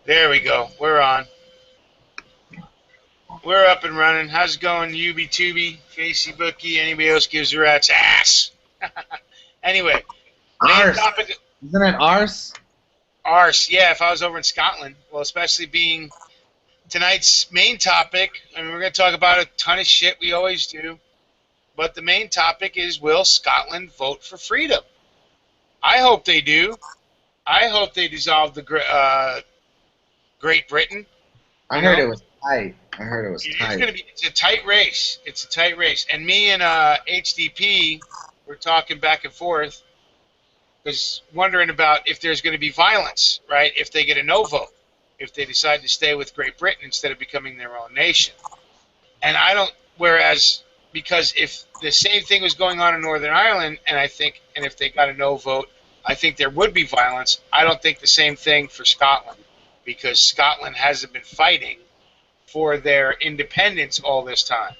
There we go. We're on. We're up and running. How's it going, Yubi Tubi, Facey Bookie? Anybody else gives a rat's ass? Anyway, main Arse. topic. Isn't it arse? Arse. Yeah, if I was over in Scotland. Well, especially being tonight's main topic. I mean, we're going to talk about a ton of shit. We always do. But the main topic is, will Scotland vote for freedom? I hope they do. I hope they dissolve the Great Britain. I heard it was tight. I heard it was It's tight. going to be. It's a tight race. It's a tight race. And me and HDP were talking back and forth, because wondering about if there's going to be violence, right? If they get a no vote, if they decide to stay with Great Britain instead of becoming their own nation. And I don't. Whereas, because if the same thing was going on in Northern Ireland, and if they got a no vote, I think there would be violence. I don't think the same thing for Scotland, because Scotland hasn't been fighting for their independence all this time.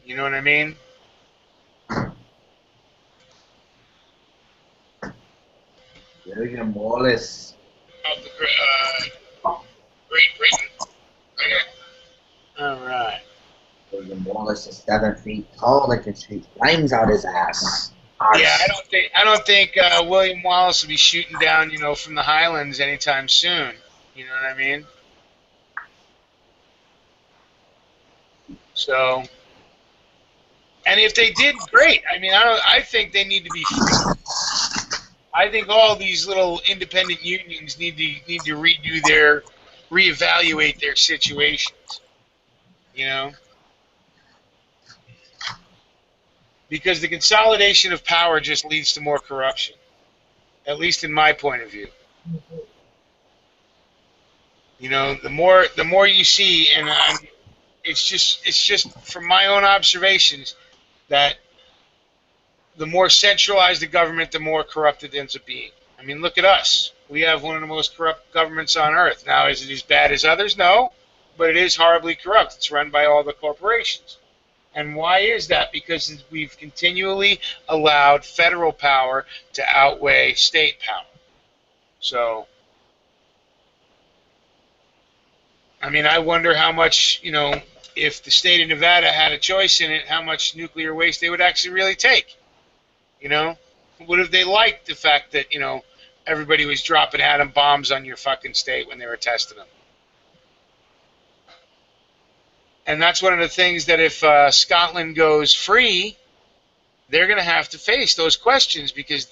You know what I mean? William Wallace. Of the Great Britain. All right. William Wallace is 7 feet tall. They can shoot flames out his ass. Arse. Yeah, I don't think William Wallace will be shooting down, from the Highlands anytime soon. You know what I mean? So, and if they did, great. I mean, I think they need to be free. I think all these little independent unions need to reevaluate their situations. Because the consolidation of power just leads to more corruption, at least in my point of view. The more you see, and it's just from my own observations, that the more centralized the government, the more corrupt it ends up being. I mean, look at us. We have one of the most corrupt governments on earth. Now, is it as bad as others? No, but it is horribly corrupt. It's run by all the corporations. And why is that? Because we've continually allowed federal power to outweigh state power. So, I mean, I wonder how much, if the state of Nevada had a choice in it, how much nuclear waste they would actually really take. Would have they liked the fact that, everybody was dropping atom bombs on your fucking state when they were testing them? And that's one of the things that if Scotland goes free, they're going to have to face those questions, because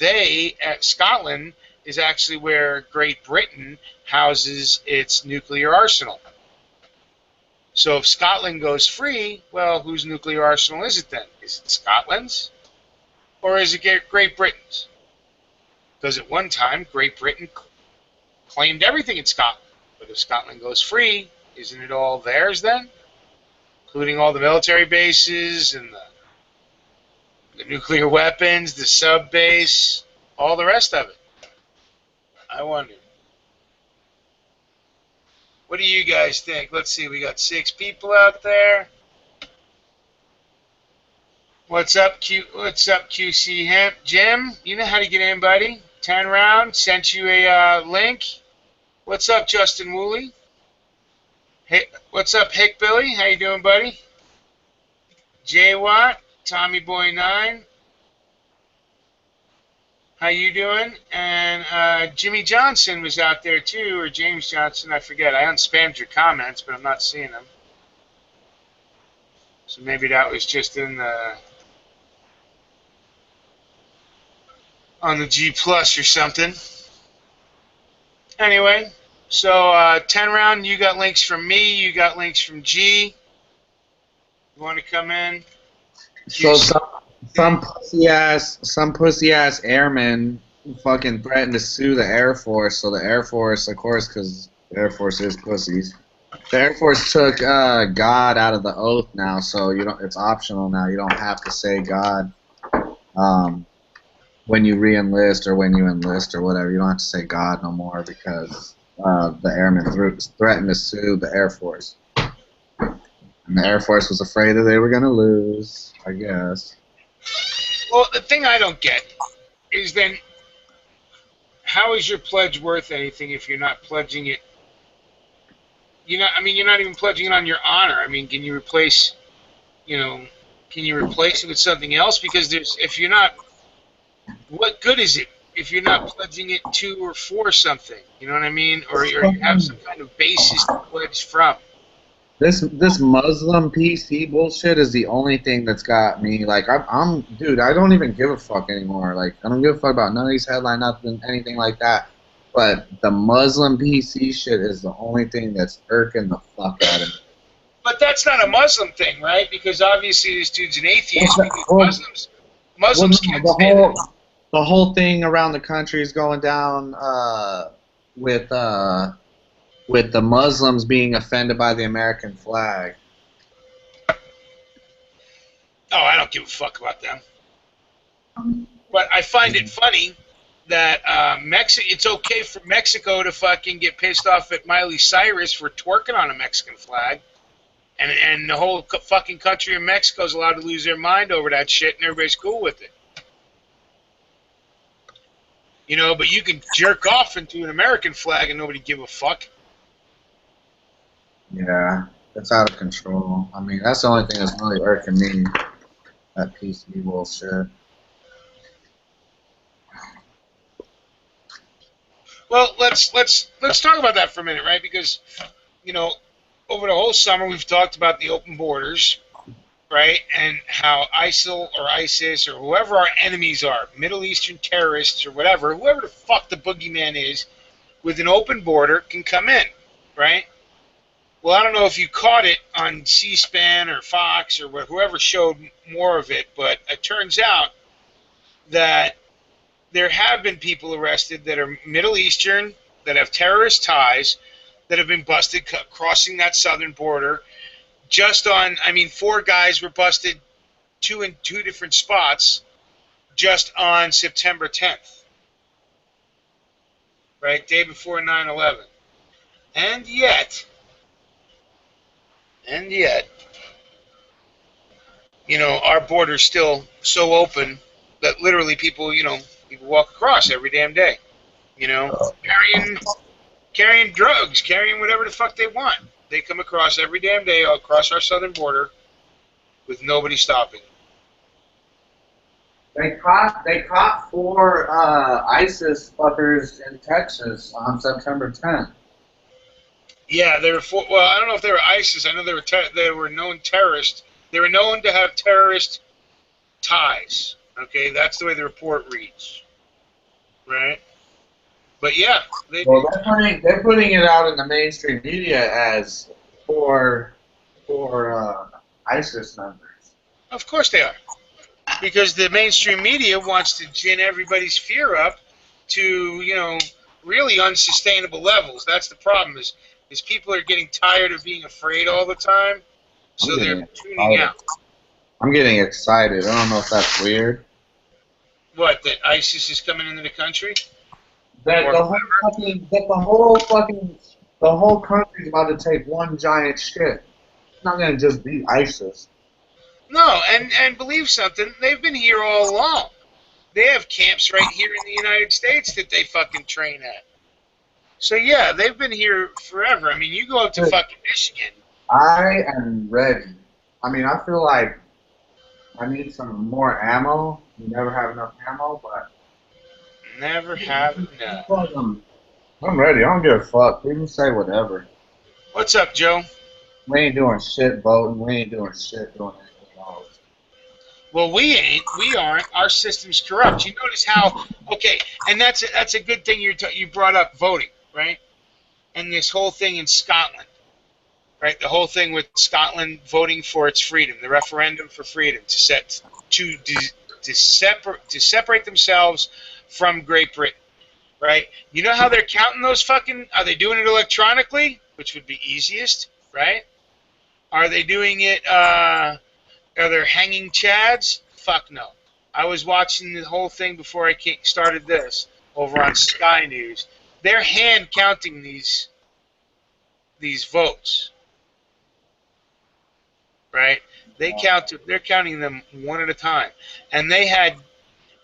Scotland is actually where Great Britain houses its nuclear arsenal. So if Scotland goes free, well, whose nuclear arsenal is it then? Is it Scotland's? Or is it Great Britain's? Because at one time, Great Britain claimed everything in Scotland. But if Scotland goes free, isn't it all theirs then? Including all the military bases and the nuclear weapons, the sub base, all the rest of it. I wonder. What do you guys think? Let's see, we got 6 people out there. What's up, QC Hemp? Jim, you know how to get in, buddy. 10 round, sent you a link. What's up, Justin Woolley? Hey, what's up, Hick Billy? How you doing, buddy? Jay Watt, Tommy Boy 9. How you doing? And Jimmy Johnson was out there too, or James Johnson, I forget. I unspammed your comments, but I'm not seeing them. So maybe that was just on the G Plus or something. Anyway, so 10 round, you got links from me, you got links from G. You want to come in? So some pussy ass airman fucking threatened to sue the Air Force. So the Air Force, of course, because the Air Force is pussies. The Air Force took God out of the oath now, so it's optional now. You don't have to say God when you re-enlist or when you enlist or whatever. You don't have to say God no more, because the airmen threatened to sue the Air Force. And the Air Force was afraid that they were going to lose, I guess. Well, the thing I don't get is then how is your pledge worth anything if you're not pledging it? You're not even pledging it on your honor. I mean, can you replace, you know, can you replace it with something else? Because if you're not, what good is it if you're not pledging it to or for something? You know what I mean? Or you have some kind of basis to pledge from. This Muslim PC bullshit is the only thing that's got me like I'm dude. I don't even give a fuck anymore. Like I don't give a fuck about none of these headline, nothing, anything like that. But the Muslim PC shit is the only thing that's irking the fuck out of me. But that's not a Muslim thing, right? Because obviously this dude's an atheist. Because Well, Muslims no, can't say that. the whole thing around the country is going down with with the Muslims being offended by the American flag. Oh, I don't give a fuck about them. But I find it funny that it's okay for Mexico to fucking get pissed off at Miley Cyrus for twerking on a Mexican flag, and the whole fucking country of Mexico is allowed to lose their mind over that shit, and everybody's cool with it. You know, but you can jerk off into an American flag and nobody give a fuck. Yeah, it's out of control. I mean, that's the only thing that's really irking me. That PC bullshit. Well, let's talk about that for a minute, right? Because over the whole summer we've talked about the open borders, right? And how ISIL or ISIS or whoever our enemies are, Middle Eastern terrorists or whatever, whoever the fuck the boogeyman is, with an open border can come in, right? Well, I don't know if you caught it on C-SPAN or Fox or whoever showed more of it, but it turns out that there have been people arrested that are Middle Eastern, that have terrorist ties, that have been busted crossing that southern border. Four guys were busted in two different spots just on September 10th, right? Day before 9/11. And yet, our border's still so open that literally people walk across every damn day, carrying drugs, carrying whatever the fuck they want. They come across every damn day across our southern border with nobody stopping. They caught four ISIS fuckers in Texas on September 10th. Yeah, they were. Well, I don't know if they were ISIS. I know they were known terrorists. They were known to have terrorist ties. Okay, that's the way the report reads, right? But yeah, they're putting it out in the mainstream media as for ISIS members. Of course they are, because the mainstream media wants to gin everybody's fear up to really unsustainable levels. That's the problem. Is people are getting tired of being afraid all the time, so they're tuning out. I'm getting excited. I don't know if that's weird. What, that ISIS is coming into the country? That the whole country's about to take one giant shit. It's not gonna just be ISIS. No, and believe something, they've been here all along. They have camps right here in the United States that they fucking train at. So yeah, they've been here forever. I mean, you go up to fucking Michigan. I am ready. I mean, I feel like I need some more ammo. You never have enough ammo, but never have enough. I'm ready. I don't give a fuck. People say whatever. What's up, Joe? We ain't doing shit voting. We ain't doing shit doing anything else. Well, we ain't. We aren't. Our system's corrupt. You notice how? Okay, and that's a good thing you brought up voting, right? And this whole thing in Scotland, right? The whole thing with Scotland voting for its freedom, the referendum for freedom to separate themselves from Great Britain, right? You know how they're counting those fucking? Are they doing it electronically, which would be easiest, right? Are they doing it? Are there hanging chads? Fuck no. I was watching the whole thing before I started this over on Sky News. They're hand counting these votes, right? They're counting them one at a time, and they had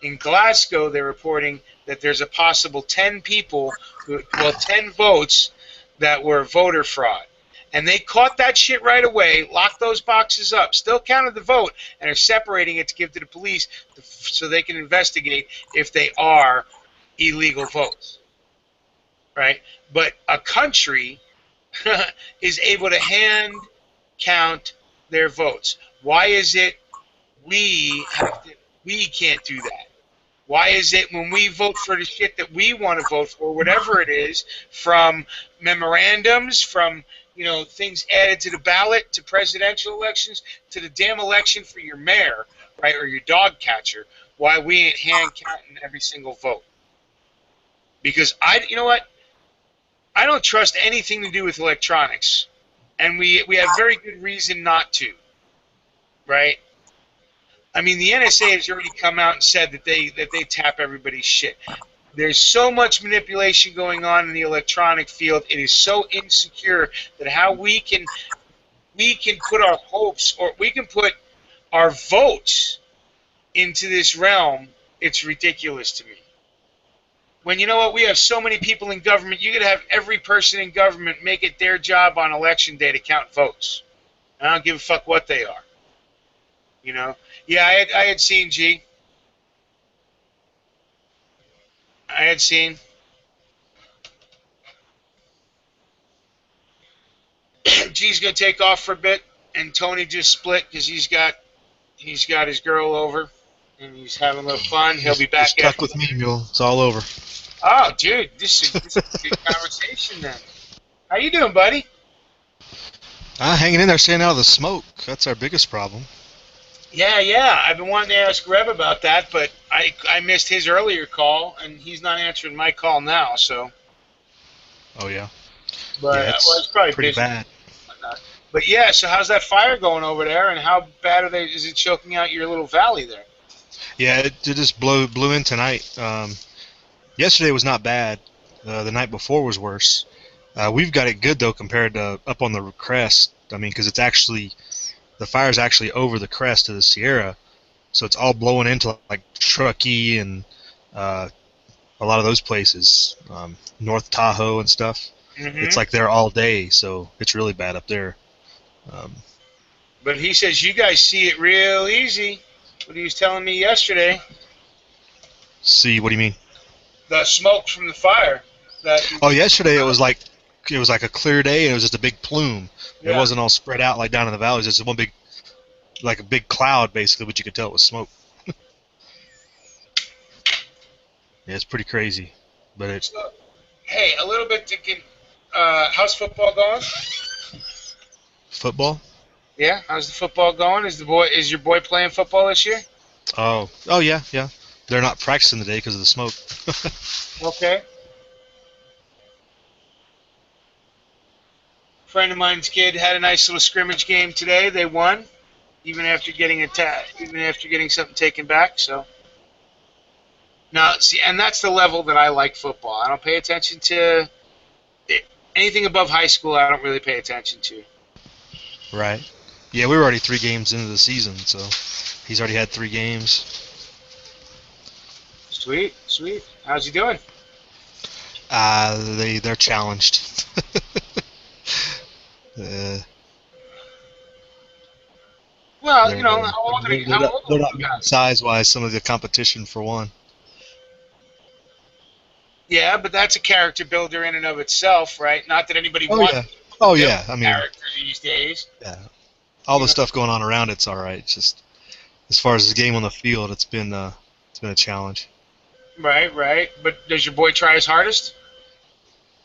in Glasgow. They're reporting that there's a possible 10 people, 10 votes that were voter fraud. And they caught that shit right away, locked those boxes up, still counted the vote, and are separating it to give to the police so they can investigate if they are illegal votes. Right? But a country is able to hand count their votes. Why is it we can't do that? Why is it when we vote for the shit that we want to vote for, whatever it is, from memorandums, from things added to the ballot, to presidential elections, to the damn election for your mayor, right, or your dog catcher, why we ain't hand counting every single vote? Because you know what? I don't trust anything to do with electronics, and we have very good reason not to, right? I mean, the NSA has already come out and said that they tap everybody's shit. There's so much manipulation going on in the electronic field. It is so insecure that how we can put our hopes, or we can put our votes into this realm, it's ridiculous to me. When you know what, we have so many people in government, you could have every person in government make it their job on election day to count votes. I don't give a fuck what they are. Yeah, I had seen G. I had seen. G's gonna take off for a bit, and Tony just split because he's got his girl over, and he's having a little fun. He'll be back. Just stuck with me, Mule. It's all over. Oh, dude, this is a good conversation then. How you doing, buddy? Hanging in there, staying out of the smoke. That's our biggest problem. Yeah. I've been wanting to ask Rev about that, but I missed his earlier call, and he's not answering my call now. So. Oh yeah. But yeah, it's probably pretty busy. bad. But yeah, so how's that fire going over there, and how bad is it choking out your little valley there? Yeah, it just blew in tonight. Yesterday was not bad. The night before was worse. We've got it good though compared to up on the crest. I mean, because the fire's actually over the crest of the Sierra, so it's all blowing into like Truckee and a lot of those places, North Tahoe and stuff. Mm-hmm. It's like there all day, so it's really bad up there. But he says you guys see it real easy. What he was telling me yesterday. See, what do you mean? The smoke from the fire. Yesterday it was like a clear day, and it was just a big plume. Yeah. It wasn't all spread out like down in the valleys. It's just one big, like a big cloud basically, but you could tell it was smoke. Yeah, it's pretty crazy, but it's. So, hey, a little bit to get. How's football going? Football? Yeah, how's the football going? Is your boy playing football this year? Oh yeah. They're not practicing today because of the smoke. Okay. Friend of mine's kid had a nice little scrimmage game today. They won, even after getting something taken back. So. Now, see, and that's the level that I like football. I don't pay attention to anything above high school. I don't really pay attention to. Right. Yeah, we were already 3 games into the season, so he's already had 3 games. Sweet. How's he doing? They're challenged. Well, how old are you guys? Size-wise, some of the competition for one. Yeah, but that's a character builder in and of itself, right? Not that anybody wants to build I mean, character these days. Yeah. All the stuff going on around it's all right. It's just as far as the game on the field, it's been a challenge. Right. But does your boy try his hardest?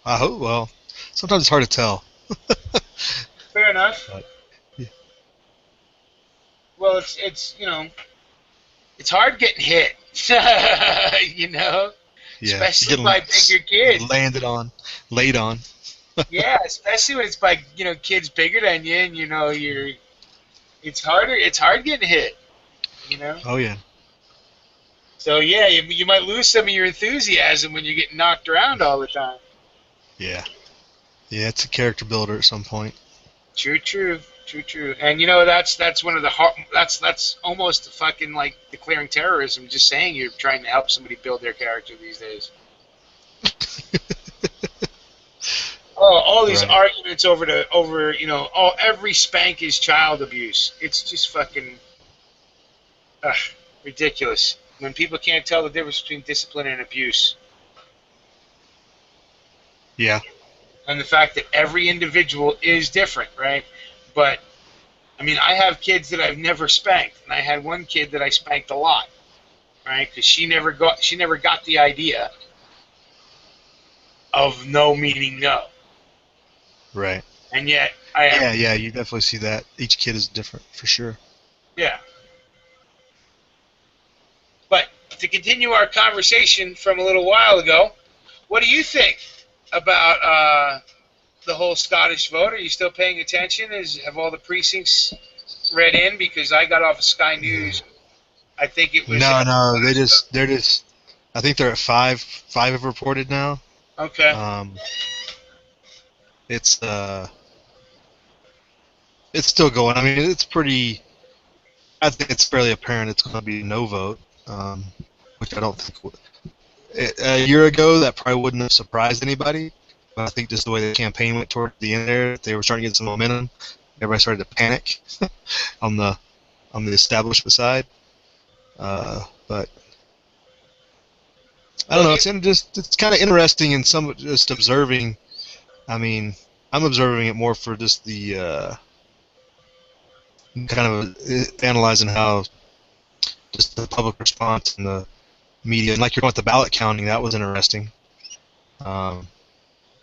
I hope. Well, sometimes it's hard to tell. Fair enough. But, yeah. Well, it's it's hard getting hit. Yeah, especially by bigger kids. Laid on. Yeah, especially when it's by kids bigger than you, and it's harder. It's hard getting hit. Oh yeah. So yeah, you might lose some of your enthusiasm when you get knocked around all the time. Yeah. Yeah, it's a character builder at some point. True. True. And that's one of the that's almost fucking like declaring terrorism. Just saying you're trying to help somebody build their character these days. Oh, all these Right. arguments over every spank is child abuse. It's just fucking ugh, ridiculous when people can't tell the difference between discipline and abuse, Yeah. and the fact that every individual is different, right? But I mean, I have kids that I've never spanked, and I had one kid that I spanked a lot, right? Because she never got the idea of no meaning no, Right. and yet I have, Yeah. You definitely see that. Each kid is different for sure. yeah. But to continue our conversation from a little while ago, what do you think about the whole Scottish vote? Are you still paying attention? Have all the precincts read in? Because I got off of Sky News. I think it was No. They're just. I think they're at five. Five have reported now. okay. Um, it's it's still going. I mean, it's pretty. I think it's fairly apparent it's going to be a no vote, which I don't think. A year ago, that probably wouldn't have surprised anybody. But I think just the way the campaign went toward the end there, they were starting to get some momentum. Everybody started to panic on the establishment side. But I don't Well, know. It's kind of interesting and some just observing. I mean, I'm observing it more for just the kind of analyzing how just the public response and the media, and like you're talking about the ballot counting, that was interesting. Um,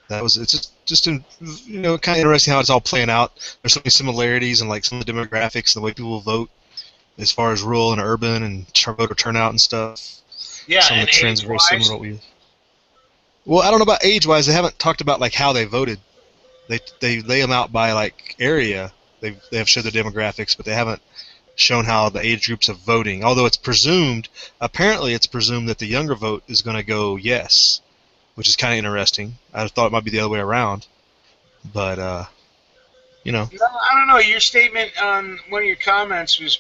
it's just kind of interesting how it's all playing out. There's so many similarities in like some of the demographics and the way people vote, as far as rural and urban and voter turnout and stuff. yeah, Some of and the trends are very similar age-wise, to what we. Well, I don't know about age-wise. They haven't talked about like how they voted. They lay them out by like area. They have showed the demographics, but they haven't shown how the age groups of voting. Although apparently it's presumed that the younger vote is going to go yes, which is kind of interesting. I thought it might be the other way around, but no, I don't know. Your statement on one of your comments was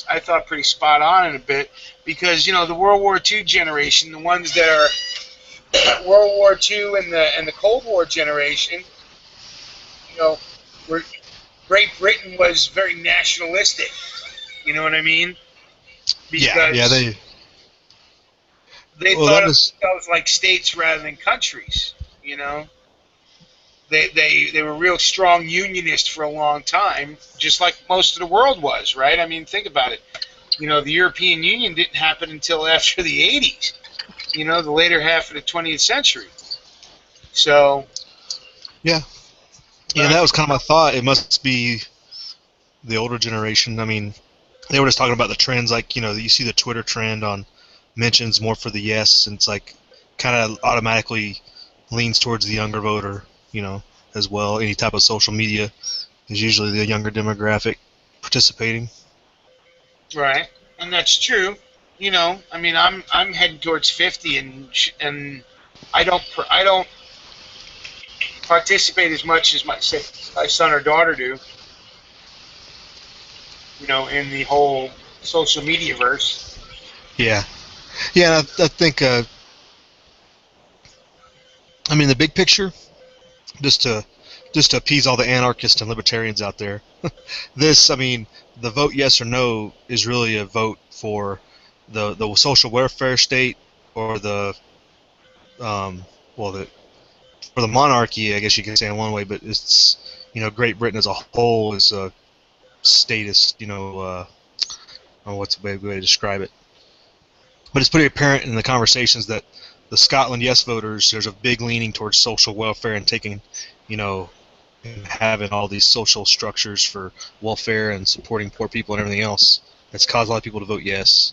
I thought pretty spot on in a bit because the World War II generation, the ones that are World War II and the Cold War generation, were Great Britain was very nationalistic. You know what I mean? yeah, Because they well thought that of was themselves like states rather than countries. You know, they were real strong unionists for a long time, just like most of the world was, right? I mean, think about it. The European Union didn't happen until after the 80s. The later half of the 20th century. So, yeah. Yeah, that was kind of my thought. It must be the older generation. I mean, they were just talking about the trends, like you see the Twitter trend on mentions more for the yes, and it's like kind of automatically leans towards the younger voter, as well. Any type of social media is usually the younger demographic participating. right, and that's true. I mean, I'm heading towards 50, and I don't participate as much as my son or daughter do. In the whole social media verse. Yeah, yeah. And I think, I mean, the big picture, just to appease all the anarchists and libertarians out there. I mean, the vote yes or no is really a vote for the social welfare state or um, the for the monarchy, I guess you can say in one way, but it's Great Britain as a whole is a statist, what's the way to describe it? But it's pretty apparent in the conversations that the Scotland yes voters, there's a big leaning towards social welfare and taking, and having all these social structures for welfare and supporting poor people and everything else. That's caused a lot of people to vote yes.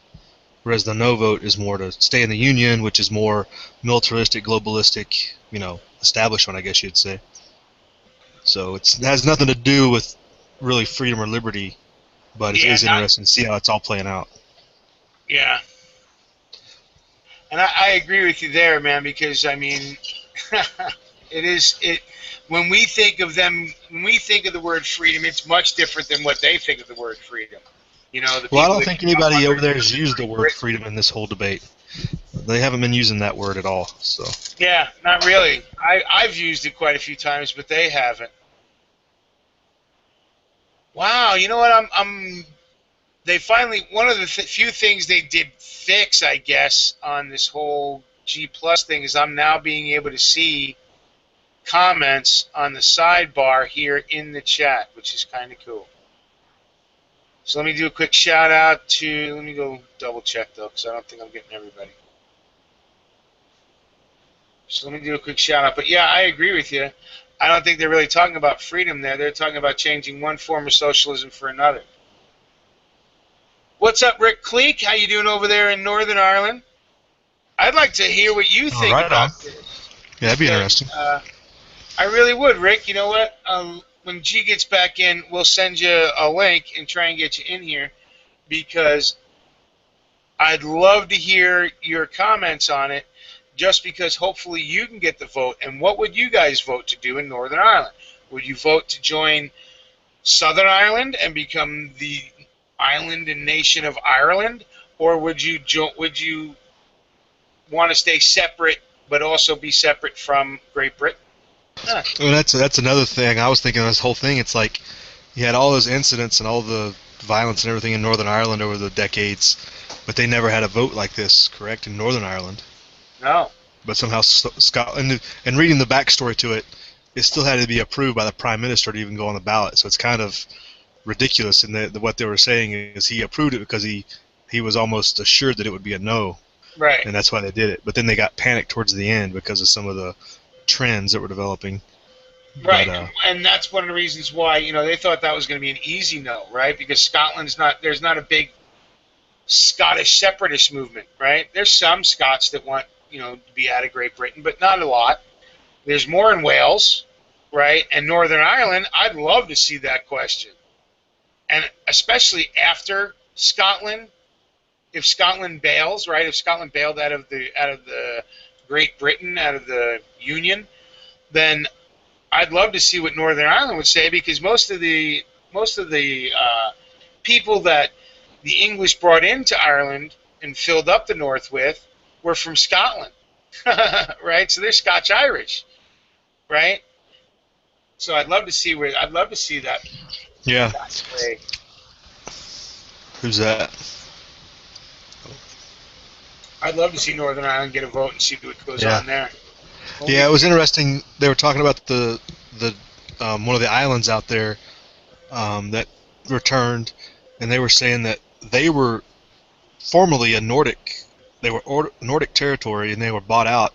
Whereas the no vote is more to stay in the Union, which is more militaristic, globalistic, establishment, I guess you'd say. So it has nothing to do with really freedom or liberty, but it Yeah, is interesting to see how it's all playing out. yeah, and I agree with you there, man. Because I mean, it is it. when we think of them, when we think of the word freedom, it's much different than what they think of the word freedom. You know, the Well, I people don't that think grew up anybody under over there has used the Great word Britain. freedom in this whole debate. They haven't been using that word at all. So Yeah, not really. I've used it quite a few times, but they haven't. Wow, you know what? They finally, one of the few things they did fix, I guess, on this whole G Plus thing is I'm now being able to see comments on the sidebar here in the chat, which is kind of cool. So let me do a quick shout out to, let me go double check though, because I don't think I'm getting everybody. So let me do a quick shout out. But yeah, I agree with you. I don't think they're really talking about freedom there. They're talking about changing one form of socialism for another. What's up, Rick Cleek? How you doing over there in Northern Ireland? I'd like to hear what you oh, think right on. about this. Yeah, that'd be Because interesting. I really would, Rick. You know what? When G gets back in, we'll send you a link and try and get you in here because I'd love to hear your comments on it just because hopefully you can get the vote. And what would you guys vote to do in Northern Ireland? Would you vote to join Southern Ireland and become the island and nation of Ireland? Or would you want to stay separate but also be separate from Great Britain? Huh. I mean, that's another thing. I was thinking of this whole thing. It's like you had all those incidents and all the violence and everything in Northern Ireland over the decades, but they never had a vote like this, correct, in Northern Ireland. No. But somehow Scotland, and reading the backstory to it, it still had to be approved by the Prime Minister to even go on the ballot. So it's kind of ridiculous in what they were saying is he approved it because he was almost assured that it would be a no, Right. and that's why they did it. But then they got panicked towards the end because of some of the trends that were developing. Right, But and that's one of the reasons why they thought that was going to be an easy no, right? Because there's not a big Scottish separatist movement, right? There's some Scots that want to be out of Great Britain, but not a lot. There's more in Wales, right? And Northern Ireland. I'd love to see that question, and especially after Scotland, if Scotland bails, right? If Scotland bailed out of the Great Britain, out of the Union, then I'd love to see what Northern Ireland would say because most of the people that the English brought into Ireland and filled up the north with were from Scotland, right? So they're Scotch Irish, right? So I'd love to see that yeah, way. who's that? I'd love to see Northern Ireland get a vote and see what goes on there. Yeah, it was interesting. They were talking about the one of the islands out there that returned, and they were saying that they were formerly a Nordic. They were Nordic territory, and they were bought out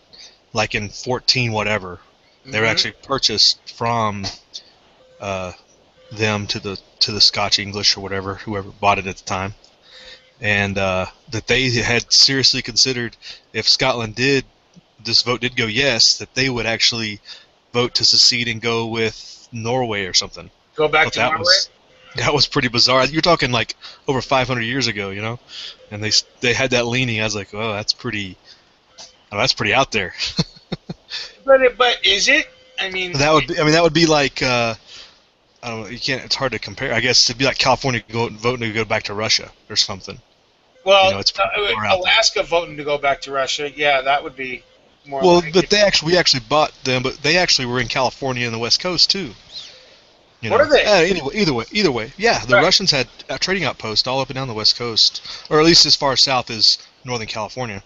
like in 14 whatever. They were actually purchased from them to the Scotch English or whatever, whoever bought it at the time, and that they had seriously considered if Scotland this vote did go yes, that they would actually vote to secede and go with Norway or something. Go back to Norway? That was pretty bizarre. You're talking like over 500 years ago, and they had that leaning. I was like, oh, that's pretty out there. But is it? I mean, that would be like I don't know. You can't. It's hard to compare. I guess it'd be like California voting to go back to Russia or something. Well, it's Alaska voting to go back to Russia. Yeah, that would be more. Well, but we actually bought them, but they actually were in California and the West Coast too. What are they? Anyway, either way, yeah. The Russians had a trading outpost all up and down the West Coast, or at least as far south as Northern California.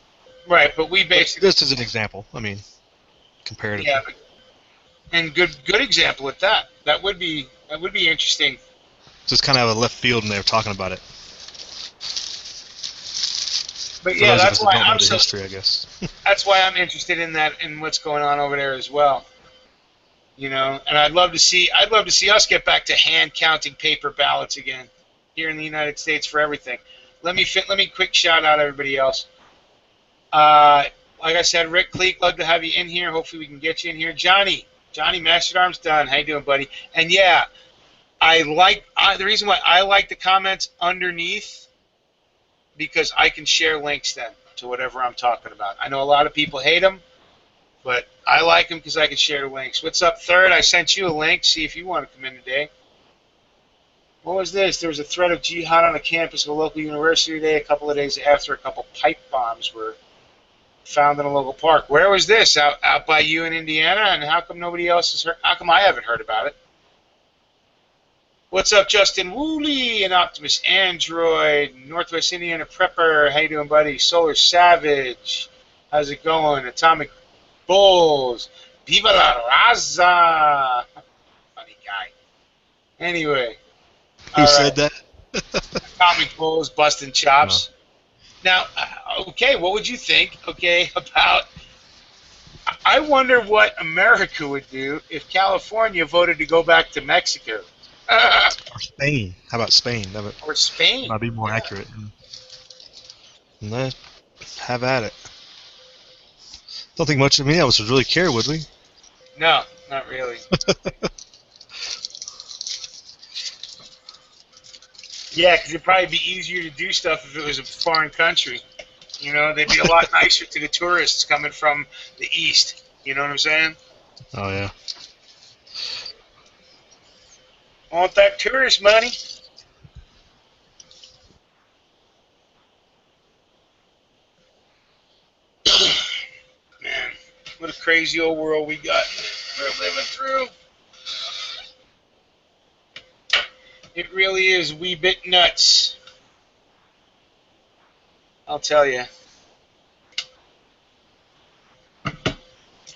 Right, but we basically. Just as an example, I mean, comparatively. Yeah, and good example at that. That would be interesting. Just kind of out of left field, and they were talking about it. But yeah, that's why I'm history, I guess. That's why I'm interested in that, in what's going on over there as well. And I'd love to see us get back to hand counting paper ballots again here in the United States for everything. Let me quick shout out everybody else. Like I said, Rick Cleek, love to have you in here. Hopefully we can get you in here. Johnny Master Arms done. How you doing, buddy? And yeah, the reason why I like the comments underneath, because I can share links then to whatever I'm talking about. I know a lot of people hate them, but I like them because I can share the links. What's up, Third? I sent you a link. See if you want to come in today. What was this? There was a threat of jihad on the campus of a local university today, a couple of days after a couple pipe bombs were found in a local park. Where was this? Out by you in Indiana? And how come nobody else has heard? How come I haven't heard about it? What's up, Justin Woolley and Optimus Android, Northwest Indiana Prepper? How you doing, buddy? Solar Savage. How's it going? Atomic Bulls. Viva la Raza. Funny guy. Anyway. Who said that? Atomic Bulls busting chops. Now, okay, what would you think, okay, about... I wonder what America would do if California voted to go back to Mexico. Or Spain. How about Spain? Or Spain. Might be more accurate. Let's have at it. Don't think much of any of us would really care, would we? No, not really. Yeah, because it'd probably be easier to do stuff if it was a foreign country. You know, they'd be a lot nicer to the tourists coming from the east. You know what I'm saying? Oh, yeah. Want that tourist money? Man, what a crazy old world we got. We're living through. It really is a wee bit nuts. I'll tell you.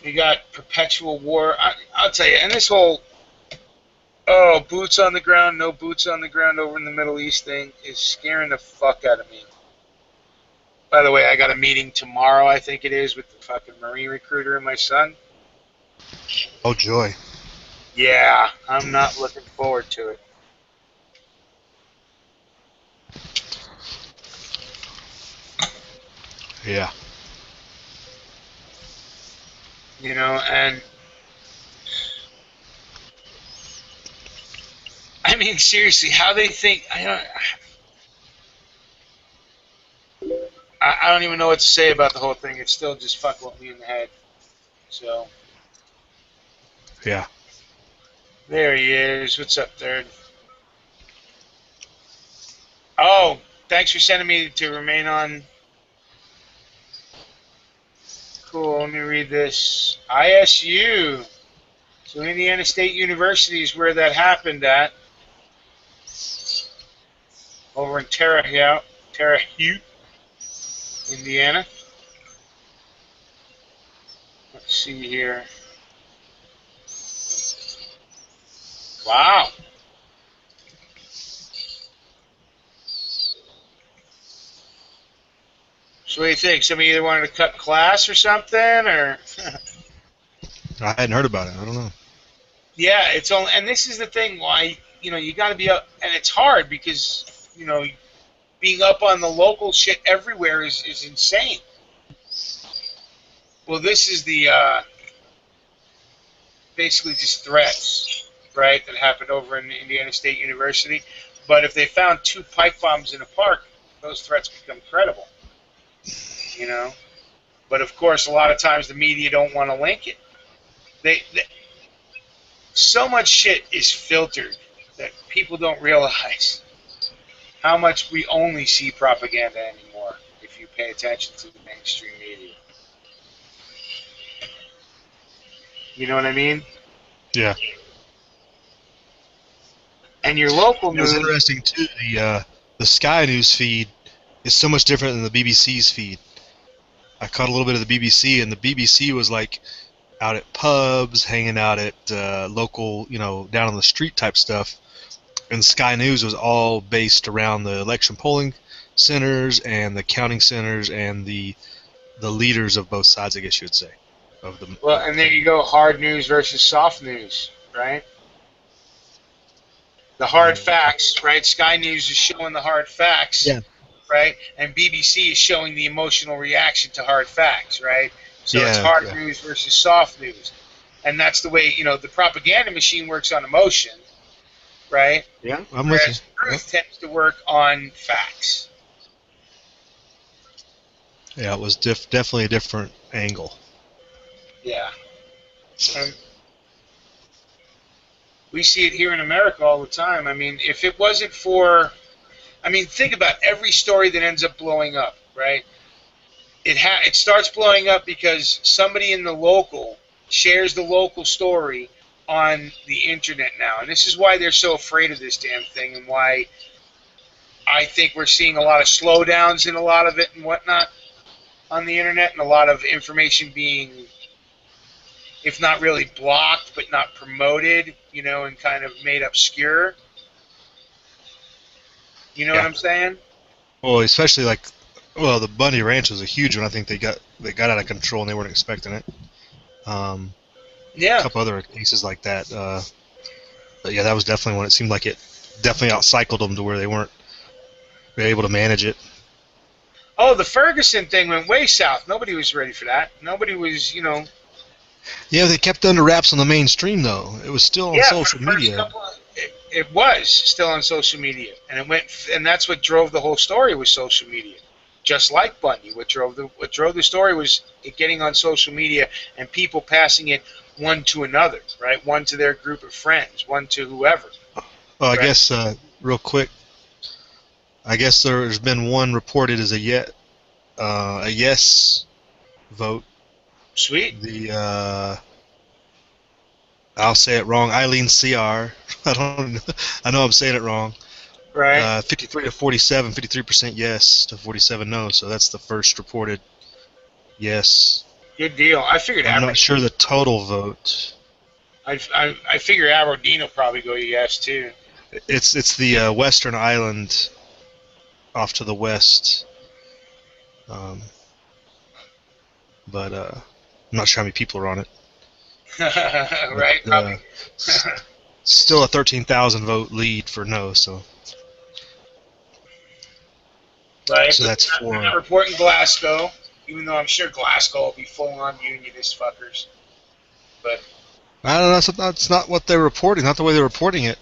You got perpetual war. I'll tell you, and this whole boots on the ground, no boots on the ground over in the Middle East thing is scaring the fuck out of me. By the way, I got a meeting tomorrow, I think it is, with the fucking Marine recruiter and my son. Oh, joy. Yeah, I'm not looking forward to it. Yeah. You know, and I mean, seriously, how they think, I don't even know what to say about the whole thing. It's still just fucking with me in the head. So, Yeah. there he is. What's up, Third? Oh, thanks for sending me to remain on. Cool, let me read this. ISU. So Indiana State University is where that happened at. Over in Terre Haute, Indiana. Let's see here. Wow. So what do you think? Somebody either wanted to cut class or something, or... I hadn't heard about it. I don't know. Yeah, it's only, and this is the thing why, you know, you got to be up, and it's hard because, you know, being up on the local shit everywhere is insane. Well, this is the, basically just threats, right, that happened over in Indiana State University. But if they found 2 pipe bombs in a park, those threats become credible, you know. But, of course, a lot of times the media don't want to link it. They so much shit is filtered that people don't realize how much we only see propaganda anymore if you pay attention to the mainstream media. You know what I mean? Yeah. And your local It was news... interesting, too. The Sky News feed is so much different than the BBC's feed. I caught a little bit of the BBC, and the BBC was like out at pubs, hanging out at local, you know, down on the street type stuff. And Sky News was all based around the election polling centers and the counting centers and the leaders of both sides, I guess you would say. Well, and there you go, hard news versus soft news, right? The hard facts, right? Sky News is showing the hard facts, yeah, right? And BBC is showing the emotional reaction to hard facts, right? So it's hard news versus soft news. And that's the way, you know, the propaganda machine works on emotion, right? Yeah, I'm Whereas with you. truth tends to work on facts. Yeah, it was definitely a different angle. Yeah. And we see it here in America all the time. I mean, if it wasn't for, I mean, think about every story that ends up blowing up, right? It starts blowing up because somebody in the local shares the local story on the internet now, and this is why they're so afraid of this damn thing, and why I think we're seeing a lot of slowdowns in a lot of it and whatnot on the internet, and a lot of information being, if not really blocked, but not promoted, you know, and kind of made obscure. You know what Yeah. I'm saying? Well, especially like, well, the Bundy Ranch was a huge one. I think they got out of control and they weren't expecting it. A Yeah. couple other cases like that. But yeah, that was definitely one. It seemed like it definitely outcycled them to where they weren't able to manage it. Oh, the Ferguson thing went way south. Nobody was ready for that. Nobody was, you know. Yeah, they kept under wraps on the mainstream though. It was still on Yeah, social for the first media. couple of, it was still on social media, and it went, and that's what drove the whole story was social media. Just like Bundy, what drove the story was it getting on social media and people passing it one to another, right? One to their group of friends, one to whoever. Well, I Right. guess real quick, I guess there's been one reported as a yes vote. Sweet. The I'll say it wrong. Eileen CR. I don't. I know I'm saying it wrong. Right. 53 to 47, 53% yes to 47 no. So that's the first reported yes. Good deal. I figured I'm not Aberdeen. sure the total vote. I figure Aberdeen will probably go yes too. It's the Western Island off to the west. But I'm not sure how many people are on it. Right. But, Probably. still a 13,000 vote lead for no. So Right. so that's I'm not reporting Glasgow, even though I'm sure Glasgow will be full on unionist fuckers. But I don't know. That's not what they're reporting. Not the way they're reporting it.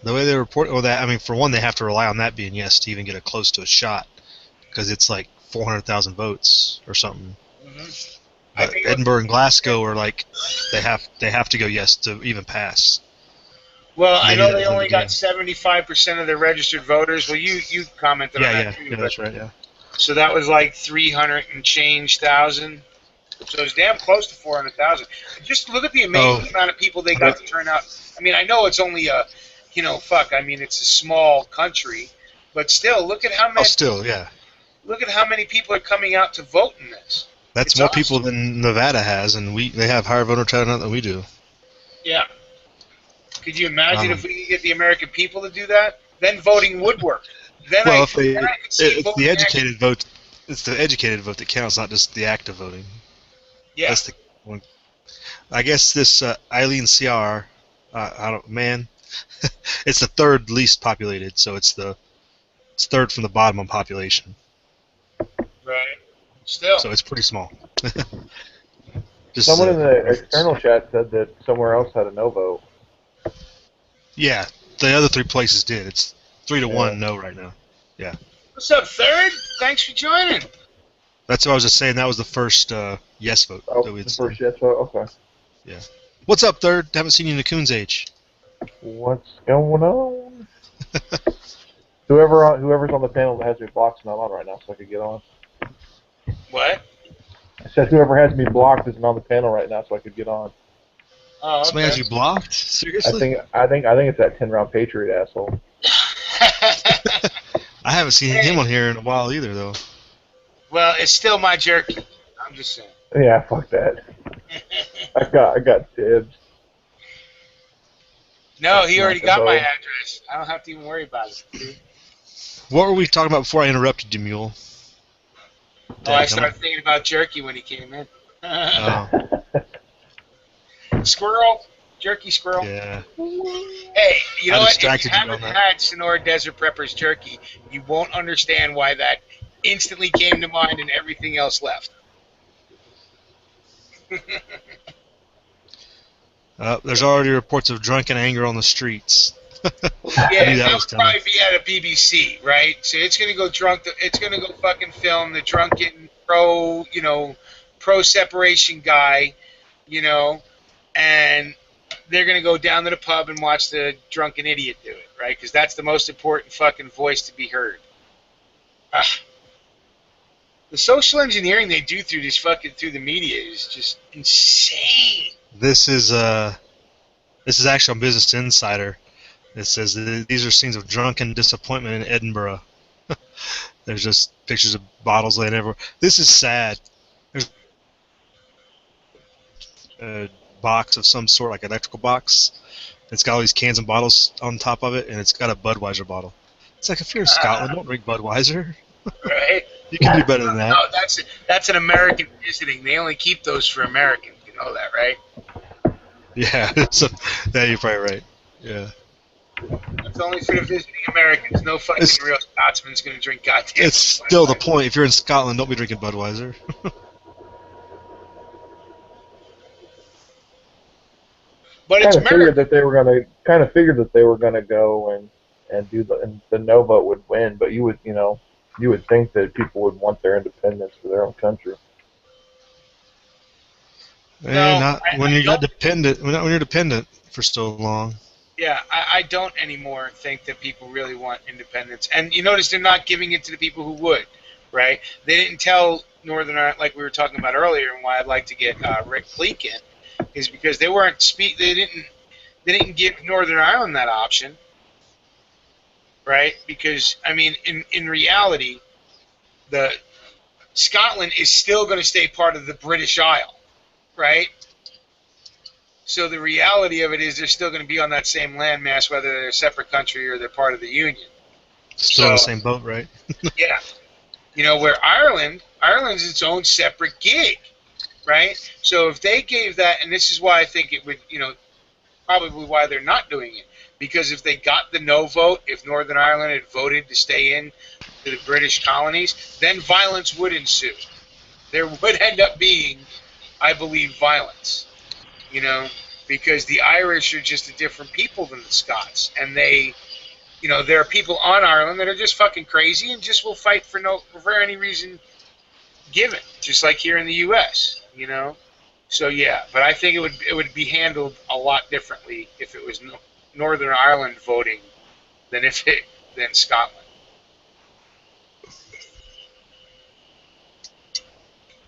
The way they report, well, that I mean, for one, they have to rely on that being yes to even get close to a shot, because it's like 400,000 votes or something. I But think Edinburgh and Glasgow are like they have to go yes to even pass. well, I Maybe know that they was in the only got game. 75% of their registered voters. Well, you commented on that too. Yeah, But, that's right. Yeah. so that was like 300 and change thousand. So it's damn close to 400,000. Just look at the amazing amount of people they got to turn out. I mean, I know it's only a, you know, fuck. I mean, it's a small country, but still, look at how Oh, many. still, yeah. Look at how many people are coming out to vote in this. That's It's more awesome. people than Nevada has, and they have higher voter turnout than we do. Yeah. Could you imagine if we could get the American people to do that? Then voting would work. Then Well, I could see it's voting the educated vote. It's the educated vote that counts, not just the active voting. Yeah. That's the one. I guess this Eileen CR, I don't, man, it's the third least populated, so it's third from the bottom on population. Right. Still. So it's pretty small. Just Someone in the reference. external chat said that somewhere else had a no vote. Yeah, the other three places did. It's 3-1 Yeah. no right now. What's up, Third? Thanks for joining. That's what I was just saying. That was the first yes vote Oh, that we had the seen. first yes vote? Okay. What's up, Third? Haven't seen you in a coon's age. What's going on? Whoever's on the panel that has me blocked is not on right now, so I could get on. What? I said whoever has me blocked isn't on the panel right now, so I could get on. Oh, Somebody has okay. you blocked? Seriously? I think it's that 10-round Patriot asshole. I haven't seen him on here in a while either, though. Well, it's still my jerky. I'm just saying. Yeah, fuck that. I got dibs. No, he already got my Oh. address. I don't have to even worry about it. Dude. What were we talking about before I interrupted you, Mule? Oh, I started thinking about jerky when he came in. Oh, Squirrel. Jerky squirrel. yeah. Hey, you know I what? If distracted you you on haven't that. had Sonora Desert Peppers jerky, you won't understand why that instantly came to mind and everything else left. There's already reports of drunken anger on the streets. Yeah, knew that that was would coming. probably be at a BBC, right? So it's gonna go drunk. It's gonna go fucking film the drunken pro separation guy, you know, and they're going to go down to the pub and watch the drunken idiot do it, right? Because that's the most important fucking voice to be heard. The social engineering they do through the media is just insane. This is actually on Business Insider. It says these are scenes of drunken disappointment in Edinburgh. There's just pictures of bottles laying everywhere. This is sad. There's a box of some sort, like an electrical box. It's got all these cans and bottles on top of it, and it's got a Budweiser bottle. It's like, if you're in Scotland, don't drink Budweiser. Right? You can do better than that. No, that's an American visiting. They only keep those for Americans. You know that, right? Yeah, so, yeah, you're probably right. Yeah. It's only for the visiting Americans. No fucking real Scotsman's going to drink goddamn. It's still the point. If you're in Scotland, don't be drinking Budweiser. But it's figured that they were gonna go and do the no vote would win, but you would think that people would want their independence for their own country. Not when you're dependent for so long. Yeah, I don't anymore think that people really want independence. And you notice they're not giving it to the people who would, right? They didn't tell Northern Ireland, like we were talking about earlier, and why I'd like to get Rick Cleek in, is because they didn't give Northern Ireland that option, right? Because, I mean, in reality, Scotland is still going to stay part of the British Isle, right? So the reality of it is they're still going to be on that same landmass, whether they're a separate country or they're part of the Union. Still in the same boat, right? Yeah. Where Ireland's its own separate gig, right? So if they gave that, and this is why I think it would, probably why they're not doing it, because if they got the no vote, if Northern Ireland had voted to stay in to the British colonies, then violence would ensue. There would end up being, I believe, violence. Because the Irish are just a different people than the Scots, and they, there are people on Ireland that are just fucking crazy and just will fight for any reason given, just like here in the U.S. So yeah, but I think it would be handled a lot differently if it was Northern Ireland voting than Scotland.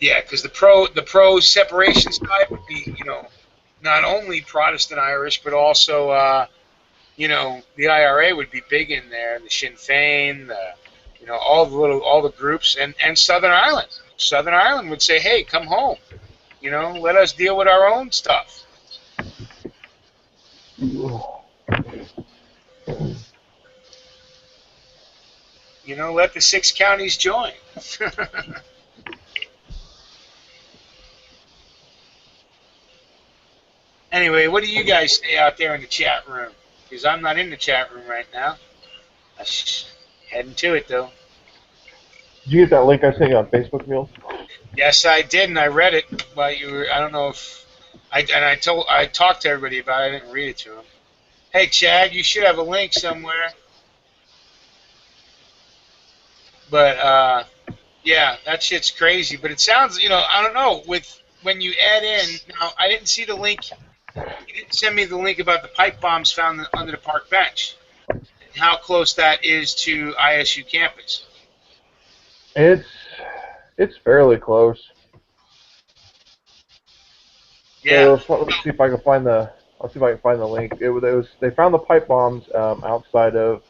Yeah, because the pro separation side would be not only Protestant Irish, but also, the IRA would be big in there, the Sinn Féin, all the groups, and Southern Ireland. Southern Ireland would say, hey, come home. Let us deal with our own stuff. Let the 6 counties join. Anyway, what do you guys say out there in the chat room? Because I'm not in the chat room right now. I'm heading to it, though. Did you get that link I sent you on Facebook, Neil? Yes, I did, and I read it while you were. I don't know if I talked to everybody about it. I didn't read it to them. Hey, Chad, you should have a link somewhere. But yeah, that shit's crazy. But it sounds, I don't know. When you add in, now I didn't see the link. You didn't send me the link about the pipe bombs found under the park bench. And how close that is to ISU campus. It's fairly close. Yeah. Let's see if I can find the link. It was they found the pipe bombs outside of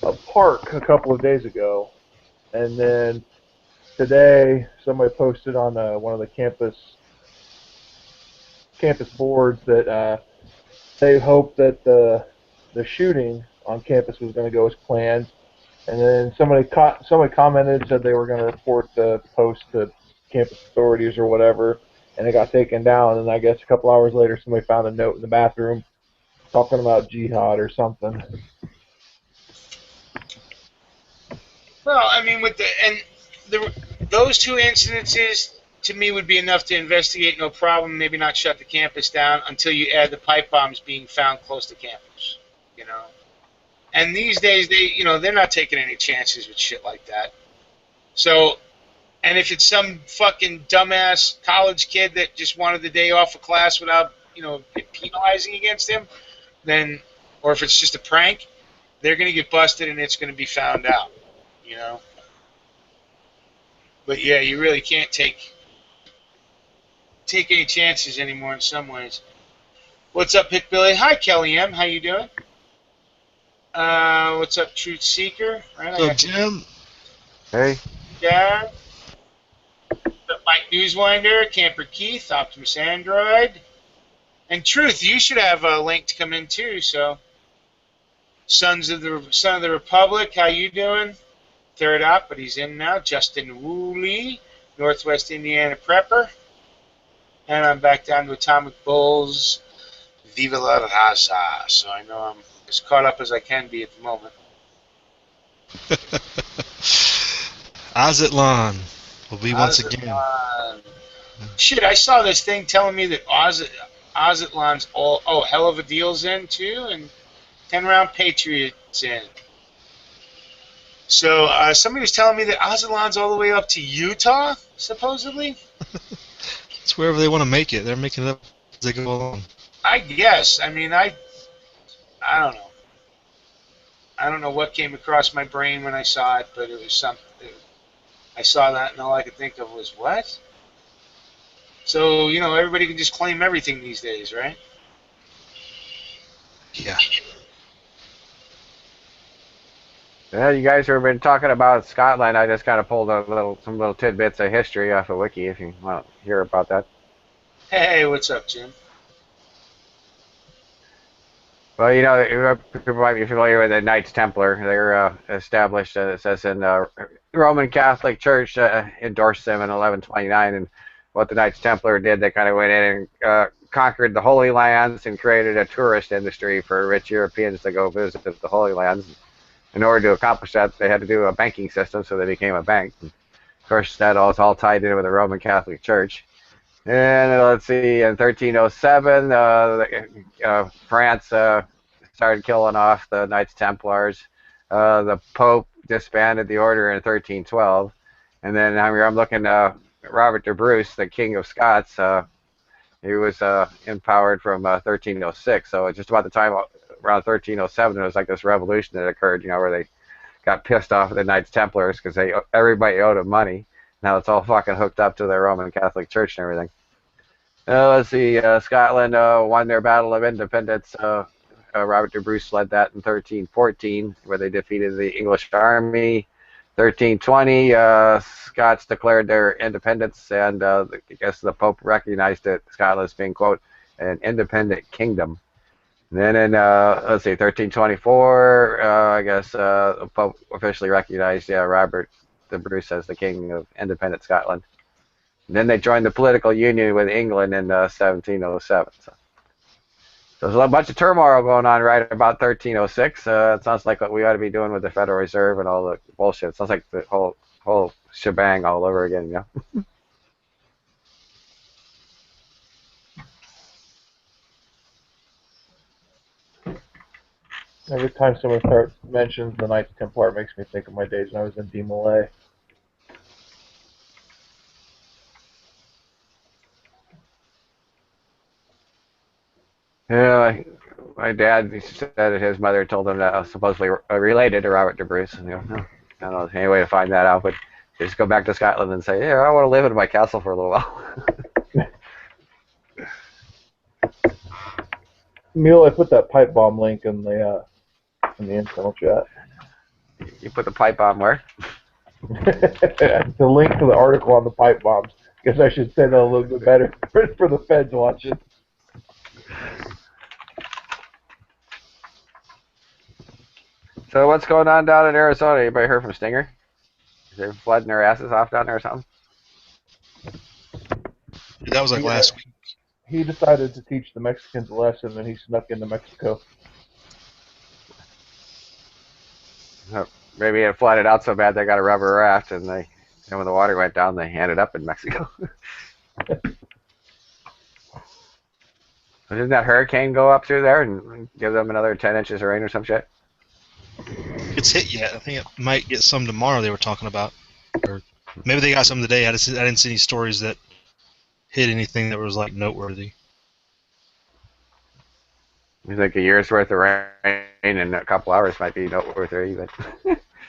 a park a couple of days ago, and then today somebody posted on one of the campus boards that they hoped that the shooting on campus was going to go as planned. And then somebody commented, said they were going to report the post to campus authorities or whatever, and it got taken down. And I guess a couple hours later, somebody found a note in the bathroom talking about jihad or something. Well, I mean, those 2 incidences to me would be enough to investigate, no problem. Maybe not shut the campus down until you add the pipe bombs being found close to campus. And these days, they're not taking any chances with shit like that. So, and if it's some fucking dumbass college kid that just wanted the day off of class without penalizing against him, then, or if it's just a prank, they're going to get busted and it's going to be found out. You know. But yeah, you really can't take any chances anymore in some ways. What's up, Hit Billy? Hi, Kelly M. How you doing? What's up, Truth Seeker? Right, So, Jim, Hey, yeah. What's up, Mike Newswinder, Camper Keith, Optimus Android, and Truth. You should have a link to come in too. So, Son of the Republic, how you doing? Third up, but he's in now. Justin Woolley, Northwest Indiana Prepper, and I'm back down to Atomic Bulls. Viva la raza. So I know I'm as caught up as I can be at the moment. Azatlan will be once again. Shit, I saw this thing telling me that Azatlan's hell of a deal's in too, and 10-round Patriots in. So somebody was telling me that Azatlan's all the way up to Utah, supposedly. It's wherever they want to make it. They're making it up as they go along. I guess. I mean, I don't know. I don't know what came across my brain when I saw it, but it was something. I saw that, and all I could think of was, what? So, everybody can just claim everything these days, right? Yeah. Yeah, you guys have been talking about Scotland. I just kind of pulled some little tidbits of history off of Wiki if you want to hear about that. Hey, what's up, Jim? Well, people might be familiar with the Knights Templar. They're established, it says, in Roman Catholic Church endorsed them in 1129. And what the Knights Templar did, they kind of went in and conquered the Holy Lands and created a tourist industry for rich Europeans to go visit the Holy Lands. In order to accomplish that, they had to do a banking system, so they became a bank. And of course, that all is all tied in with the Roman Catholic Church. And let's see, in 1307, France started killing off the Knights Templars. The Pope disbanded the order in 1312. And then I'm looking at Robert de Bruce, the King of Scots. He was empowered from 1306. So just about the time around 1307, there was like this revolution that occurred, where they got pissed off at the Knights Templars because everybody owed them money. Now it's all fucking hooked up to the Roman Catholic Church and everything. Let's see, Scotland won their Battle of Independence. Robert de Bruce led that in 1314, where they defeated the English army. 1320, Scots declared their independence, and I guess the Pope recognized it, Scotland as being, quote, an independent kingdom. And then in, 1324, I guess the Pope officially recognized Robert de Bruce as the king of independent Scotland. And then they joined the political union with England in 1707. So there's a bunch of turmoil going on right about 1306. It sounds like what we ought to be doing with the Federal Reserve and all the bullshit. It sounds like the whole shebang all over again, every time someone mentions the Knights Templar, it makes me think of my days when I was in D Malay. Yeah, my dad said that his mother told him that I was supposedly related to Robert de Bruce. And, I don't know any way to find that out, but just go back to Scotland and say, yeah, I want to live in my castle for a little while. Neil, I put that pipe bomb link in the internal chat. You put the pipe bomb where? The link to the article on the pipe bombs. Guess I should say that a little bit better for the feds watching. So what's going on down in Arizona? Anybody heard from Stinger? Is they flooding their asses off down there or something? That was like last week. He decided to teach the Mexicans a lesson, and he snuck into Mexico. Maybe it flooded out so bad they got a rubber raft, and when the water went down, they ended up in Mexico. Didn't that hurricane go up through there and give them another 10 inches of rain or some shit? It's hit yet. I think it might get some tomorrow. They were talking about, or maybe they got some today. I didn't see any stories that hit anything that was like noteworthy. You think a year's worth of rain in a couple hours might be noteworthy, but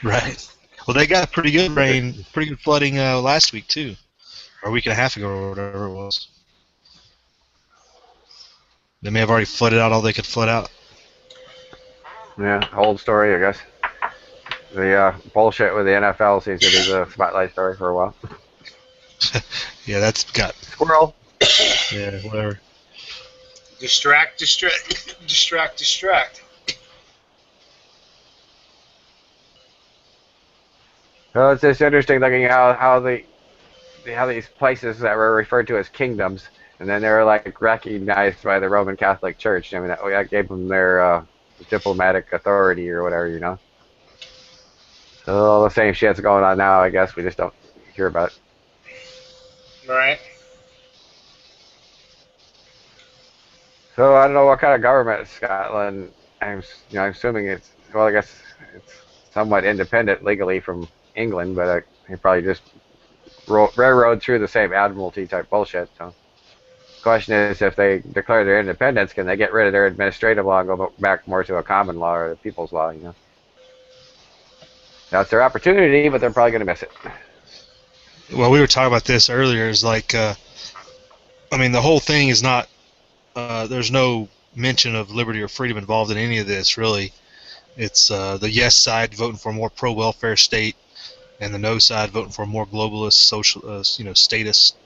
Right. Well, they got pretty good rain, pretty good flooding last week too, or a week and a half ago, or whatever it was. They may have already flooded out all they could flood out. yeah, old story, I guess. The bullshit with the NFL seems to be the spotlight story for a while. Yeah, that's got. Squirrel. Yeah, whatever. Distract, distract, distract, distract. Well, it's just interesting looking how these places that were referred to as kingdoms, and then they were like recognized by the Roman Catholic Church. I mean, that gave them their diplomatic authority or whatever, you know. So all the same shit's going on now. I guess we just don't hear about it. Right. So I don't know what kind of government Scotland. I'm assuming it's well. I guess it's somewhat independent legally from England, but they probably just railroad through the same admiralty type bullshit. So the question is, if they declare their independence, can they get rid of their administrative law and go back more to a common law or a people's law? You know, that's their opportunity, but they're probably going to miss it. Well, we were talking about this earlier. Is like, I mean, the whole thing is not. There's no mention of liberty or freedom involved in any of this, really. It's the yes side voting for a more pro-welfare state, and the no side voting for a more globalist, social, statist,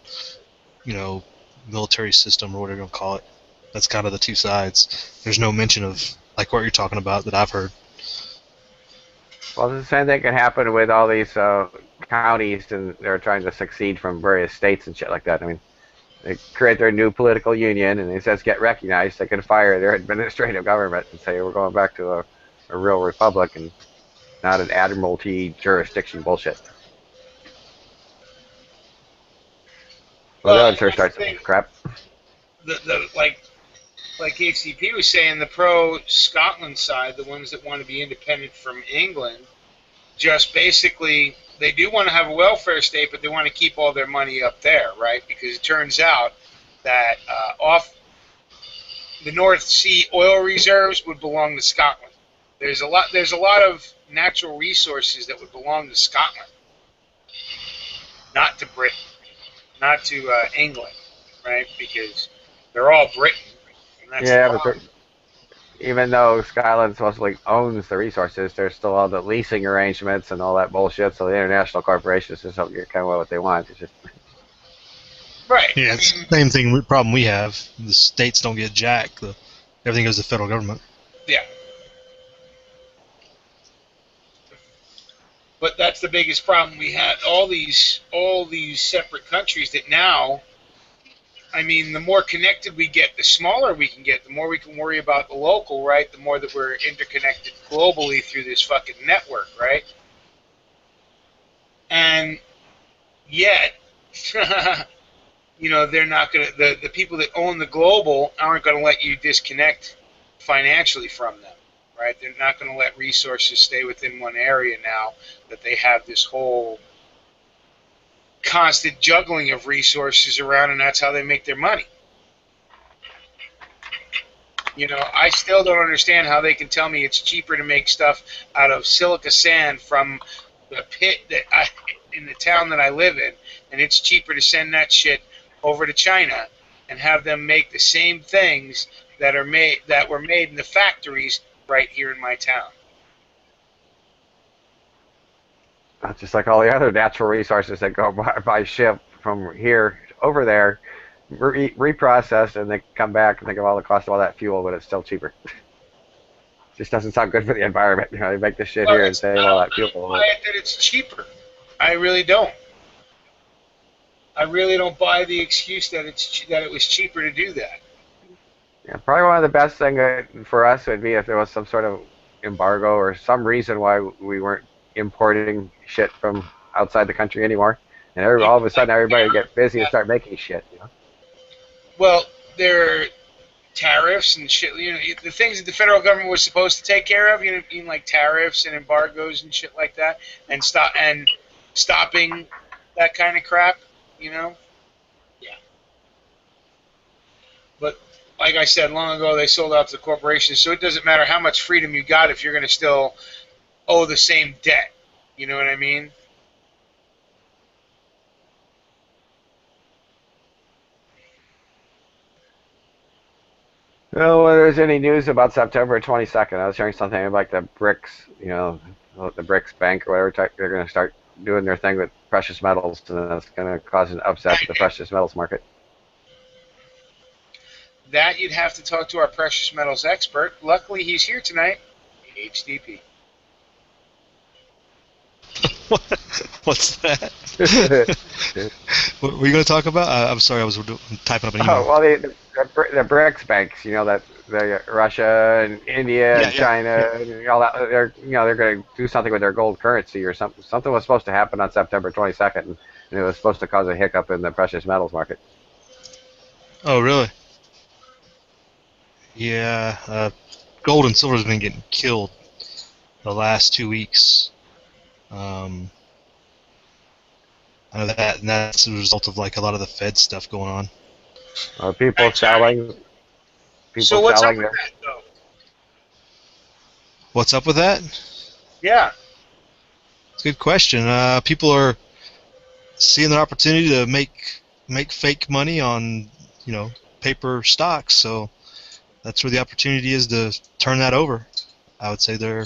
military system or whatever you want to call it. That's kind of the two sides. There's no mention of like what you're talking about that I've heard. Well, the same thing can happen with all these counties, and they're trying to succeed from various states and shit like that. I mean, they create their new political union, and it says get recognized. They can fire their administrative government and say we're going back to a real republic and not an admiralty jurisdiction bullshit. Well, that would sure start some crap. The like HCP was saying, the pro Scotland side, the ones that want to be independent from England, just basically they do want to have a welfare state, but they want to keep all their money up there, right? Because it turns out that off the North Sea oil reserves would belong to Scotland. There's a lot of natural resources that would belong to Scotland, not to Britain, not to England, right? Because they're all Britain. And that's Yeah, but even though Scotland supposedly owns the resources, there's still all the leasing arrangements and all that bullshit. So the international corporations just don't get kind of what they want. It's just right. Yeah, it's the same thing problem we have. The states don't get jack. Everything goes to the federal government. Yeah. But that's the biggest problem we have. All these separate countries that now, I mean, the more connected we get, the smaller we can get, the more we can worry about the local, right? The more that we're interconnected globally through this fucking network, right? And yet, they're not going to, the people that own the global aren't going to let you disconnect financially from them, right? They're not going to let resources stay within one area now that they have this whole constant juggling of resources around, and that's how they make their money. I still don't understand how they can tell me it's cheaper to make stuff out of silica sand from the pit in the town that I live in, and it's cheaper to send that shit over to China and have them make the same things that were made in the factories right here in my town. just like all the other natural resources that go by ship from here over there, reprocessed, and they come back and think of all the cost of all that fuel, but it's still cheaper. Just doesn't sound good for the environment. They make this shit here and save all that fuel. I don't buy it that it's cheaper. I really don't. I really don't buy the excuse that it was cheaper to do that. Yeah, probably one of the best thing for us would be if there was some sort of embargo or some reason why we weren't importing shit from outside the country anymore, and all of a sudden everybody would get busy and start making shit. Well, there are tariffs and shit. The things that the federal government was supposed to take care of. Like tariffs and embargoes and shit like that, and stopping that kind of crap. Yeah. But like I said long ago, they sold out to the corporations, so it doesn't matter how much freedom you got if you're going to still owe the same debt. You know what I mean? Well, whether there's any news about September 22nd, I was hearing something like the BRICS, the BRICS Bank or whatever, they're going to start doing their thing with precious metals, and that's going to cause an upset to the precious metals market. That you'd have to talk to our precious metals expert. Luckily, he's here tonight. HDP. What's that? What were you going to talk about? I'm sorry, I was typing up an email. Oh, well, the BRICS banks, that Russia and India and China and all that, they're going to do something with their gold currency or something. Something was supposed to happen on September 22nd, and it was supposed to cause a hiccup in the precious metals market. Oh, really? Yeah, gold and silver has been getting killed the last 2 weeks. I know that, and that's a result of like a lot of the Fed stuff going on. People selling. So what's up with that, though? What's up with that? Yeah. It's a good question. People are seeing their opportunity to make fake money on, paper stocks. So that's where the opportunity is to turn that over. I would say they're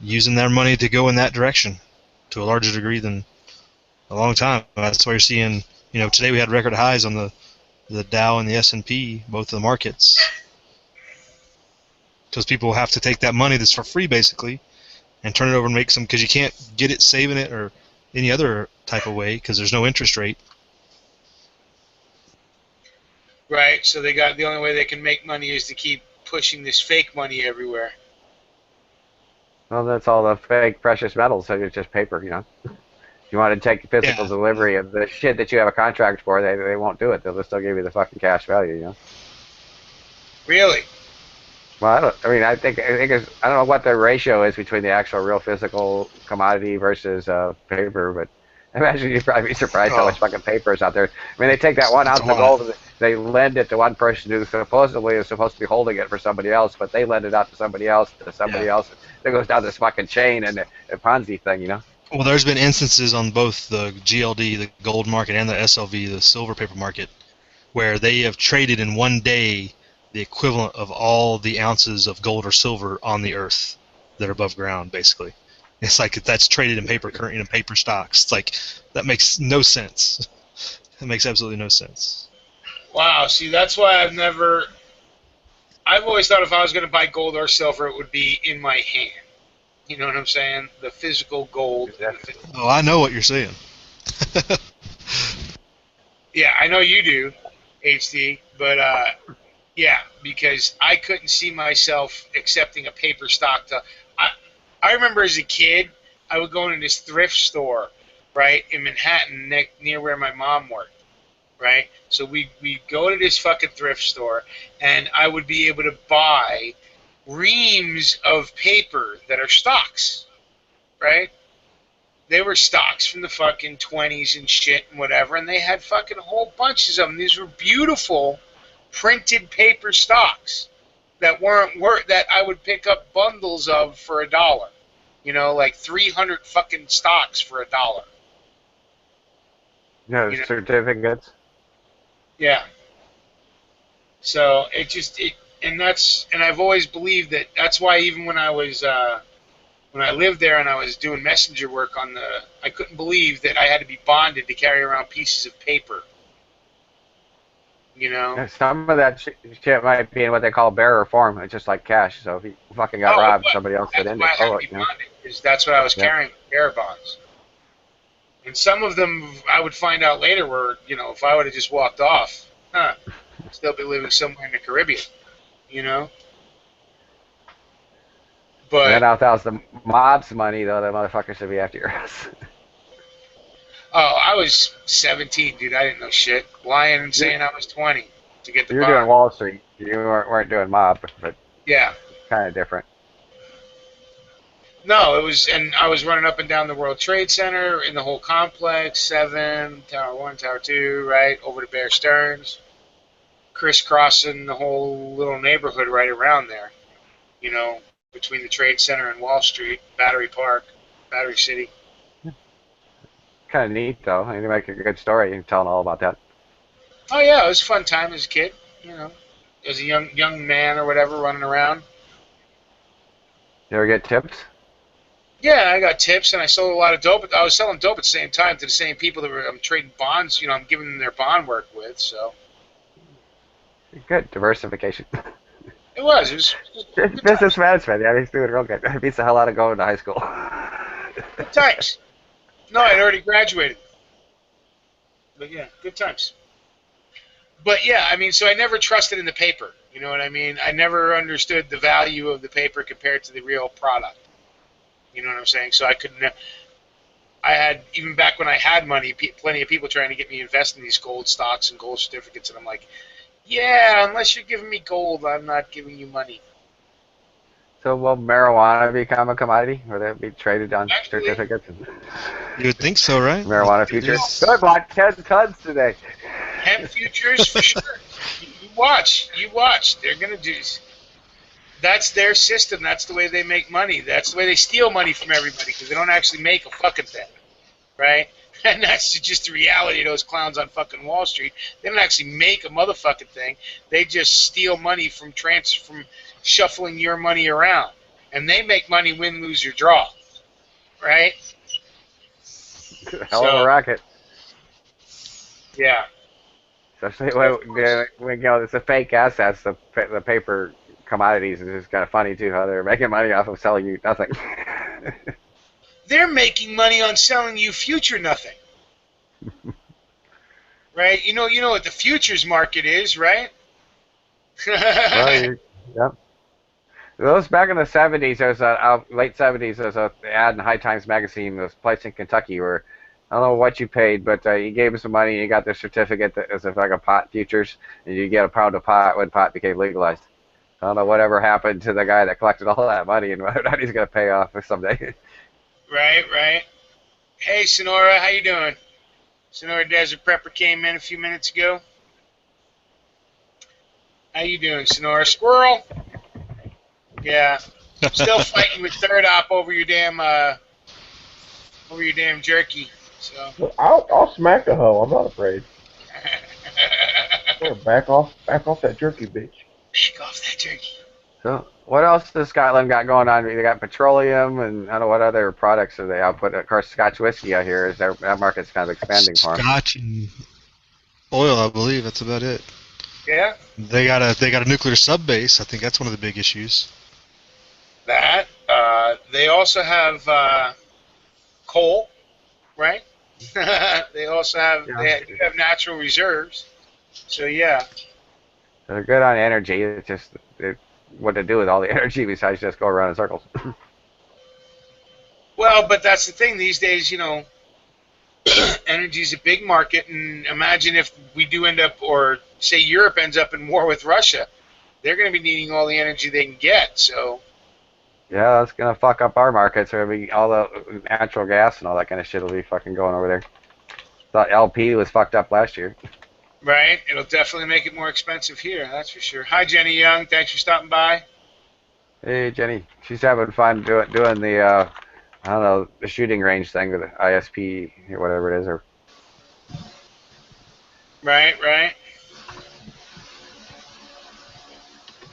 using their money to go in that direction to a larger degree than a long time. That's why you're seeing, today we had record highs on the Dow and the S&P, both of the markets. Because people have to take that money that's for free, basically, and turn it over and make some, because you can't get it saving it or any other type of way because there's no interest rate. Right, so the only way they can make money is to keep pushing this fake money everywhere. Well, that's all the fake precious metals, so it's just paper, If you want to take physical delivery of the shit that you have a contract for, they won't do it. They'll just still give you the fucking cash value, Really? Well, I think I don't know what the ratio is between the actual real physical commodity versus paper, but I imagine you'd probably be surprised how much fucking paper is out there. They take that 1 ounce of gold and they lend it to one person who supposedly is supposed to be holding it for somebody else, but they lend it out to somebody else, else. It goes down this fucking chain and a Ponzi thing, Well, there's been instances on both the GLD, the gold market, and the SLV, the silver paper market, where they have traded in one day the equivalent of all the ounces of gold or silver on the earth that are above ground, basically. It's like that's traded in paper stocks. It's like that makes no sense. It makes absolutely no sense. Wow, see, that's why I've always thought if I was going to buy gold or silver, it would be in my hand. You know what I'm saying? The physical gold. Oh, I know what you're saying. Yeah, I know you do, HD, but yeah, because I couldn't see myself accepting a paper stock. I remember as a kid, I would go into this thrift store, right, in Manhattan, near where my mom worked, right? So we'd go to this fucking thrift store, and I would be able to buy reams of paper that are stocks, right? They were stocks from the fucking 20s and shit and whatever, and they had fucking whole bunches of them. These were beautiful printed paper stocks that weren't worth that I would pick up bundles of for $1. Like 300 fucking stocks for $1. Certificates. Yeah. So and I've always believed that's why even when I was when I lived there and I was doing messenger work I couldn't believe that I had to be bonded to carry around pieces of paper. Some of that shit might be in what they call bearer form. It's just like cash. So if you fucking got robbed, somebody else could end it. Because that's what I was carrying, bearer bonds. And some of them I would find out later were, if I would have just walked off, still be living somewhere in the Caribbean, But and then if that was the mob's money, though, the motherfucker should be after your ass. Oh, I was 17, dude. I didn't know shit. Lying and saying I was 20 to get the bond. You're doing Wall Street. You weren't doing mob, but yeah, kind of different. No, it was, and I was running up and down the World Trade Center in the whole complex, 7, Tower 1, Tower 2, right, over to Bear Stearns. crisscrossing the whole little neighborhood right around there. You know, between the Trade Center and Wall Street, Battery Park, Battery City. Kind of neat, though. You make a good story telling all about that. Oh yeah, it was a fun time as a kid. You know, as a young man or whatever running around. You ever get tips? Yeah, I got tips, and I sold a lot of dope. I was selling dope at the same time to the same people that I'm trading bonds. You know, I'm giving them their bond work with. So Good diversification. it was. It was good Business times. management. Yeah, he's doing real good. It beats the hell out of going to high school. Good times. No, I'd already graduated. But yeah, good times. But yeah, I mean, so I never trusted in the paper. You know what I mean? I never understood the value of the paper compared to the real product. You know what I'm saying? So I couldn't. I had, even back when I had money, plenty of people trying to get me to invest in these gold stocks and gold certificates, and I'm like, yeah, unless you're giving me gold, I'm not giving you money. So will marijuana become a commodity? Will that be traded on Actually, certificates? And You would think so, right? marijuana It futures? is. Good, bought 10 tons today. hemp futures for sure. You watch. They're gonna do. That's their system. That's the way they make money. That's the way they steal money from everybody because they don't actually make a fucking thing, right? And that's just the reality of those clowns on fucking Wall Street. They don't actually make a motherfucking thing. They just steal money from shuffling your money around, and they make money win, lose, or draw, right? Hell of a So racket. yeah. Especially So of course. when you know, it's a fake assets, the paper commodities, and it's kind of funny too how they're making money off of selling you nothing. They're making money on selling you future nothing, right? You know what the futures market is, right? Well, yeah. Those back in the 70s, there was late 70s, there was an ad in High Times magazine. This place in Kentucky where I don't know what you paid, but you gave them some money and you got this certificate that was like a pot futures, and you get a pound of pot when pot became legalized. I don't know whatever happened to the guy that collected all that money and whether or not he's going to pay off someday. Right. Hey, Sonora, how you doing? Sonora Desert Prepper came in a few minutes ago. How you doing, Sonora? Squirrel? Yeah. Still fighting with Third Op over your damn jerky. So. I'll smack a hoe. I'm not afraid. Sure, back off that jerky, bitch. Back off that jerky. So, what else does Scotland got going on? They got petroleum and I don't know what other products do they output. Of course, Scotch whiskey out here that market's kind of expanding for them. Scotch and oil, I believe. That's about it. Yeah. They got a nuclear sub base. I think that's one of the big issues. That. They also have coal, right? They also have they have natural reserves. So yeah. They're good on energy. It's just what to do with all the energy besides just go around in circles. Well, but that's the thing these days. You know, energy is a big market, and imagine if we do end up, or say Europe ends up in war with Russia, they're going to be needing all the energy they can get. So. Yeah, that's gonna fuck up our markets. There'll be all the natural gas and all that kind of shit will be fucking going over there. Thought LP was fucked up last year. Right, it'll definitely make it more expensive here. That's for sure. Hi, Jenny Young. Thanks for stopping by. Hey Jenny, she's having fun doing the I don't know, the shooting range thing with the ISP or whatever it is. Or Right.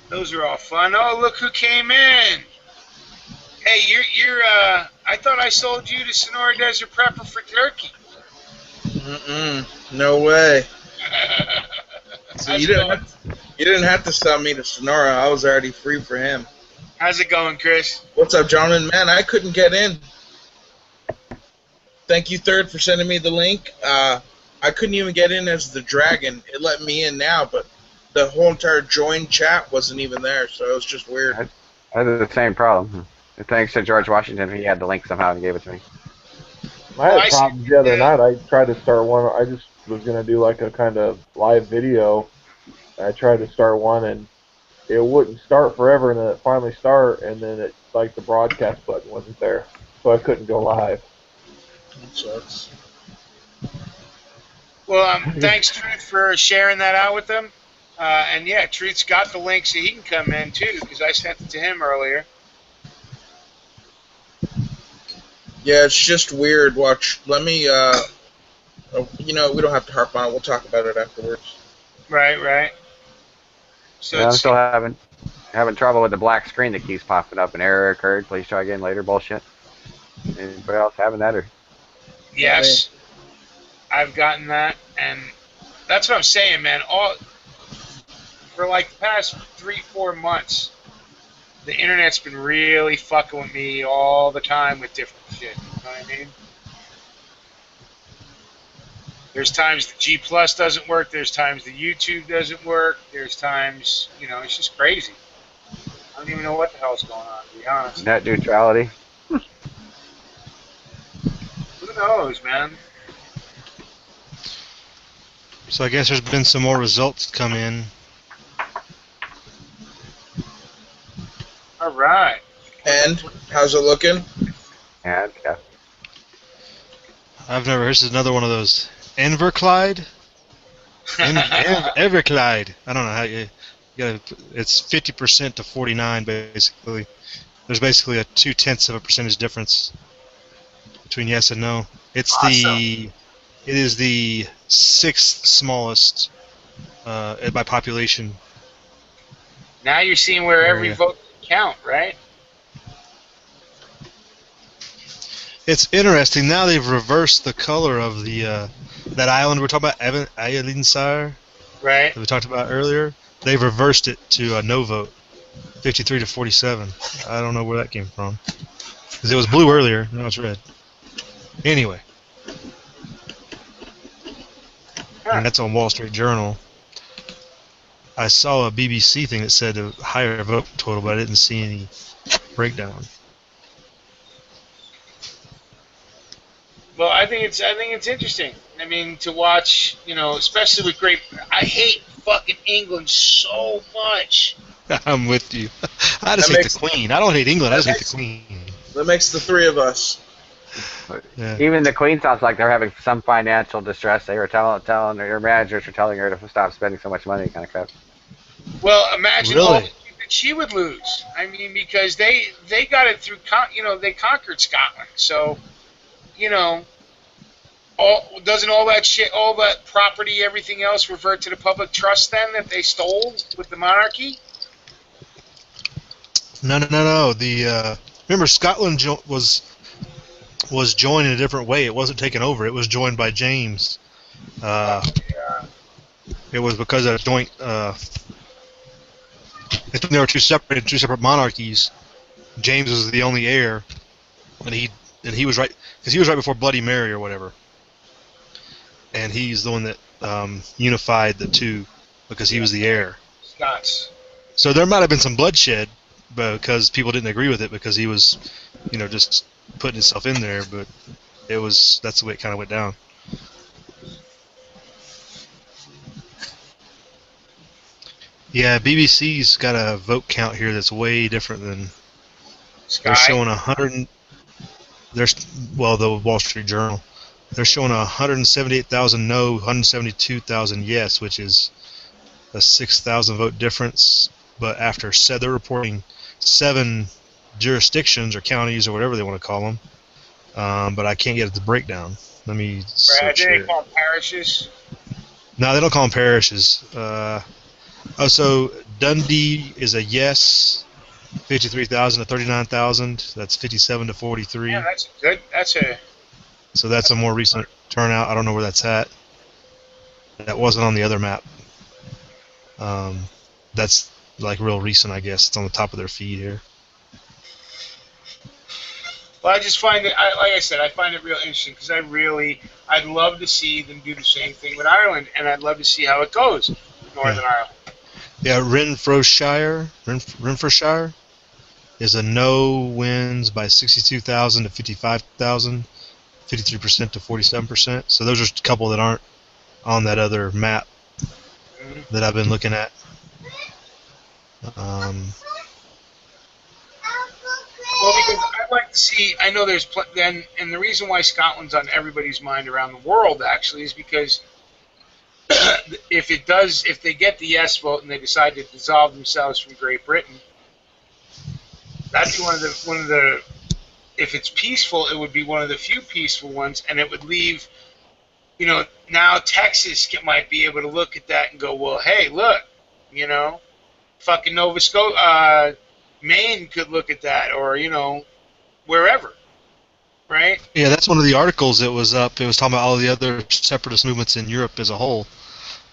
Those are all fun. Oh, look who came in. Hey, you're I thought I sold you to Sonora Desert Prepper for turkey. No way. So How's you it going? didn't have to sell me to Sonora. I was already free for him. How's it going, Chris? What's up, gentlemen? Man, I couldn't get in. Thank you, Third, for sending me the link. I couldn't even get in as the dragon. It let me in now, but the whole entire join chat wasn't even there, so it was just weird. I had the same problem. Thanks to George Washington, he had the link somehow and gave it to me. I had problems the other night. I tried to start one. I just was going to do like a kind of live video. I tried to start one, and it wouldn't start forever, and then it finally started, and then it like the broadcast button wasn't there, so I couldn't go live. That sucks. Well, thanks, Truth, for sharing that out with them. And yeah, Treat's got the link so he can come in too, because I sent it to him earlier. Yeah, it's just weird. Watch. Let me. We don't have to harp on it. We'll talk about it afterwards. Right. So Yeah, I'm it's still having trouble with the black screen that keeps popping up. An error occurred. Please try again later. Bullshit. Anybody else having that or? yes, I've gotten that, and that's what I'm saying, man. All for like the past 3-4 months, the internet's been really fucking with me all the time with different shit. You know what I mean? There's times the G Plus doesn't work. There's times the YouTube doesn't work. There's times, it's just crazy. I don't even know what the hell's going on, to be honest. Net neutrality. Who knows, man? So I guess there's been some more results come in. All right. And how's it looking? And yeah. I've never. This is another one of those Everclyde. Everclyde. I don't know how you gotta. It's 50% to 49 basically. There's basically a 0.2% difference between yes and no. It's Awesome. It is the 6th smallest by population. Now you're seeing where every area. vote can count, right? It's interesting. Now they've reversed the color of the that island we're talking about, Ayalinsar, Right. that we talked about earlier. They've reversed it to a no vote, 53 to 47. I don't know where that came from. Because it was blue earlier, now it's red. Anyway. And that's on Wall Street Journal. I saw a BBC thing that said a higher vote total, but I didn't see any breakdown. Well, I think it's interesting. I mean, to watch, especially with great. I hate fucking England so much. I'm with you. I just hate the Queen. I don't hate England. I just hate the Queen. That makes the three of us. Yeah. Even the Queen sounds like they're having some financial distress. They were telling her managers were telling her to stop spending so much money, kind of crap. Well, imagine Really? all the shit that she would lose. I mean, because they got it through, they conquered Scotland. So, doesn't all that shit, all that property, everything else revert to the public trust then that they stole with the monarchy? No. The remember Scotland was joined in a different way. It wasn't taken over. It was joined by James. Yeah. It was because of joint. They were two separate monarchies. James was the only heir, and he was right because he was right before Bloody Mary or whatever. And he's the one that unified the two because he was the heir. Scots. So there might have been some bloodshed because people didn't agree with it because he was, just putting himself in there. But that's the way it kind of went down. Yeah, BBC's got a vote count here that's way different than. Sky. They're showing 100. The Wall Street Journal. They're showing 178,000 no, 172,000 yes, which is a 6,000 vote difference. But they're reporting 7 jurisdictions or counties or whatever they want to call them. But I can't get the breakdown. Let me search They here. call them parishes. No, they don't call them parishes. So Dundee is a yes, 53,000 to 39,000. That's 57 to 43. Yeah, that's good. So that's a more recent turnout. I don't know where that's at. That wasn't on the other map. That's like real recent, I guess. It's on the top of their feed here. Well, I just find it, like I said, I find it real interesting because I'd love to see them do the same thing with Ireland, and I'd love to see how it goes with Northern Ireland. Yeah, Renfrewshire is a no, wins by 62,000 to 55,000, 53% to 47%. So those are a couple that aren't on that other map that I've been looking at. Well, because I'd like to see, I know there's, and the reason why Scotland's on everybody's mind around the world, actually, is because if they get the yes vote and they decide to dissolve themselves from Great Britain, that'd be one of the if it's peaceful, it would be one of the few peaceful ones, and it would leave, now Texas might be able to look at that and go, well, hey, look, fucking Nova Scotia, Maine could look at that, or wherever, right? Yeah, that's one of the articles that was up. It was talking about all the other separatist movements in Europe as a whole.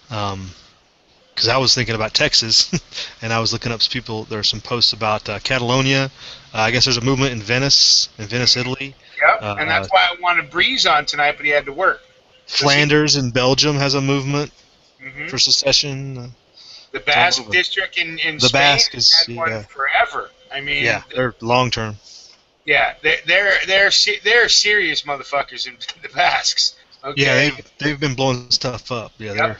Because I was thinking about Texas, and I was looking up there are some posts about Catalonia. I guess there's a movement in Venice, Italy. Yep, and that's why I wanted Breeze on tonight, but he had to work. Flanders in Belgium has a movement for Mhm. secession. The Basque district in the Spain Basque has had one forever. I mean, yeah, they're long term. Yeah, they're serious motherfuckers in the Basques. Okay? Yeah, they've been blowing stuff up. Yeah, they're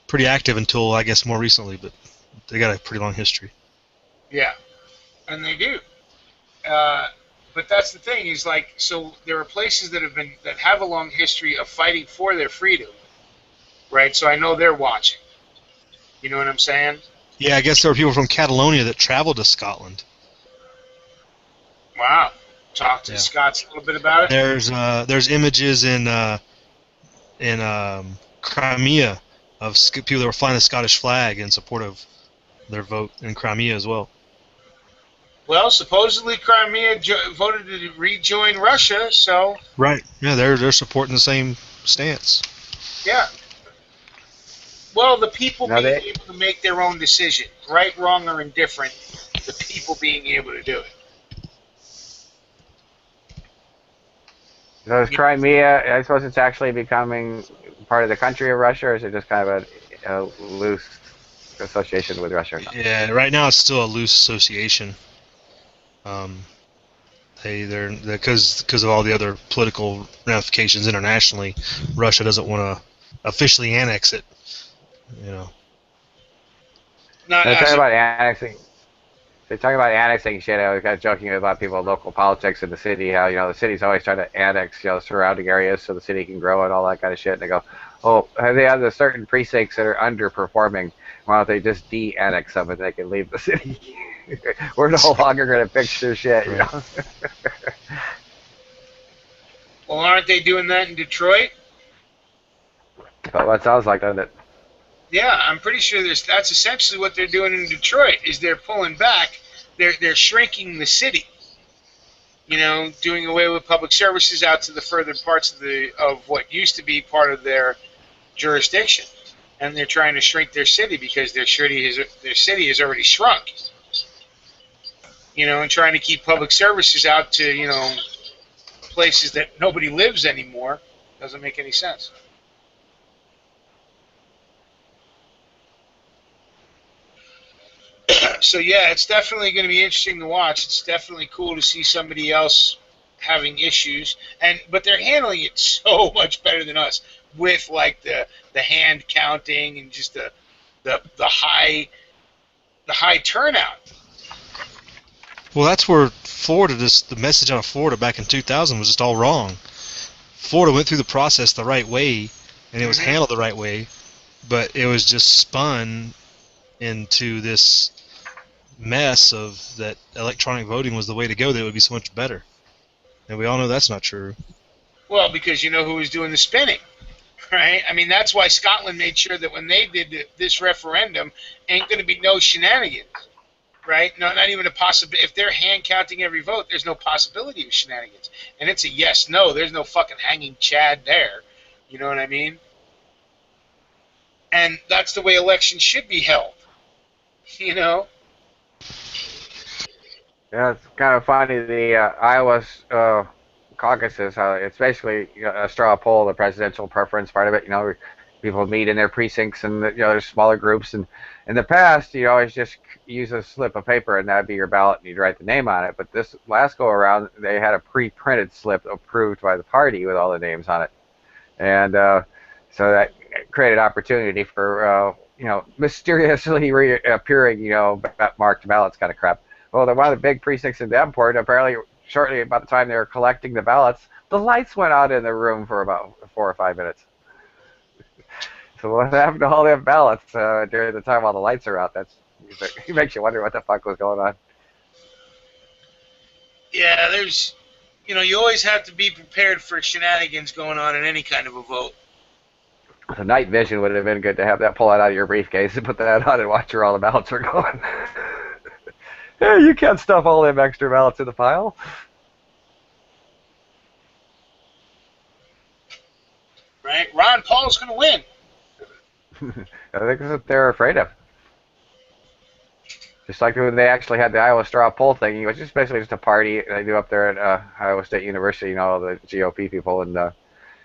pretty active until I guess more recently, but they got a pretty long history. Yeah, and they do. But that's the thing is so there are places that have a long history of fighting for their freedom, right? So I know they're watching. You know what I'm saying? Yeah, I guess there were people from Catalonia that traveled to Scotland. Wow. Talk to the Scots a little bit about it. There's images in Crimea of people that were flying the Scottish flag in support of their vote in Crimea as well. Well, supposedly Crimea voted to rejoin Russia, so... Right. Yeah, they're supporting the same stance. Yeah. Well, the people being able to make their own decision, right, wrong, or indifferent, the people being able to do it. So is Crimea, I suppose it's actually becoming part of the country of Russia, or is it just kind of a loose association with Russia? Yeah, right now it's still a loose association. Because of all the other political ramifications internationally, Russia doesn't want to officially annex it. They're talking about annexing. They're talking about annexing shit. I was kind of joking about people in local politics in the city, how the city's always trying to annex surrounding areas so the city can grow and all that kind of shit. And they go, oh, they have the certain precincts that are underperforming. Why don't they just de-annex them and they can leave the city? We're no longer going to fix their shit, Well, aren't they doing that in Detroit? But what sounds like, doesn't it? Yeah, I'm pretty sure that's essentially what they're doing in Detroit. Is they're pulling back, they're shrinking the city. Doing away with public services out to the further parts of what used to be part of their jurisdiction, and they're trying to shrink their city because their city has already shrunk. And trying to keep public services out to places that nobody lives anymore doesn't make any sense. So yeah, it's definitely going to be interesting to watch. It's definitely cool to see somebody else having issues, but they're handling it so much better than us with the hand counting and just the high turnout. Well, that's where the message out of Florida back in 2000 was just all wrong. Florida went through the process the right way, and it was handled the right way, but it was just spun into this mess of that electronic voting was the way to go, that it would be so much better. And we all know that's not true. Well, because you know who was doing the spinning, right? I mean, that's why Scotland made sure that when they did this referendum, ain't going to be no shenanigans, right? No, not even a possibility. If they're hand counting every vote, there's no possibility of shenanigans. And it's a yes, no. There's no fucking hanging Chad there. You know what I mean? And that's the way elections should be held. Yeah, it's kind of funny. The Iowa caucuses, it's basically a straw poll, the presidential preference part of it. People meet in their precincts, and there's smaller groups. And in the past, you always just use a slip of paper, and that'd be your ballot, and you'd write the name on it. But this last go around, they had a pre-printed slip approved by the party with all the names on it, and so that created opportunity for mysteriously reappearing, marked ballots kind of crap. Well, one of the big precincts in Davenport, apparently shortly about the time they were collecting the ballots, the lights went out in the room for about 4 or 5 minutes. So what happened to all them ballots during the time all the lights are out? It makes you wonder what the fuck was going on. Yeah, there's, you always have to be prepared for shenanigans going on in any kind of a vote. So night vision would have been good to have that pull it out of your briefcase and put that on and watch where all the ballots are going. Hey, you can't stuff all them extra ballots in the pile. Right? Ron Paul's going to win. I think that's what they're afraid of. Just like when they actually had the Iowa straw poll thing, it was just basically just a party they do up there at Iowa State University, the GOP people, and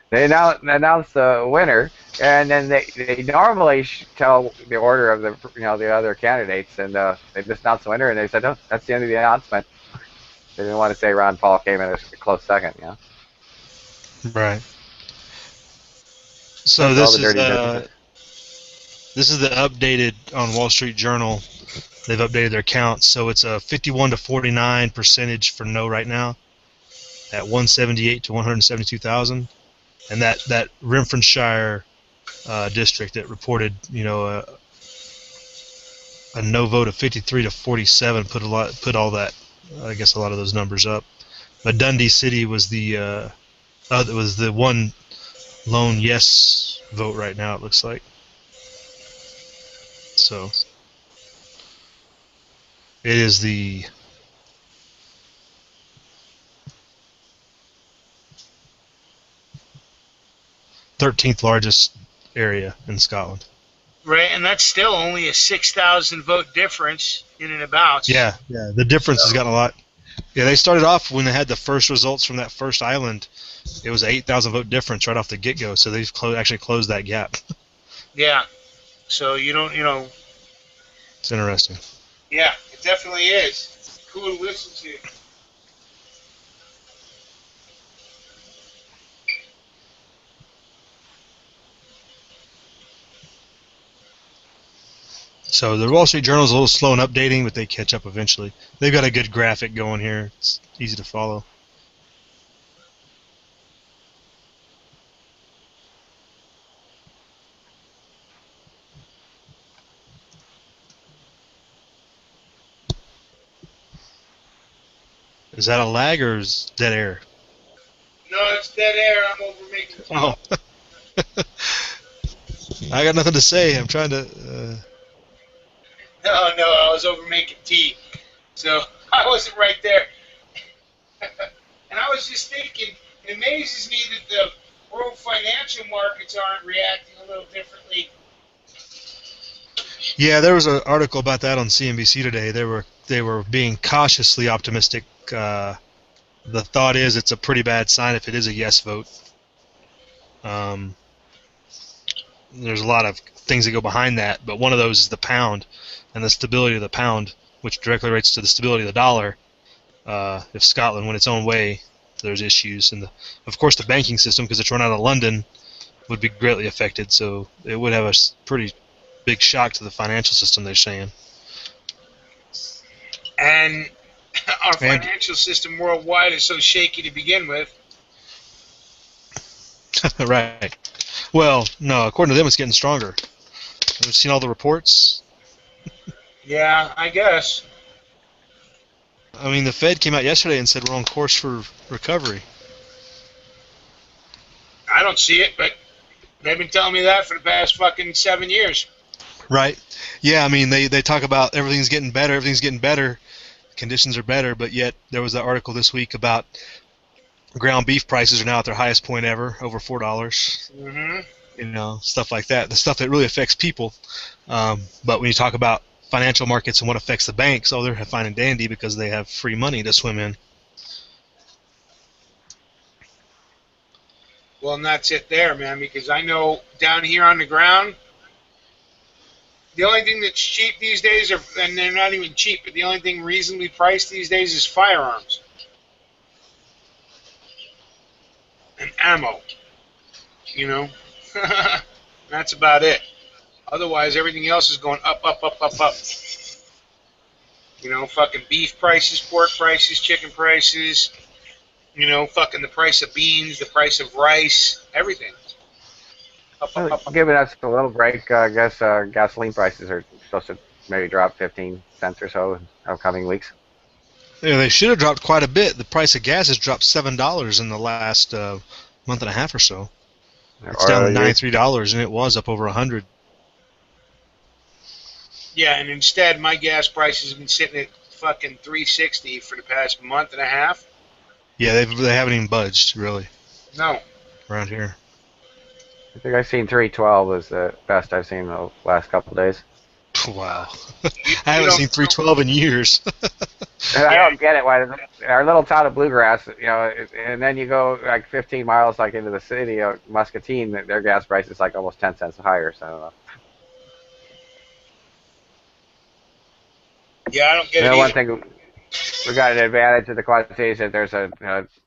they announce the winner, and then they normally tell the order of the other candidates, and they just announced the winner, and they said, oh, that's the end of the announcement. They didn't want to say Ron Paul came in a close second, Right. So That's all the dirty business. this is the updated on Wall Street Journal. They've updated their counts, so it's a 51 to 49 percentage for no right now, at 178 to 172,000, and that Renfrewshire district that reported a no vote of 53 to 47 put all that, I guess, a lot of those numbers up. But Dundee City was the one lone yes vote right now, it looks like. So it is the 13th largest area in Scotland. Right, and that's still only a 6,000 vote difference in and about. Yeah, the difference has gotten a lot. Yeah, they started off when they had the first results from that first island. It was an 8,000 vote difference right off the get-go, so they've actually closed that gap. Yeah, so you don't, It's interesting. Yeah, it definitely is. It's cool to listen to. So the Wall Street Journal is a little slow in updating, but they catch up eventually. They've got a good graphic going here. It's easy to follow. Is that a lag or is dead air? No, it's dead air. I'm over making tea. Oh. I got nothing to say. I'm trying to... No, I was over making tea. So I wasn't right there. And I was just thinking, it amazes me that the world financial markets aren't reacting a little differently. Yeah, there was an article about that on CNBC today. They were being cautiously optimistic. The thought is it's a pretty bad sign if it is a yes vote. There's a lot of things that go behind that, but one of those is the pound and the stability of the pound, which directly relates to the stability of the dollar. If Scotland went its own way, there's issues, and of course the banking system, because it's run out of London, would be greatly affected. So it would have a pretty big shock to the financial system, they're saying. And our financial system worldwide is so shaky to begin with. Right. Well, no, according to them, it's getting stronger. Have you seen all the reports? Yeah, I guess. I mean, the Fed came out yesterday and said we're on course for recovery. I don't see it, but they've been telling me that for the past fucking 7 years. Right. Yeah, I mean, they talk about everything's getting better, conditions are better, but yet there was that article this week about ground beef prices are now at their highest point ever, over $4. Mm-hmm. Stuff like that. The stuff that really affects people. But when you talk about financial markets and what affects the banks, they're fine and dandy because they have free money to swim in. Well, and that's it there, man, because I know down here on the ground, the only thing that's cheap these days, and they're not even cheap, but the only thing reasonably priced these days is firearms and ammo. That's about it. Otherwise, everything else is going up, up, up, up, up. Fucking beef prices, pork prices, chicken prices, fucking the price of beans, the price of rice, everything. Well, giving us a little break, I guess gasoline prices are supposed to maybe drop 15 cents or so in upcoming weeks. Yeah, they should have dropped quite a bit. The price of gas has dropped $7 in the last month and a half or so. It's down to Oil use. $93, and it was up over 100. Yeah, and instead, my gas prices have been sitting at fucking 360 for the past month and a half. Yeah, they haven't even budged really No. around here. I think I've seen 312 was the best I've seen the last couple of days. Wow, You, I you haven't don't seen 312 in years. And I Yeah. don't get it. Why our little town of Bluegrass, and then you go like 15 miles like into the city of Muscatine, their gas price is like almost 10 cents higher. So I don't know. Yeah, I don't get You it know, one either. thing we got an advantage of the Quad Cities that there's a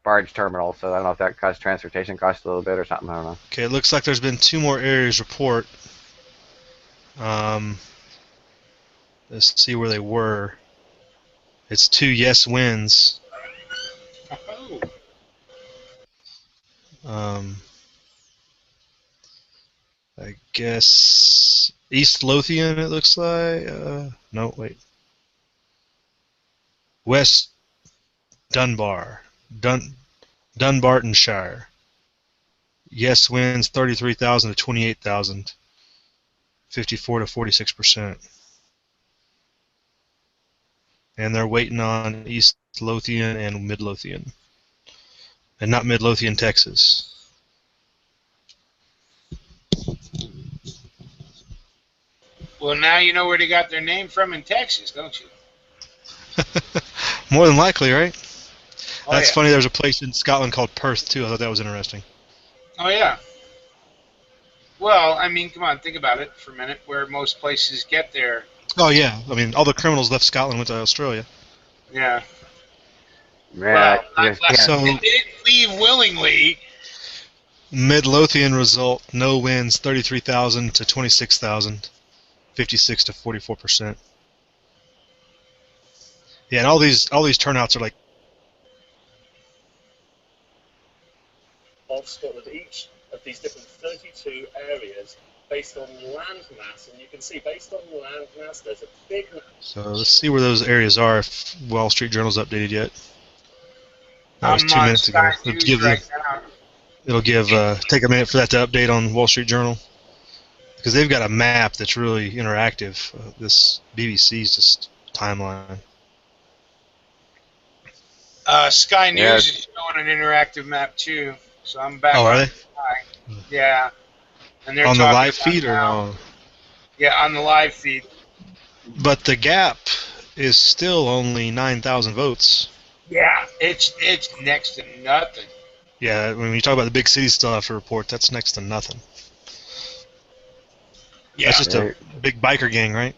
barge terminal, so I don't know if that costs transportation costs a little bit or something. I don't know. Okay, it looks like there's been 2 more areas report. Let's see where they were. It's 2 yes wins. Oh. I guess East Lothian. It looks like. No, wait. West Dunbar, Dunbartonshire. Yes wins 33,000 to 28,000, 54 to 46%. And they're waiting on East Lothian and Mid Lothian, and not Mid Lothian, Texas. Well, now you know where they got their name from in Texas, don't you? More than likely, right? Oh, That's yeah. funny. There's a place in Scotland called Perth too. I thought that was interesting. Oh, yeah. Well, I mean, come on, think about it for a minute, where most places get their... Oh yeah, I mean all the criminals left Scotland, went to Australia. Yeah. Yeah, Well, not yeah. So they didn't leave willingly. Mid Lothian result: no wins 33,000 to 26,000, 56 to 44%. Yeah, and all these turnouts are like Of Scotland, each of these different 32 areas based on land mass, and you can see based on land mass there's a big... So let's see where those areas are. If Wall Street Journal's updated yet? That was I'm 2 on minutes ago. Sky News right now. It'll give take a minute for that to update on Wall Street Journal, because they've got a map that's really interactive. This BBC's just timeline. Sky Yeah. News is showing an interactive map, too. So I'm back Oh, on are they? Sky. Yeah. And they're On the talking live about feed or how- no? Yeah, on the live feed. But the gap is still only 9,000 votes. Yeah, it's next to nothing. Yeah, when you talk about the big cities still have to report, that's next to nothing. Yeah, That's just a big biker gang, right?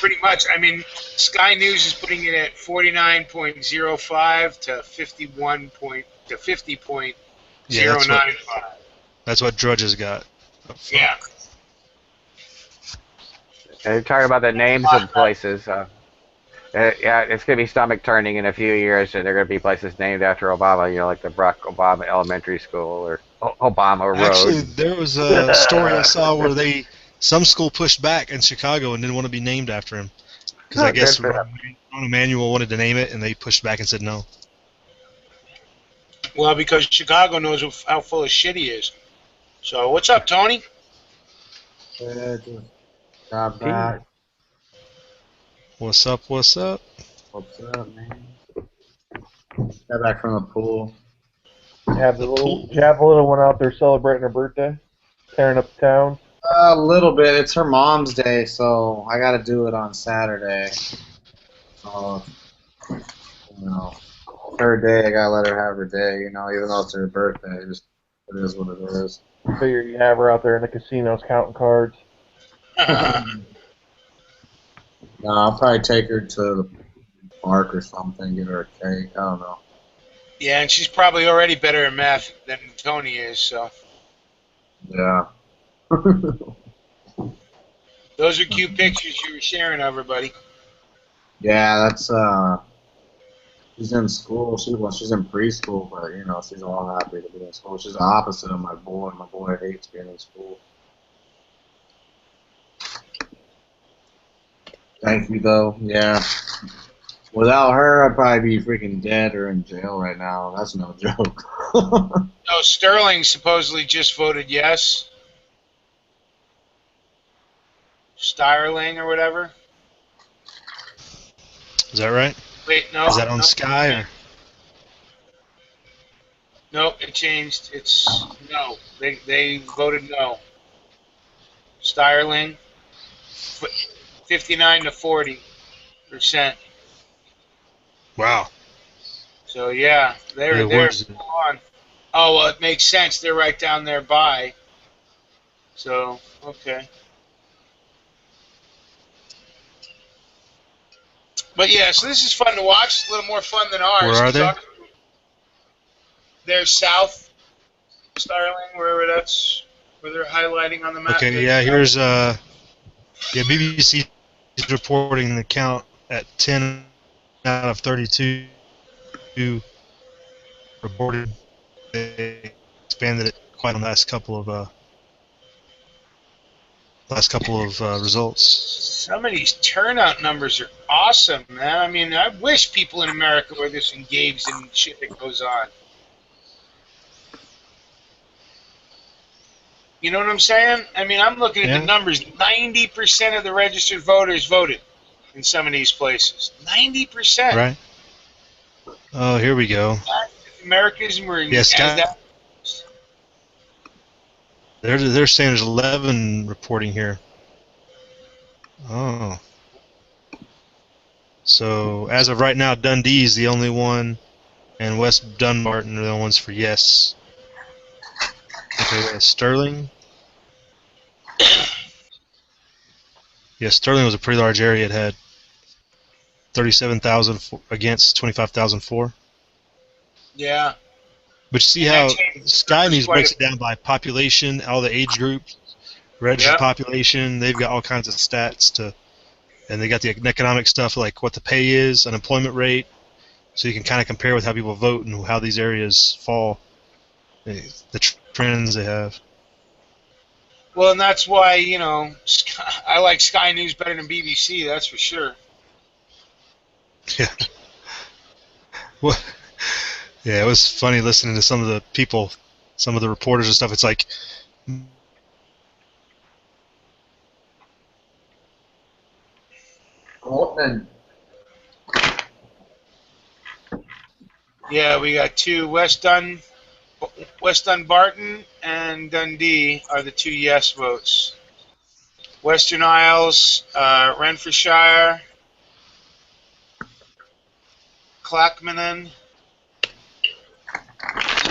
pretty much. I mean, Sky News is putting it at 49.05 to 50.095. Yeah, that's what Drudge has got. Yeah. And you're talking about the names of places. Yeah, it's going to be stomach turning in a few years, and there are going to be places named after Obama, like the Barack Obama Elementary School or Obama Road. Actually, there was a story I saw where some school pushed back in Chicago and didn't want to be named after him. Because I guess Ron Emanuel wanted to name it, and they pushed back and said no. Well, because Chicago knows how full of shit he is. So, what's up, Tony? Just got back. What's up, what's up? What's up, man? Got back from the pool. Have the little one out there celebrating her birthday, tearing up the town. A little bit. It's her mom's day, so I gotta do it on Saturday. So, her day, I gotta let her have her day, even though it's her birthday. It is what it is. Figure you have her out there in the casinos counting cards. No, I'll probably take her to the park or something, get her a cake. I don't know. Yeah, and she's probably already better at math than Tony is, so. Yeah. Those are cute pictures you were sharing of her, buddy. Yeah, that's She's in school. She's in preschool, but you know she's all happy to be in school. She's the opposite of my boy. My boy hates being in school. Thank you though. Yeah. Without her, I'd probably be freaking dead or in jail right now. That's no joke. No, Sterling supposedly just voted yes. Sterling or whatever. Is that right? Wait, no. Is that on no, Sky or? Nope, it changed. It's no. They voted no. Sterling, 59 to 40%. Wow. So yeah, Yeah, they're where's it? full on. Oh well, it makes sense. They're right down there by. So okay. But yeah, so this is fun to watch. A little more fun than Where ours. are they? They're south Sterling, wherever that's where they're highlighting on the map. Okay, yeah, here's BBC is reporting the count at 10 out of 32 reported. They expanded it quite on the last couple of results. Some of these turnout numbers are awesome, man. I mean, I wish people in America were this engaged in shit that goes on. You know what I'm saying? I mean, I'm looking at Yeah. the numbers. 90% of the registered voters voted in some of these places. 90%. Right? Oh, here we go. Americans were Yeah, as Scott. that. They're saying there's 11 reporting here. Oh. So as of right now, Dundee's the only one, and West Dunbarton are the ones for yes. Okay, Sterling. Yeah, Sterling was a pretty large area. It had 37,000 against 25,000 for. Yeah. But you see And how that changed Sky News quite breaks a- it down by population, all the age groups, registered Yeah. population. They've got all kinds of stats and they got the economic stuff like what the pay is, unemployment rate, so you can kind of compare with how people vote and how these areas fall, the trends they have. Well, and that's why, I like Sky News better than BBC, that's for sure. Yeah. Well, yeah, it was funny listening to some of the people, some of the reporters and stuff. It's like, Altman. Yeah, we got two. West Dunbarton and Dundee are the two yes votes. Western Isles, Renfrewshire, Clackmannan,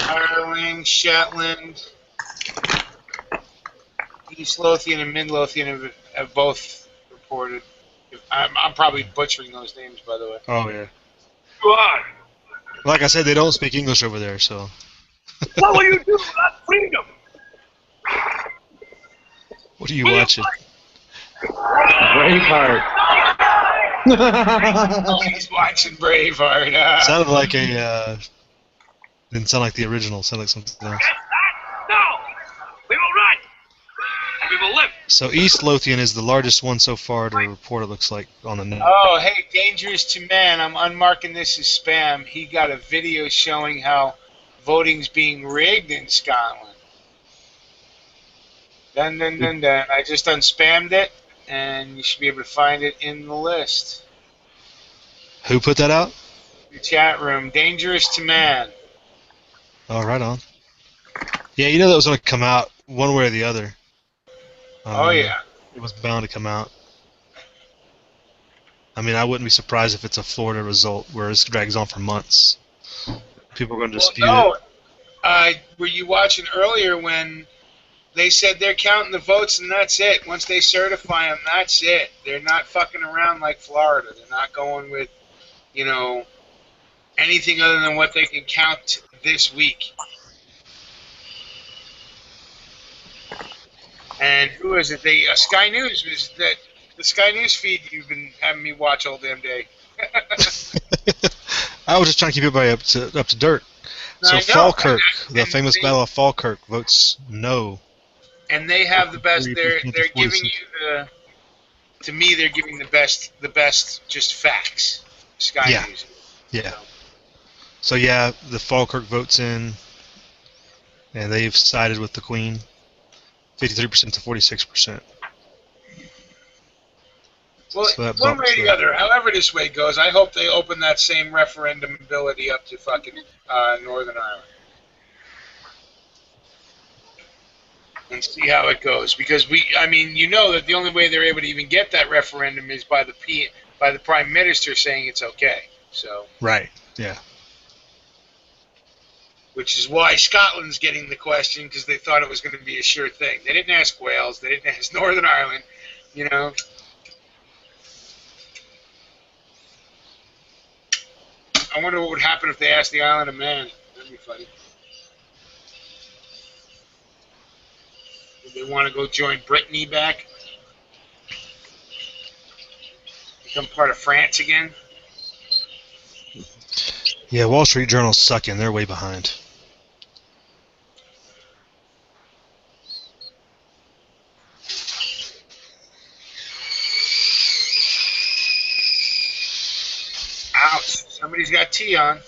Ireland, Shetland, East Lothian, and Mid Lothian have both reported. I'm probably butchering those names, by the way. oh yeah. You are. Like I said, they don't speak English over there, so. What will you do without freedom? What are you watching? Braveheart. Oh, he's watching Braveheart. Sounded like didn't sound like the original. Sounded like something else. No! We will run! And we will live! So East Lothian is the largest one so far to report. It looks like on the net. Oh, hey, Dangerous to Man. I'm unmarking this as spam. He got a video showing how voting's being rigged in Scotland. Dun, dun, dun, dun. I just unspammed it, and you should be able to find it in the list. Who put that out? The chat room. Dangerous to Man. Oh, right on. Yeah, you know that was going to come out one way or the other. Oh, yeah. It was bound to come out. I mean, I wouldn't be surprised if it's a Florida result where this drags on for months. People are going to dispute it. Were you watching earlier when they said they're counting the votes and that's it? Once they certify them, that's it. They're not fucking around like Florida. They're not going with, anything other than what they can count this week. And who is it? Sky News was that the Sky News feed you've been having me watch all damn day. I was just trying to keep everybody up to dirt. So I know. Falkirk, the And famous Battle of Falkirk, votes no. And they have the best. 53% They're to giving 46. you the. To me, they're giving the best just facts. Sky Yeah. News. Yeah. So, So yeah, the Falkirk votes in, and they've sided with the Queen, 53% to 46%. well, So that one way bumps or the the. other, however this way goes, I hope they open that same referendum ability up to fucking Northern Ireland and see how it goes. Because I mean, you know that the only way they're able to even get that referendum is by the Prime Minister saying it's okay. So. Right. Yeah. Which is why Scotland's getting the question because they thought it was going to be a sure thing. They didn't ask Wales. They didn't ask Northern Ireland. You know. I wonder what would happen if they asked the Isle of Man. That'd be funny. Would they want to go join Brittany back? Become part of France again? Yeah, Wall Street Journal's sucking. They're way behind. Ouch. Somebody's got tea on.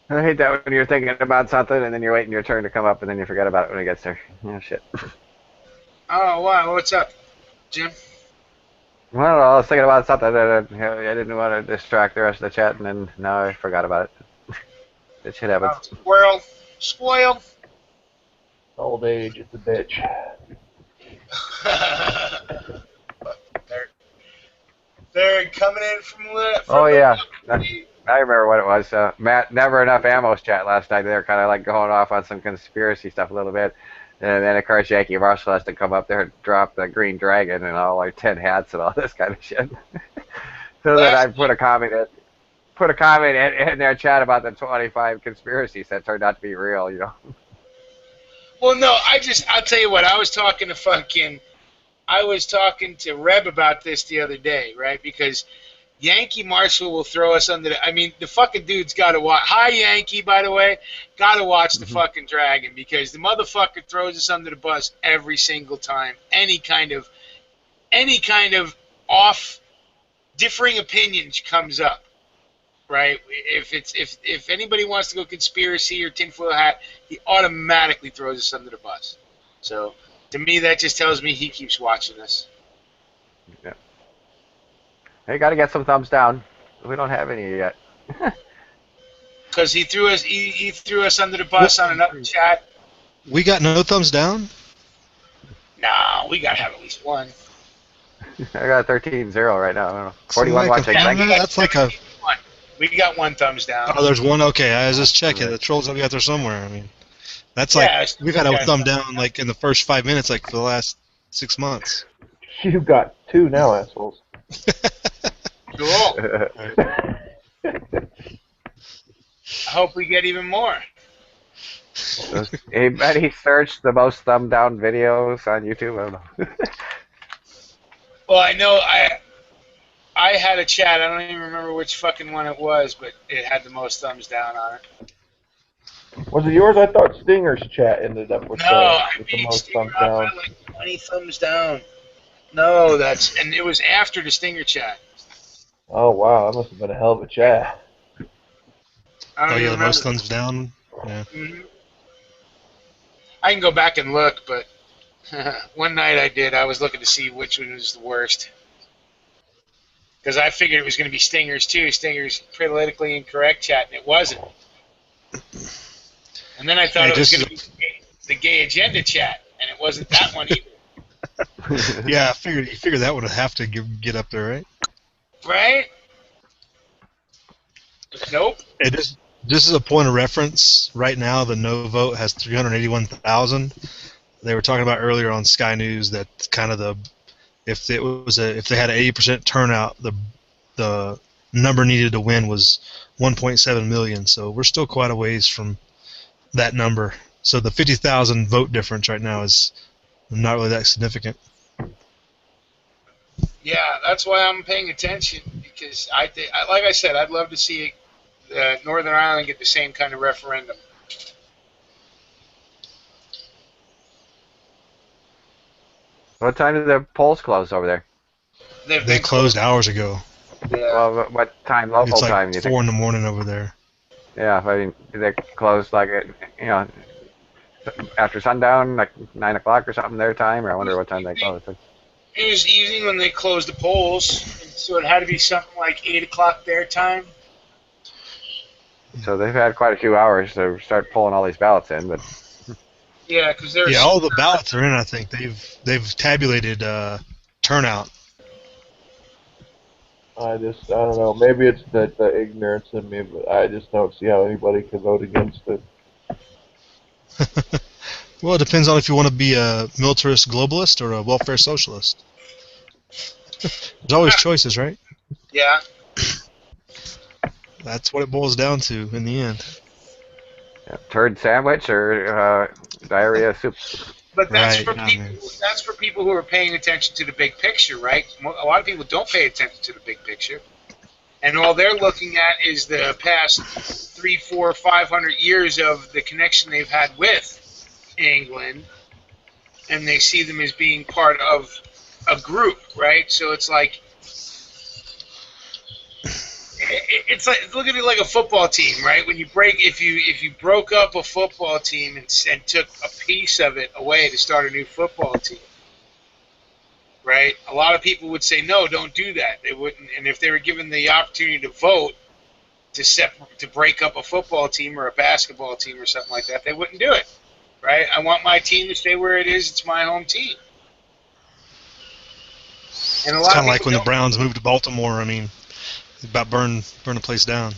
I hate that when you're thinking about something and then you're waiting your turn to come up and then you forget about it when it gets there. Oh, shit. Oh, wow. What's up, Jim? Well, I was thinking about something that I didn't want to distract the rest of the chat, and then now I forgot about it. That shit happens. Squirrel. Spoil. Old age, it's a bitch. They're coming in from Oh, yeah. I remember what it was. Matt, Never Enough Ammo's chat last night. They were kind of like going off on some conspiracy stuff a little bit. And then, of course, Yankee Marshall has to come up there and drop the Green Dragon and all like 10 hats and all this kind of shit. So then I put a comment in their chat about the 25 conspiracies that turned out to be real, you know. Well, no, I'll tell you what, I was talking to Reb about this the other day, right? Because Yankee Marshall will throw us under the fucking dude's got to watch. Hi, Yankee, by the way. Got to watch the fucking Dragon because the motherfucker throws us under the bus every single time. Any kind of off differing opinions comes up, right? If anybody wants to go conspiracy or tinfoil hat, he automatically throws us under the bus. So to me, that just tells me he keeps watching us. Yeah. Hey, got to get some thumbs down. We don't have any yet. Because he threw us under the bus on another chat. We got no thumbs down? Nah, we got to have at least one. I got 13-0 right now. I don't know. 41 watching. That's like a. We got one thumbs down. Oh, there's one. Okay, I was just checking. The trolls have got there somewhere. I mean, that's like we've had a thumb down like in the first 5 minutes, like for the last 6 months. You got two now, assholes. Cool. I hope we get even more. He bet he searched the most thumb down videos on YouTube. I don't know. Well, I know I had a chat. I don't even remember which fucking one it was, but it had the most thumbs down on it. Was it yours? I thought Stinger's chat ended up with, the most thumbs down. I had like 20 thumbs down. No, and it was after the Stinger chat. Oh, wow. That must have been a hell of a chat. The most thumbs down? Yeah. Mm-hmm. I can go back and look, but one night I did. I was looking to see which one was the worst. Because I figured it was going to be Stinger's too. Stinger's politically incorrect chat, and it wasn't. And then I thought it was going to be the gay agenda chat, and it wasn't that one either. Yeah, you figured that would have to get up there, right? Right? Nope. Just as a point of reference, right now the no vote has 381,000. They were talking about earlier on Sky News that kind of if they had an 80% turnout, the number needed to win was 1.7 million. So we're still quite a ways from that number. So the 50,000 vote difference right now is Not really that significant. Yeah, that's why I'm paying attention because I think, like I said, I'd love to see Northern Ireland get the same kind of referendum. What time do the polls close over there? They've They been closed hours ago. Yeah. Well, what time, local It's like time, do you think? 4 in the morning over there. Yeah, I mean, do they close like after sundown, like 9 o'clock or something their time, or I wonder what time they close. It was evening when they closed the polls, and so it had to be something like 8 o'clock their time. So they've had quite a few hours to start pulling all these ballots in, but Yeah, because there's Yeah, all the ballots are in. I think they've tabulated turnout. I don't know. Maybe it's the ignorance in me, but I just don't see how anybody could vote against it. Well, it depends on if you want to be a militarist globalist or a welfare socialist. There's always choices, right? Yeah, That's what it boils down to in the end. turd sandwich or diarrhea soup. but that's Right, for yeah, people. man. That's for people who are paying attention to the big picture, right? A lot of people don't pay attention to the big picture, and all they're looking at is the past 3, 4, 500 years of the connection they've had with England, and they see them as being part of a group, right? So it's like look at it like a football team, right? When if you broke up a football team and took a piece of it away to start a new football team, right? A lot of people would say no, don't do that. They wouldn't, and if they were given the opportunity to vote to break up a football team or a basketball team or something like that, they wouldn't do it, right? I want my team to stay where it is. It's my home team. And a It's lot kind of of like people when the don't. Browns moved to Baltimore. I mean, about burn the place down.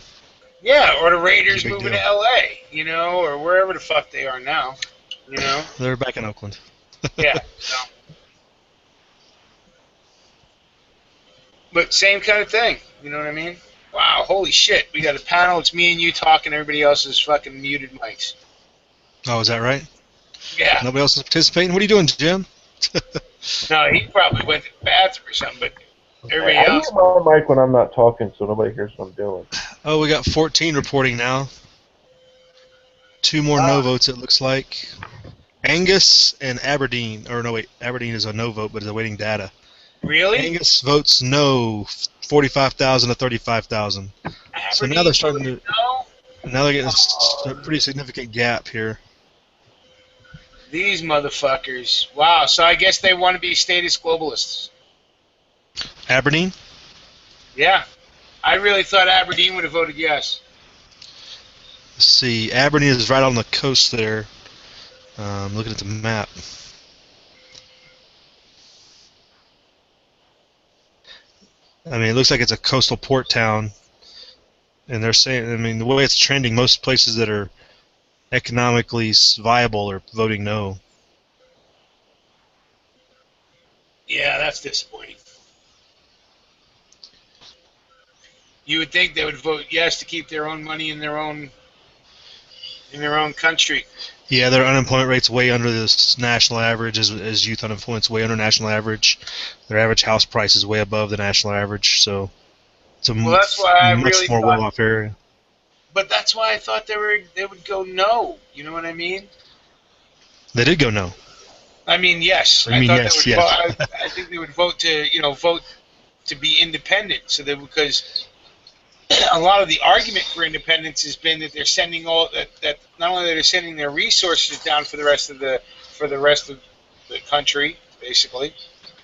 Yeah, or the It's Raiders a big moving deal. to L.A., or wherever the fuck they are now, They're back in Oakland. Yeah. So, but same kind of thing. You know what I mean? Wow, holy shit! We got a panel. It's me and you talking. Everybody else is fucking muted mics. Oh, is that right? Yeah. Nobody else is participating? What are you doing, Jim? No, he probably went to the bathroom or something. But everybody I else. mute my mic when I'm not talking, so nobody hears what I'm doing. Oh, we got 14 reporting now. 2 more no votes, it looks like. Angus and Aberdeen. Or no, wait. Aberdeen is a no vote, but is awaiting data. Really? Angus votes no, 45,000 to 35,000. So now they're starting to. No. Now they're getting a pretty significant gap here. These motherfuckers. Wow. So I guess they want to be statist globalists. Aberdeen? Yeah. I really thought Aberdeen would have voted yes. Let's see. Aberdeen is right on the coast there. Looking at the map. I mean, it looks like it's a coastal port town. And they're saying, I mean, the way it's trending, most places that are economically viable are voting no. Yeah, that's disappointing. You would think they would vote yes to keep their own money in their own country. Yeah, their unemployment rate's way under this national average, as youth unemployment's way under national average. Their average house price is way above the national average, so it's a That's why I much really more thought. well-off area. But that's why I thought they would go no. You know what I mean? They did go no. I mean yes. I mean, thought yes, they would yes. vote. I think they would vote to be independent. So because a lot of the argument for independence has been that they're sending that not only they're sending their resources down for the rest of the country, basically,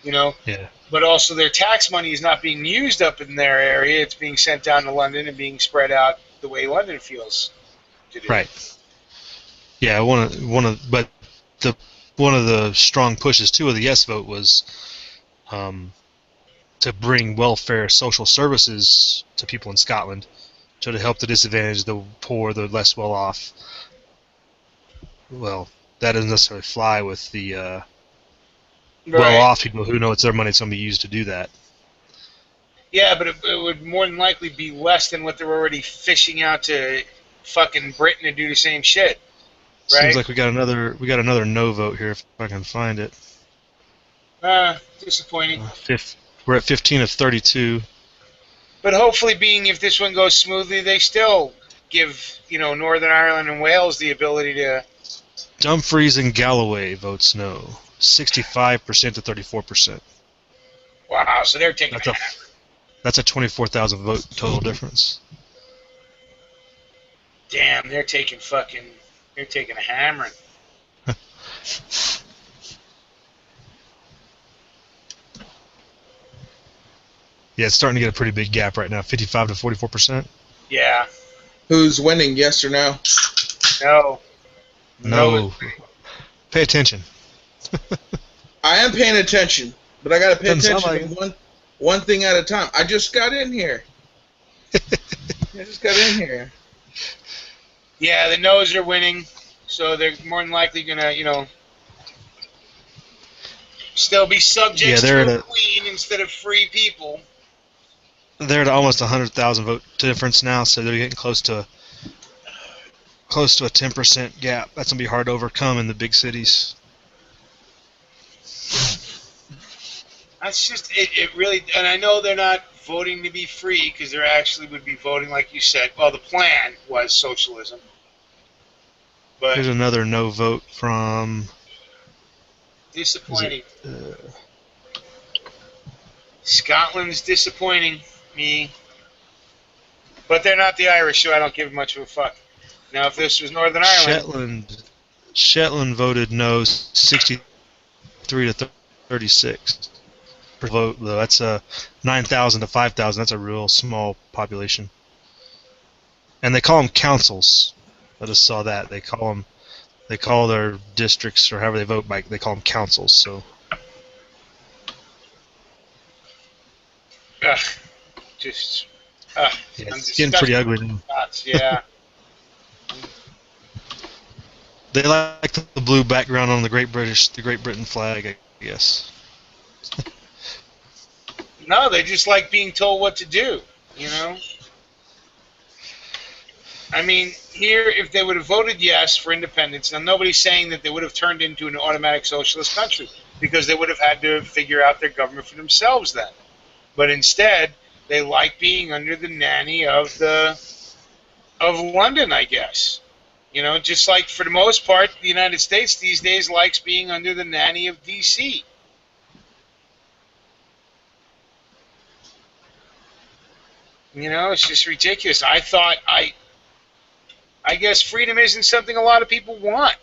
Yeah. but also their tax money is not being used up in their area. It's being sent down to London and being spread out the way London feels to do. Right. Yeah, one of the strong pushes too of the yes vote was to bring welfare social services to people in Scotland, so to help the disadvantaged, the poor, the less well off. Well, that doesn't necessarily fly with the well off people who know it's their money, it's going to be used to do that. Yeah, but it would more than likely be less than what they're already fishing out to fucking Britain to do the same shit. Right? Seems like we got another no vote here if I can find it. Disappointing. We're at 15 of 32. But hopefully, being if this one goes smoothly, they still give Northern Ireland and Wales the ability to. Dumfries and Galloway votes no. 65% to 34%. Wow, so they're taking That's a half. That's a 24,000 vote total difference. Damn, they're taking a hammering. Yeah, it's starting to get a pretty big gap right now, 55 to 44%. Yeah. Who's winning? Yes or no? No. No. Pay attention. I am paying attention, but I gotta pay Doesn't sound attention like to one thing at a time. I just got in here. Yeah, the no's are winning, so they're more than likely gonna, still be subjects to a queen instead of free people. They're at almost 100,000 vote difference now, so they're getting close to a 10% gap. That's gonna be hard to overcome in the big cities. That's just it really, and I know they're not voting to be free because they actually would be voting, like you said. Well, the plan was socialism. But here's another no vote from. Disappointing. Scotland's disappointing me. But they're not the Irish, so I don't give much of a fuck. Now, if this was Northern Ireland... Shetland voted no, 63 to 36 per vote, though. That's 9,000 to 5,000. That's a real small population. And they call them councils. I just saw that. They call their districts, or however they vote, they call them councils, so... Yeah, it's getting pretty ugly. Yeah. They like the blue background on the Great Britain flag, I guess. No, they just like being told what to do, I mean, here, if they would have voted yes for independence, now nobody's saying that they would have turned into an automatic socialist country, because they would have had to figure out their government for themselves then. But instead, they like being under the nanny of London, I guess. Just like for the most part, the United States these days likes being under the nanny of D.C. It's just ridiculous. I guess freedom isn't something a lot of people want.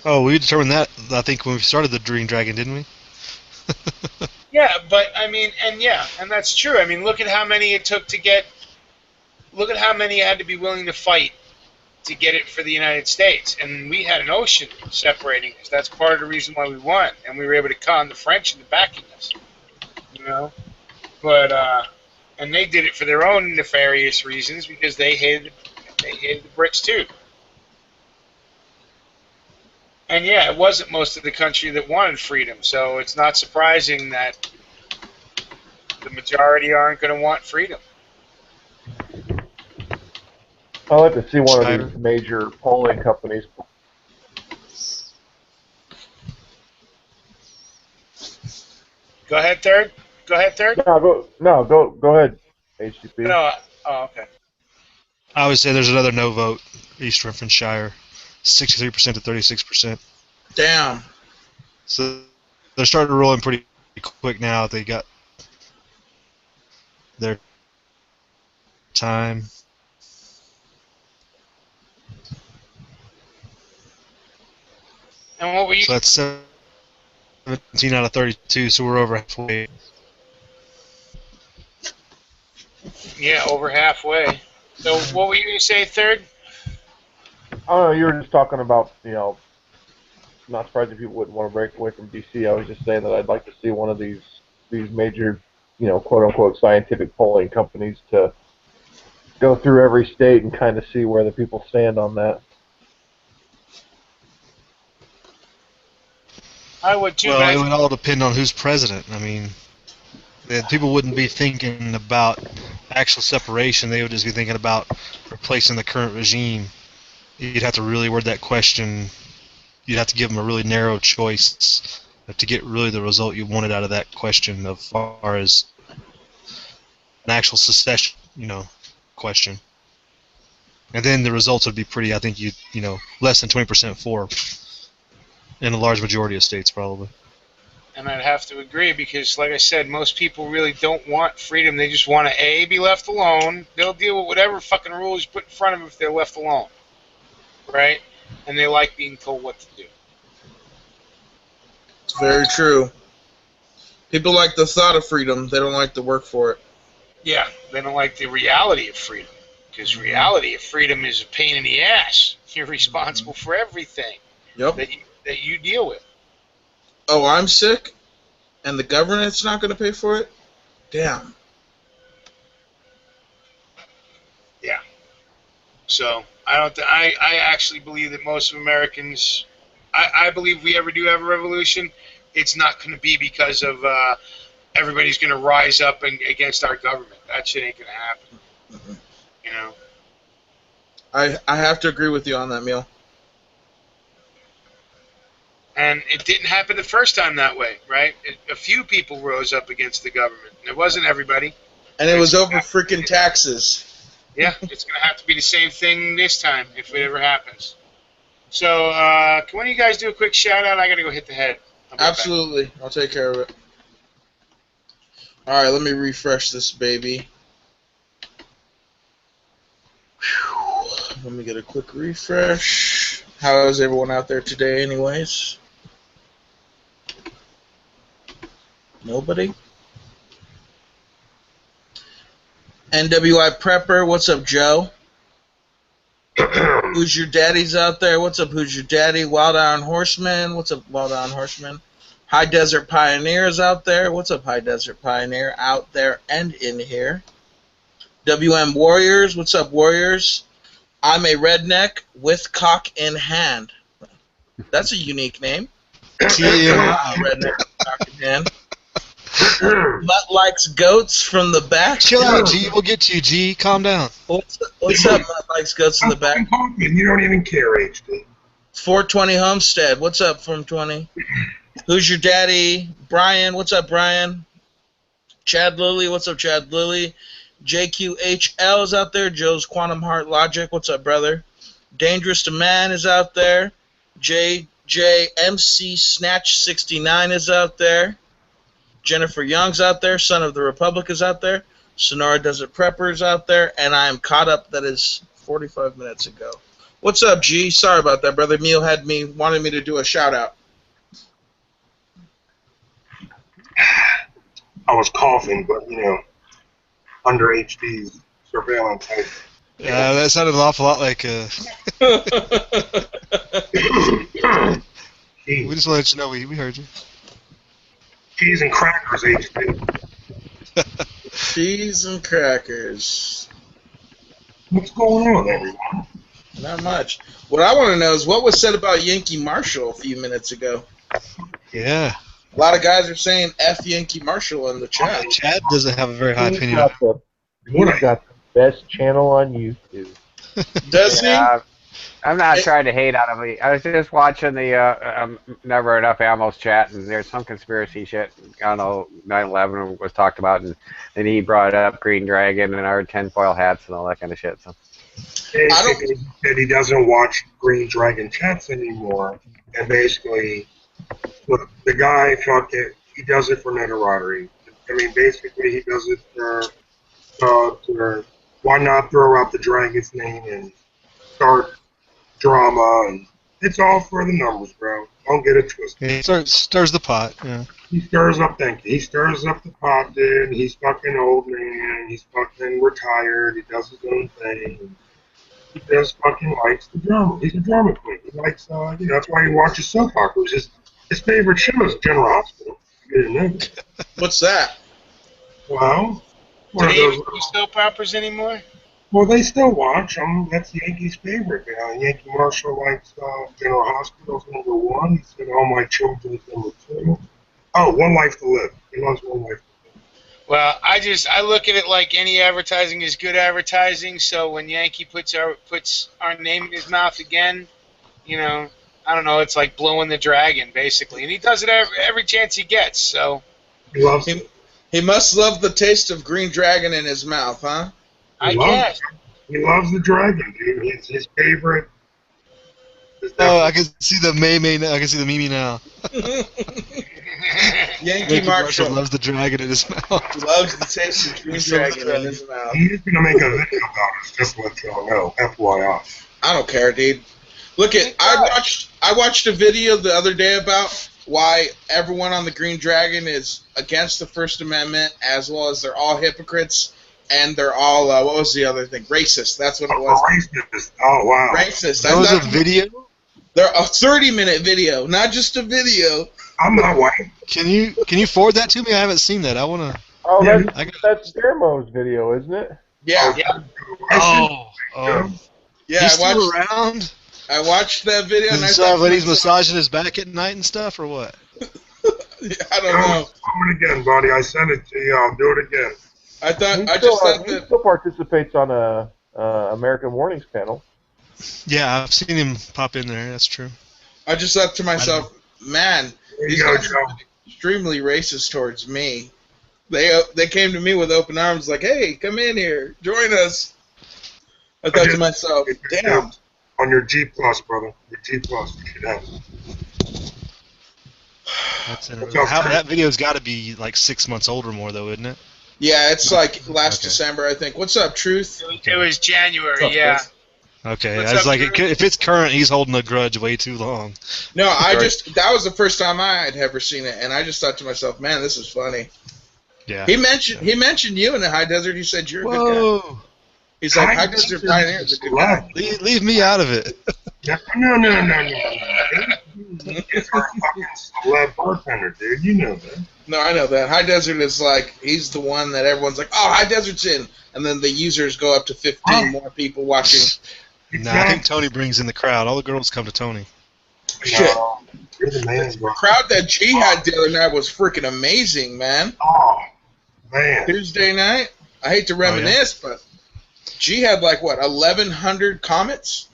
Oh, we determined that, I think, when we started the Green Dragon, didn't we? Yeah, but, I mean, and that's true. I mean, look at how many it took to get... Look at how many had to be willing to fight to get it for the United States. And we had an ocean separating us. That's part of the reason why we won. And we were able to con the French into backing us. But, and they did it for their own nefarious reasons because they hated the Brits too. And yeah, it wasn't most of the country that wanted freedom, so it's not surprising that the majority aren't going to want freedom. I'd like to see one of these major polling companies. Go ahead, third. Go ahead, HTP. No, okay. I would say there's another no vote, East Renfrewshire, 63% to 36%. Damn. So they're starting to roll in pretty quick now. They got their time. And what were you? So that's 17 out of 32, so we're over halfway. Yeah, over halfway. So what were you going to say, third? Oh, you were just talking about, not surprised if people wouldn't want to break away from DC. I was just saying that I'd like to see one of these major, quote-unquote scientific polling companies to go through every state and kind of see where the people stand on that. I would too. Well, it would all depend on who's president. I mean, people wouldn't be thinking about actual separation. They would just be thinking about replacing the current regime. You'd have to really word that question you'd have to give them a really narrow choice to get really the result you wanted out of that question, as far as an actual secession, question. And then the results would be pretty. I think less than 20% for in a large majority of states, probably. And I'd have to agree because, like I said, most people really don't want freedom. They just want to, be left alone. They'll deal with whatever fucking rules you put in front of them if they're left alone. Right? And they like being told what to do. It's very true. People like the thought of freedom. They don't like the work for it. Yeah, they don't like the reality of freedom. Because reality of freedom is a pain in the ass. You're responsible for everything that you deal with. Oh, I'm sick, and the government's not going to pay for it? Damn. Yeah. So I actually believe that most of Americans. I believe if we ever do have a revolution, it's not going to be because of everybody's going to rise up against our government. That shit ain't going to happen. Mm-hmm. You know. I have to agree with you on that, Neil. And it didn't happen the first time that way, right? A few people rose up against the government. And it wasn't everybody. And it was over freaking taxes. Yeah, it's going to have to be the same thing this time if it ever happens. So, can one of you guys do a quick shout-out? I got to go hit the head. Absolutely. I'll take care of it. All right, let me refresh this baby. Whew. Let me get a quick refresh. How is everyone out there today anyways? Nobody? NWI Prepper, what's up, Joe? Who's your daddies out there? What's up, who's your daddy? Wild Iron Horseman, what's up, Wild Iron Horseman? High Desert Pioneers out there, what's up, High Desert Pioneer out there and in here? WM Warriors, what's up, Warriors? I'm a redneck with cock in hand. That's a unique name. Redneck with cock in hand. Mutt likes goats from the back. Chill out, G. We'll get to you, G. Calm down. What's up, Mutt likes goats in the back? You don't even care, HD. 420 Homestead. What's up, 420? Who's your daddy? Brian. What's up, Brian? Chad Lilly. What's up, Chad Lilly? JQHL is out there. Joe's Quantum Heart Logic. What's up, brother? Dangerous to Man is out there. JJMC Snatch 69 is out there. Jennifer Young's out there. Son of the Republic is out there. Sonora Desert Prepper is out there. And I am caught up. That is 45 minutes ago. What's up, G? Sorry about that, brother. Meal wanted me to do a shout-out. I was coughing, but, under HD's surveillance. Yeah, that sounded an awful lot like. We just want to let you know we heard you. Cheese and crackers, HD. Cheese and crackers. What's going on, everyone? Not much. What I want to know is what was said about Yankee Marshall a few minutes ago. Yeah. A lot of guys are saying F Yankee Marshall in the chat. Chad doesn't have a very high opinion. He's got the best channel on YouTube. Does he? I'm not trying to hate on him. I was just watching the Never Enough Ammo's chat, and there's some conspiracy shit. I don't know, 9/11 was talked about, and then he brought up Green Dragon and our tinfoil hats and all that kind of shit. So. Basically, he said he doesn't watch Green Dragon chats anymore, and basically, look, the guy he does it for notoriety. I mean, basically, he does it for why not throw out the dragon's name and start drama, and it's all for the numbers, bro. Don't get it twisted. He stirs the pot. Yeah. He stirs up He stirs up the pot, dude. He's fucking old man. He's fucking retired. He does his own thing. He just fucking likes the drama. He's a drama queen. He likes, that's why he watches soap operas. His favorite show is General Hospital. You didn't know that. What's that? Well, do they even do soap operas anymore? Well, they still watch them. That's Yankee's favorite. Yankee Marshall likes General Hospital's #1. He said All My Children's #2. Oh, One Life to Live. He loves One Life to Live. Well, I look at it like any advertising is good advertising. So when Yankee puts our name in his mouth again, I don't know. It's like blowing the dragon, basically, and he does it every chance he gets. So He loves He, he must love the taste of green dragon in his mouth, huh? I He loves, guess. he loves the dragon, dude. His favorite is Oh, I definitely can see the May now. I can see the Mimi now. Yankee Mickey Marshall Marshall loves the dragon in his mouth. loves the taste of green dragon in his mouth. He's gonna make a video about us, just to let y'all know. FYI. I don't care, dude. Look at I watched a video the other day about why everyone on the Green Dragon is against the First Amendment, as well as they're all hypocrites and they're all what was the other thing? Racist. That's what it was. Racist. Oh wow. Racist. That was a video. They're a 30-minute video, not just a video. I'm not white. Can you forward that to me? I haven't seen that. I wanna. Oh, Yeah, that's Dermo's video, isn't it? Yeah, Oh, yeah. he's still around. I watched that video and I Is thought, when he's massaging his back at night and stuff, or what? I don't know. Do it again, buddy. I sent it to you. I'll do it again. I thought He I still, just thought he that. still participates on a American Warnings panel. Yeah, I've seen him pop in there. That's true. I just thought to myself, man, There these you go, guys Joe. are extremely racist towards me. They came to me with open arms, like, "Hey, come in here, join us." I thought to myself, "Damn." On your G Plus, brother. Your G Plus. You should have. That's interesting. That video's got to be like 6 months old or more, though, isn't it? Yeah, it's like last Okay. December, I think. What's up, Truth? It was January, yeah. Okay, What's I was up, like, Drew? if it's current, he's holding a grudge way too long. No, that was the first time I had ever seen it, and I just thought to myself, man, this is funny. Yeah. He mentioned you in the High Desert. He said you're a good guy. Whoa! He's like, High Desert Pioneer is a good guy. Leave me out of it. No. It's our fucking celeb bartender, dude. You know that. No, I know that. High Desert is like, he's the one that everyone's like, oh, High Desert's in. And then the users go up to 15 more people watching. Nah, I think Tony brings in the crowd. All the girls come to Tony. Shit. No, you're the man, bro. The crowd that G had the other night was freaking amazing, man. Oh, man. Tuesday night, I hate to reminisce, but G had like, what, 1,100 comments?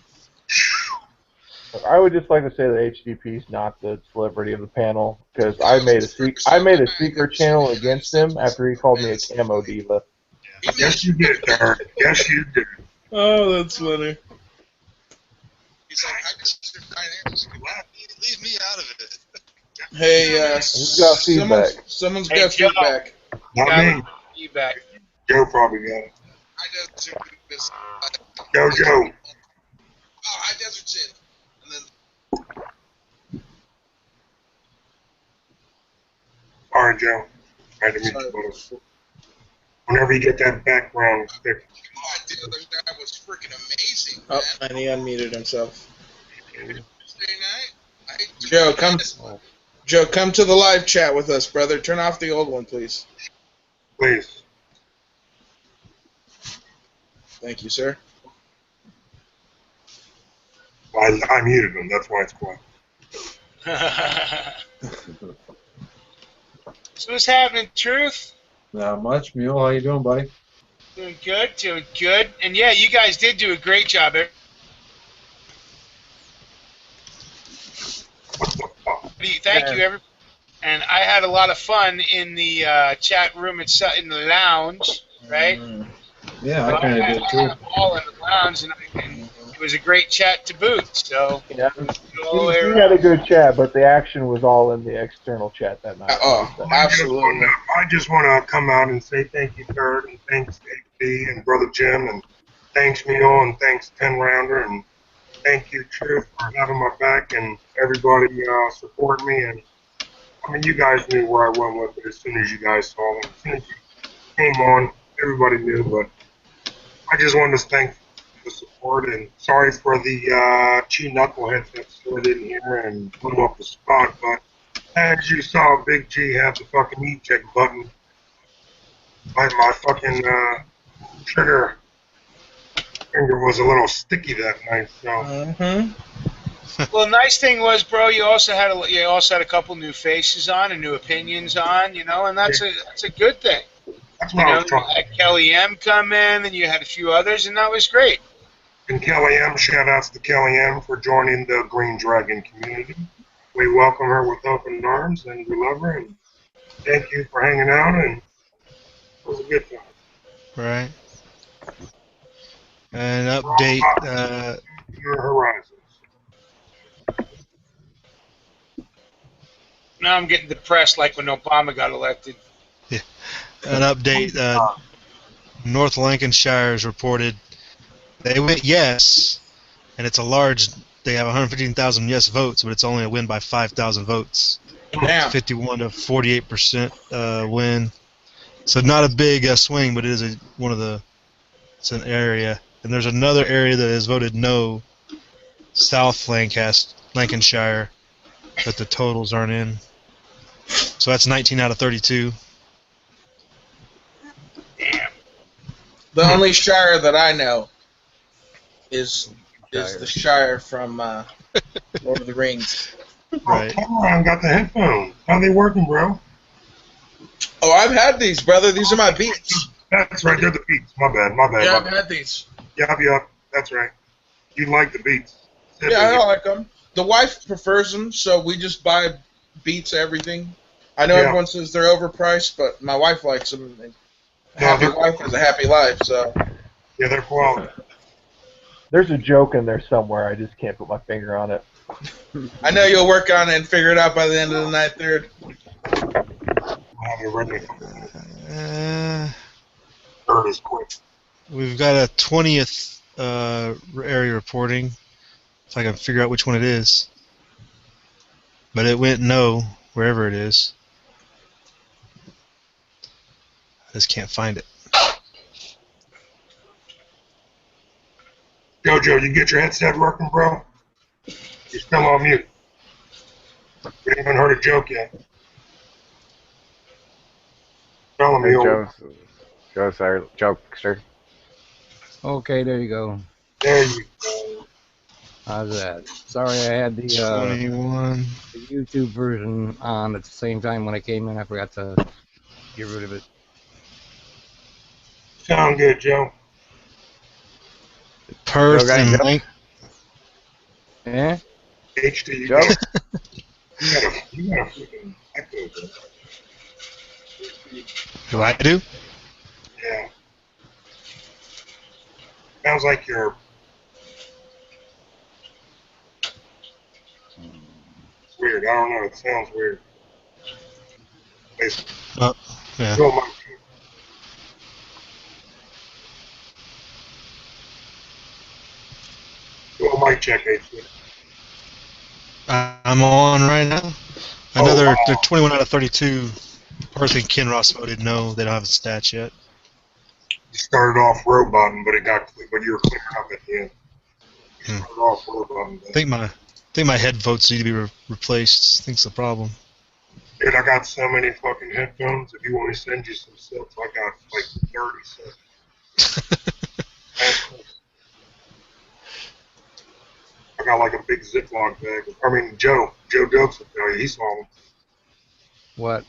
I would just like to say that HDP is not the celebrity of the panel because I made a secret channel against him after he called me a camo diva. Yes, you did, Derek. Yes, you did. Oh, that's funny. He's like, High Desert Pioneer. Leave me out of it. Hey, He's got feedback. someone's Hey, got Joe. feedback. Not me. Feedback. Joe probably got it. High Desert is, Joe. oh, High Desert's in. And then, All right, Joe. Nice to meet you, brother. Whenever you get that background fixed. that was freaking amazing, man. Oh, and he unmuted himself. Tuesday night, Joe, come to the live chat with us, brother. Turn off the old one, please. Please. Thank you, sir. I muted him. That's why it's quiet. So what's happening, Truth? Not much. Mule, how you doing, buddy? Doing good. And yeah, you guys did do a great job. Thank you, everybody. And I had a lot of fun in the chat room itself, in the lounge, right? Yeah, I kind of did too. All in the lounge, and it was a great chat to boot. So, Yeah, we had a good chat, but the action was all in the external chat that night. Absolutely. I just want to come out and say thank you, Kurt, and thanks AP and Brother Jim, and thanks Mule, and thanks 10 Rounder, and thank you, Truth, for having my back, and everybody supporting me. And I mean, you guys knew where I went with it as soon as you guys saw them. As soon as you came on, everybody knew, but I just wanted to thank the support, and sorry for the cheap knuckleheads that slid in here and blew up the spot, but as you saw Big G have the fucking eject button, my fucking trigger finger was a little sticky that night, so. Well, the nice thing was, bro, you also had a couple new faces on and new opinions on, and that's a good thing. That's what I was You trying. had Kelly M come in, and you had a few others, and that was great. And Kelly M, shout outs to Kelly M for joining the Green Dragon community. We welcome her with open arms and we love her. And thank you for hanging out, and it was a good time. Right. An update. Your horizons. Now I'm getting depressed like when Obama got elected. An update. North Lancashire has reported they went yes, and it's a large. They have 115,000 yes votes, but it's only a win by 5,000 votes. Damn. 51 to 48% win. So not a big swing, but it is it's an area. And there's another area that has voted no, South Lancashire, but the totals aren't in. So that's 19 out of 32. The only Shire that I know is the Shire from Lord of the Rings. Right. Cameron got the headphones. How they working, bro? Oh, I've had these, brother. These are my Beats. That's right. They're the Beats. My bad. My bad. Yeah, my I've bad. had these. Yep. That's right. You like the Beats. Yeah, I like them. The wife prefers them, so we just buy Beats everything. I know everyone says they're overpriced, but my wife likes them. And a happy wife has a happy life, so. Yeah, they're quality. There's a joke in there somewhere. I just can't put my finger on it. I know you'll work on it and figure it out by the end of the night, third. Third is quick. We've got a 20th area reporting. If I can figure out which one it is. But it went no, wherever it is. I just can't find it. Jojo, you get your headset working, bro? You're still on mute. We haven't heard a joke yet. Tell me, Joe's our jokester. Okay, there you go. There you go. How's that? Sorry, I had the 21. The YouTube version on at the same time when I came in. I forgot to get rid of it. Sound good, Joe. Perth and Lanc. Eh? HD, you Joe? you got a freaking echo, bro. Do I do? Yeah. Sounds like you're. It's weird. I don't know. It sounds weird. Oh, yeah. Go, Mike. Go, mic check, HD. I'm on right now. Another, they're 21 out of 32. Perth and Kinross voted no. They don't have the stats yet. You started off row bottom, but but you were clearing up at the end. You started off row bottom. I think my head votes need to be replaced. I think it's the problem. Dude, I got so many fucking headphones. If you want me to send you some sets, I got like 30 sets. I got like a big Ziploc bag. I mean, Joe Dokes will tell you. He saw them. What?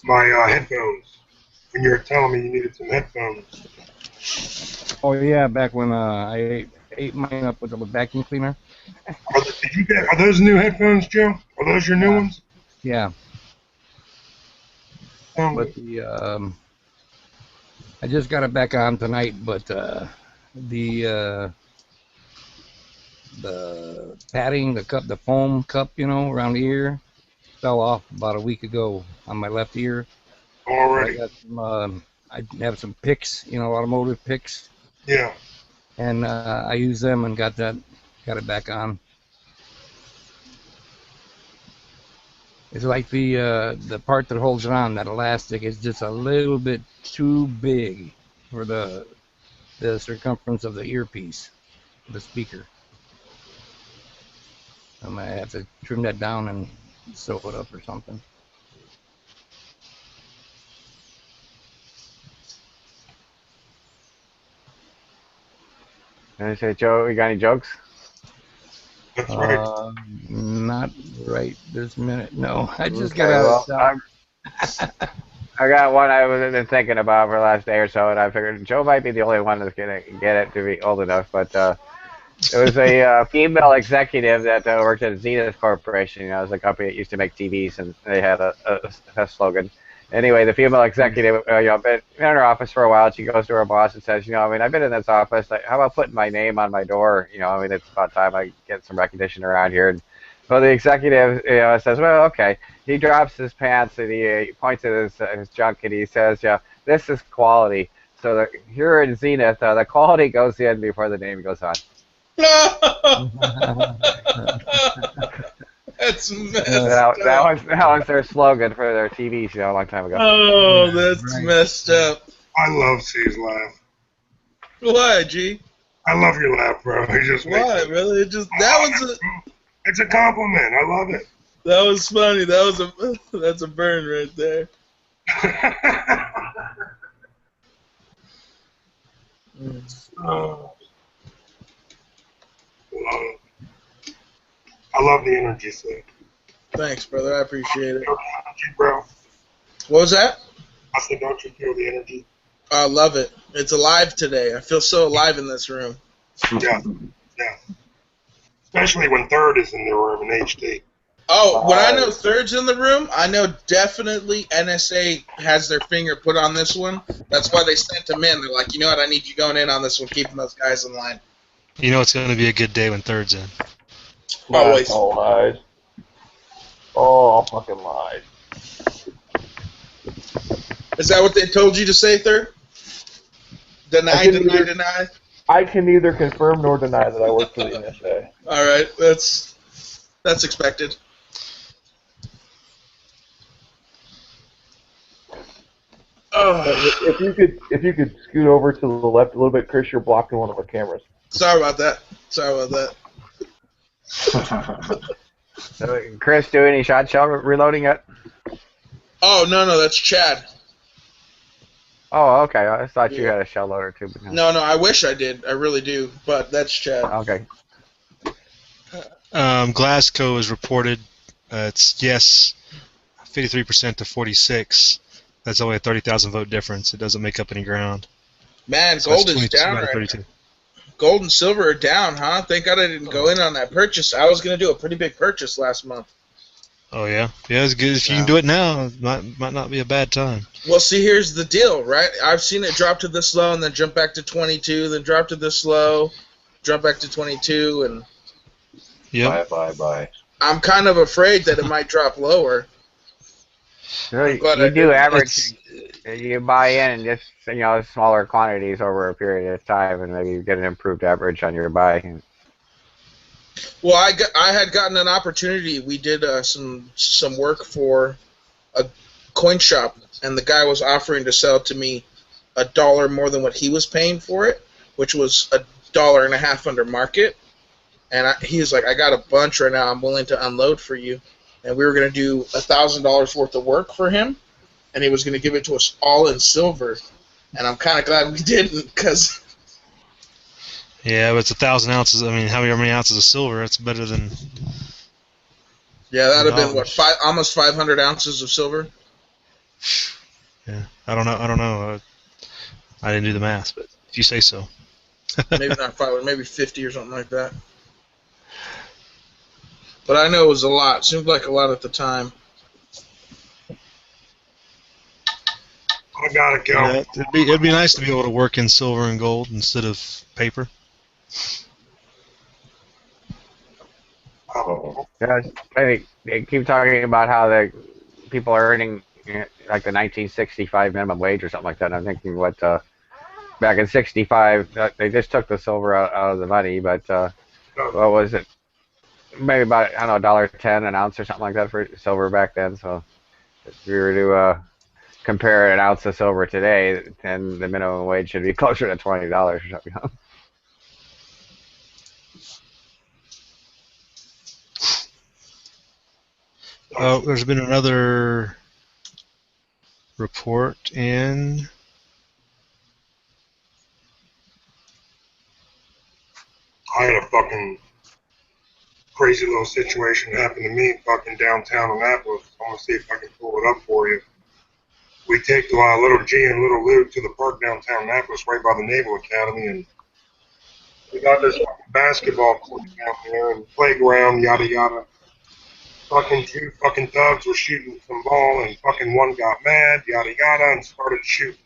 My headphones. When you were telling me you needed some headphones. Oh yeah, back when I ate mine up with a vacuum cleaner. Are those new headphones, Joe? Are those your new ones? Yeah. But I just got it back on tonight, but the padding, the foam cup, around the ear, fell off about a week ago on my left ear. Already. I got some, I have some picks, automotive picks. Yeah. And I used them and got it back on. It's like the part that holds it on, that elastic, is just a little bit too big for the circumference of the earpiece, the speaker. I might have to trim that down and sew it up or something. And I say, Joe, you got any jokes? That's right. Not right this minute. No, I just Okay, got out of I got one I was been thinking about for the last day or so, and I figured Joe might be the only one that's gonna get it to be old enough. But There was a female executive that worked at Zenith Corporation. You know, it was a company that used to make TVs, and they had a slogan. Anyway, the female executive, been in her office for a while. She goes to her boss and says, I've been in this office. Like, how about putting my name on my door? It's about time I get some recognition around here. And, well, the executive, says, well, okay. He drops his pants and he points at his junk and he says, this is quality. So here in Zenith, the quality goes in before the name goes on. That's messed that up. that was their slogan for their TV show a long time ago. Oh, that's messed up. I love C's laugh. Why, G? I love your laugh, bro. It just Why, brother? It's a compliment. I love it. That was funny. That's a burn right there. Oh. I love the energy, Sid. Thanks, brother. I appreciate it. Feel the energy, bro. What was that? I said, don't you feel the energy? I love it. It's alive today. I feel so alive in this room. Yeah. Especially when Third is in the room in HD. Oh, when I know Third's in the room, I know definitely NSA has their finger put on this one. That's why they sent him in. They're like, you know what, I need you going in on this one, keeping those guys in line. You know it's going to be a good day when Third's in. Always. All lies. All fucking lies. Is that what they told you to say, Third? Deny. I can neither confirm nor deny that I work for the NSA. All right, that's expected. If you could scoot over to the left a little bit, Chris, you're blocking one of our cameras. Sorry about that. Chris, do any shot shell reloading yet? Oh, no, that's Chad. Oh, okay. I thought you had a shell loader too. No, I wish I did. I really do, but that's Chad. Okay. Glasgow has reported it's yes, 53% to 46. That's only a 30,000 vote difference. It doesn't make up any ground. Man, So gold is down right now. Gold and silver are down, huh? Thank God I didn't go in on that purchase. I was going to do a pretty big purchase last month. Oh, yeah? Yeah, it's good. If you can do it now, it might not be a bad time. Well, see, here's the deal, right? I've seen it drop to this low and then jump back to 22, then drop to this low, jump back to 22, and... Yep. Bye. I'm kind of afraid that it might drop lower. You do average. You buy in just smaller quantities over a period of time, and maybe you get an improved average on your buy. Well, I had gotten an opportunity. We did some work for a coin shop, and the guy was offering to sell to me $1 more than what he was paying for it, which was $1.50 under market. And he was like, I got a bunch right now. I'm willing to unload for you. And we were going to do $1,000 worth of work for him, and he was going to give it to us all in silver. And I'm kind of glad we didn't, because... Yeah, but it's 1,000 ounces. I mean, how many ounces of silver? That's better than... Yeah, that would have been, almost 500 ounces of silver? Yeah, I don't know. I didn't do the math, but if you say so. Maybe not 500, maybe 50 or something like that. But I know it was a lot. Seemed like a lot at the time. I gotta go. Yeah, it'd be nice to be able to work in silver and gold instead of paper. Yeah, I think they keep talking about how the people are earning like the 1965 minimum wage or something like that. I'm thinking back in '65 they just took the silver out of the money, but what was it? Maybe about $1.10 an ounce or something like that for silver back then. So if we were to compare an ounce of silver today, then the minimum wage should be closer to $20 or something. Oh, there's been another report in. I had a fucking crazy little situation happen to me fucking downtown Annapolis. I want to see if I can pull it up for you. We take little G and little Luke to the park downtown Annapolis right by the Naval Academy, and we got this fucking basketball court down there and playground, yada yada. Fucking two fucking thugs were shooting some ball and fucking one got mad, yada yada, and started shooting.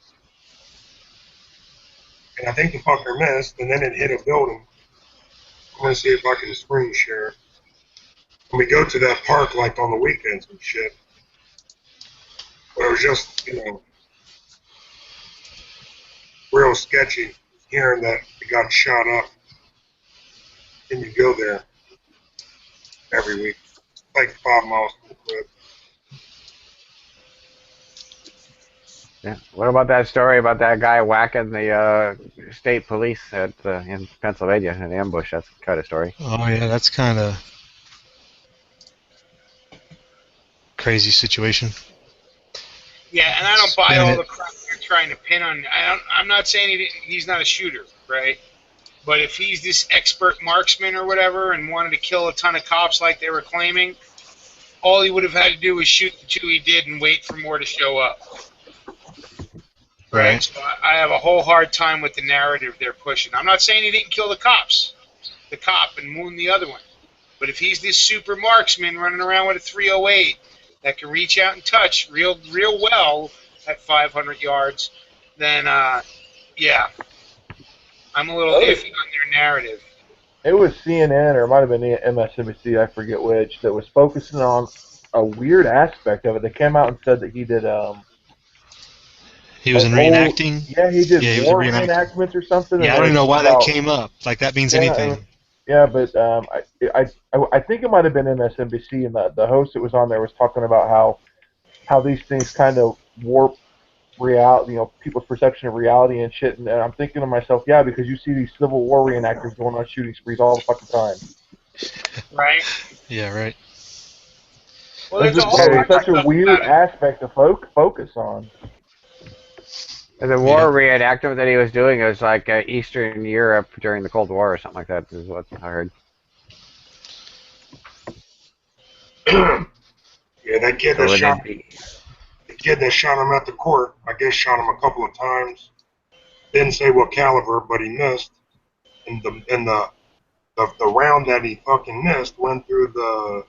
And I think the fucker missed, and then it hit a building. I'm gonna see if I can screen share. And we go to that park like on the weekends and shit. But it was just, real sketchy hearing that it got shot up. And you go there every week, like 5 miles from the crib. Yeah. What about that story about that guy whacking the state police in Pennsylvania in an ambush? That's kind of story. Oh yeah, that's kind of crazy situation. Yeah, and I don't buy all Spin the it. crap you're trying to pin on. I'm not saying he's not a shooter, right? But if he's this expert marksman or whatever and wanted to kill a ton of cops like they were claiming, all he would have had to do was shoot the two he did and wait for more to show up. Right? So I have a whole hard time with the narrative they're pushing. I'm not saying he didn't kill the cop and wound the other one. But if he's this super marksman running around with a 308 that can reach out and touch real well at 500 yards, then, yeah, I'm a little iffy on their narrative. It was CNN or it might have been MSNBC, I forget which, that was focusing on a weird aspect of it. They came out and said that he did He was in reenacting. Yeah, he did he was war a reenactments or something. Yeah, I don't even know why that came up. Like that means anything. Yeah, but I think it might have been MSNBC, and the host that was on there was talking about how these things kind of warp reality, people's perception of reality and shit. And I'm thinking to myself, yeah, because you see these Civil War reenactors going on shooting sprees all the fucking time. Right. Yeah, right. Well, it's such a weird aspect to focus on. And the war reenactment that he was doing was like Eastern Europe during the Cold War or something like that, is what I heard. Yeah, that kid that shot him at the court, I guess shot him a couple of times. Didn't say what caliber, but he missed. And the round that he fucking missed went through the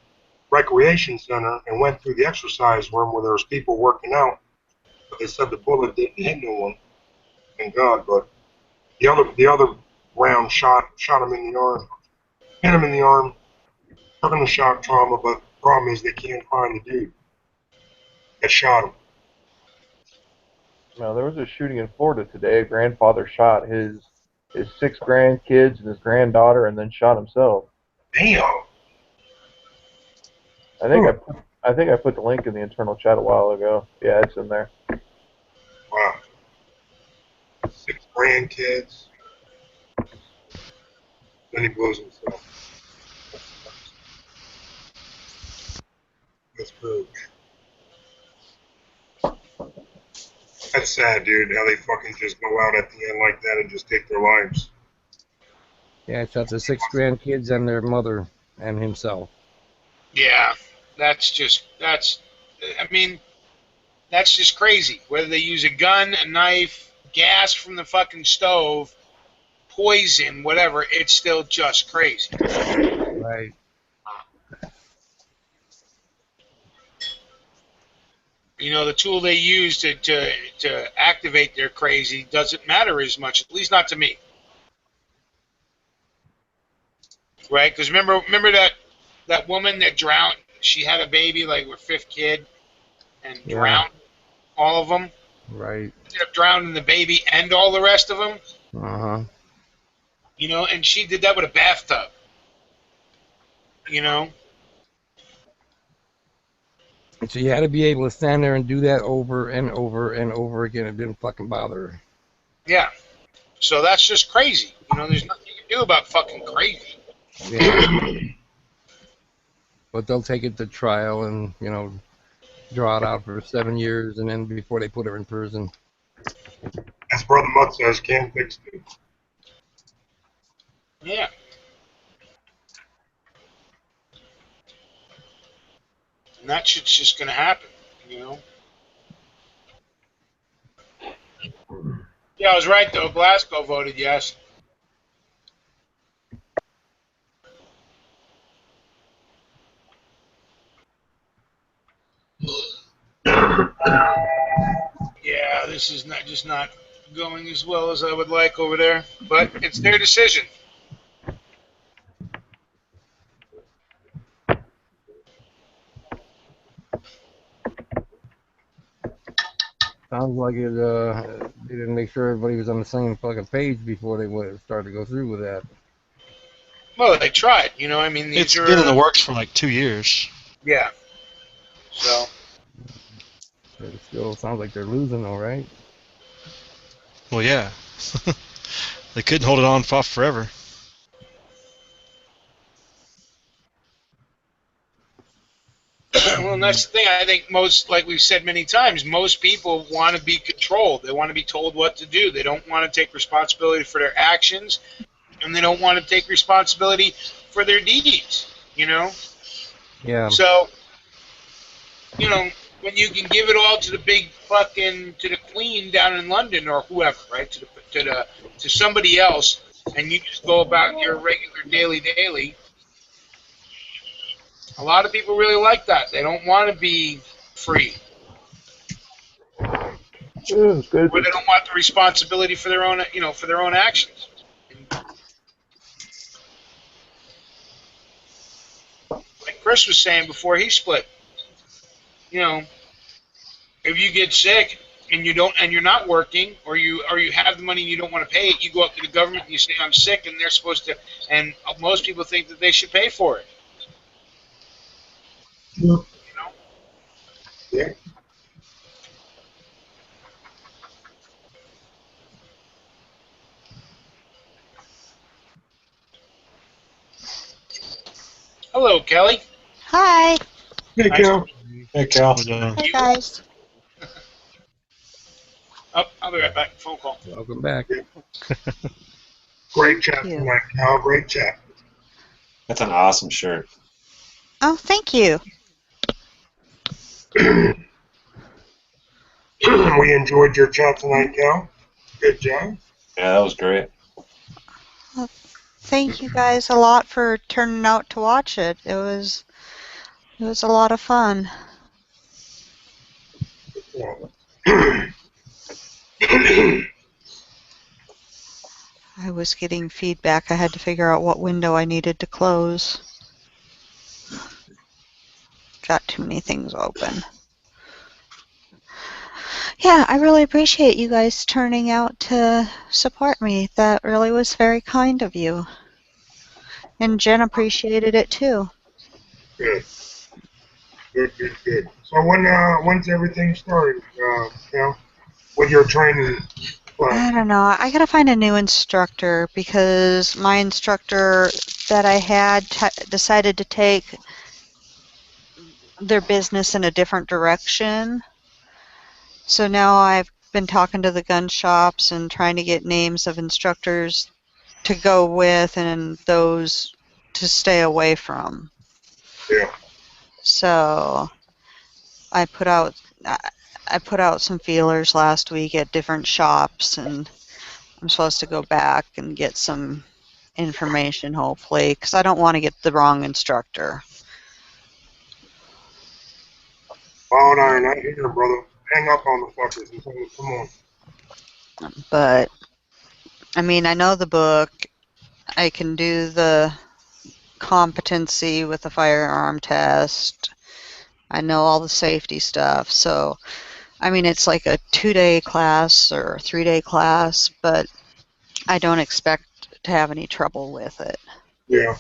recreation center and went through the exercise room where there was people working out. But they said the bullet didn't hit no one. Thank God. But the other round shot him in the arm. Hit him in the arm. Took him to shock trauma, but the problem is they can't find the dude that shot him. No, there was a shooting in Florida today. A grandfather shot his 6 grandkids and his granddaughter, and then shot himself. Damn. I think I put the link in the internal chat a while ago. Yeah, it's in there. Wow. 6 grandkids. Then he blows himself. That's purge. That's sad, dude, how they fucking just go out at the end like that and just take their lives. Yeah, it's up to 6 grandkids and their mother and himself. Yeah, that's just crazy. Whether they use a gun, a knife, gas from the fucking stove, poison, whatever, it's still just crazy. Right. The tool they use to activate their crazy doesn't matter as much, at least not to me. Right? Because remember that woman that drowned, she had a baby, like her 5th kid, and drowned all of them? Right. Ended up drowning the baby and all the rest of them? Uh-huh. And she did that with a bathtub. So you had to be able to stand there and do that over and over and over again. It didn't fucking bother her. Yeah. So that's just crazy. There's nothing you can do about fucking crazy. Yeah. But they'll take it to trial and, draw it out for 7 years, and then before they put her in prison. As Brother Mutt says, can't fix it. Yeah. And that shit's just going to happen, Yeah, I was right, though. Glasgow voted yes. this is not just not going as well as I would like over there, but it's their decision. Sounds like it. They didn't make sure everybody was on the same fucking page before they started to go through with that. Well, they tried. You know, I mean, these It's are been in the works for like 2 years. yeah. So It still sounds like they're losing, all right. Well, yeah. They couldn't hold it on forever. well, and that's the thing. I think most, like we've said many times, most people want to be controlled. They want to be told what to do. They don't want to take responsibility for their actions, and they don't want to take responsibility for their deeds. You know. Yeah. So, you know, when you can give it all to the big fucking to the Queen down in London or whoever, right? To somebody else, and you just go about your regular daily. A lot of people really like that. They don't want to be free, Ooh, good. or they don't want the responsibility for their own, for their own actions. And like Chris was saying before he split, if you get sick and you're not working, or you have the money and you don't want to pay it, you go up to the government and you say I'm sick, and they're supposed to. And most people think that they should pay for it. You know. Yeah. Hello, Kelly. Hi. Hey, Nice Cal. Hey, Cal. Hey, guys. Oh, I'll be right back. Phone call. Welcome back. Great chat Thank you. tonight, Cal. Great chat. That's an awesome shirt. Oh, thank you. We enjoyed your chat tonight, Cal. Good job. Yeah, that was great. Well, thank you guys a lot for turning out to watch it. It was a lot of fun. I was getting feedback. I had to figure out what window I needed to close. Got too many things open. Yeah, I really appreciate you guys turning out to support me. That really was very kind of you. And Jen appreciated it too. Good. So when's everything starting, Cal? With your training class? I don't know. I gotta find a new instructor because my instructor that I had decided to take their business in a different direction. So now I've been talking to the gun shops and trying to get names of instructors to go with and those to stay away from. Yeah. So I put out some feelers last week at different shops, and I'm supposed to go back and get some information, hopefully, because I don't want to get the wrong instructor. All iron, I hear, brother. Hang up on the fuckers and tell them, come on. But I mean, I know the book. I can do the competency with the firearm test. I know all the safety stuff. So, I mean, it's like a 2-day class or a 3-day class, but I don't expect to have any trouble with it. Yeah.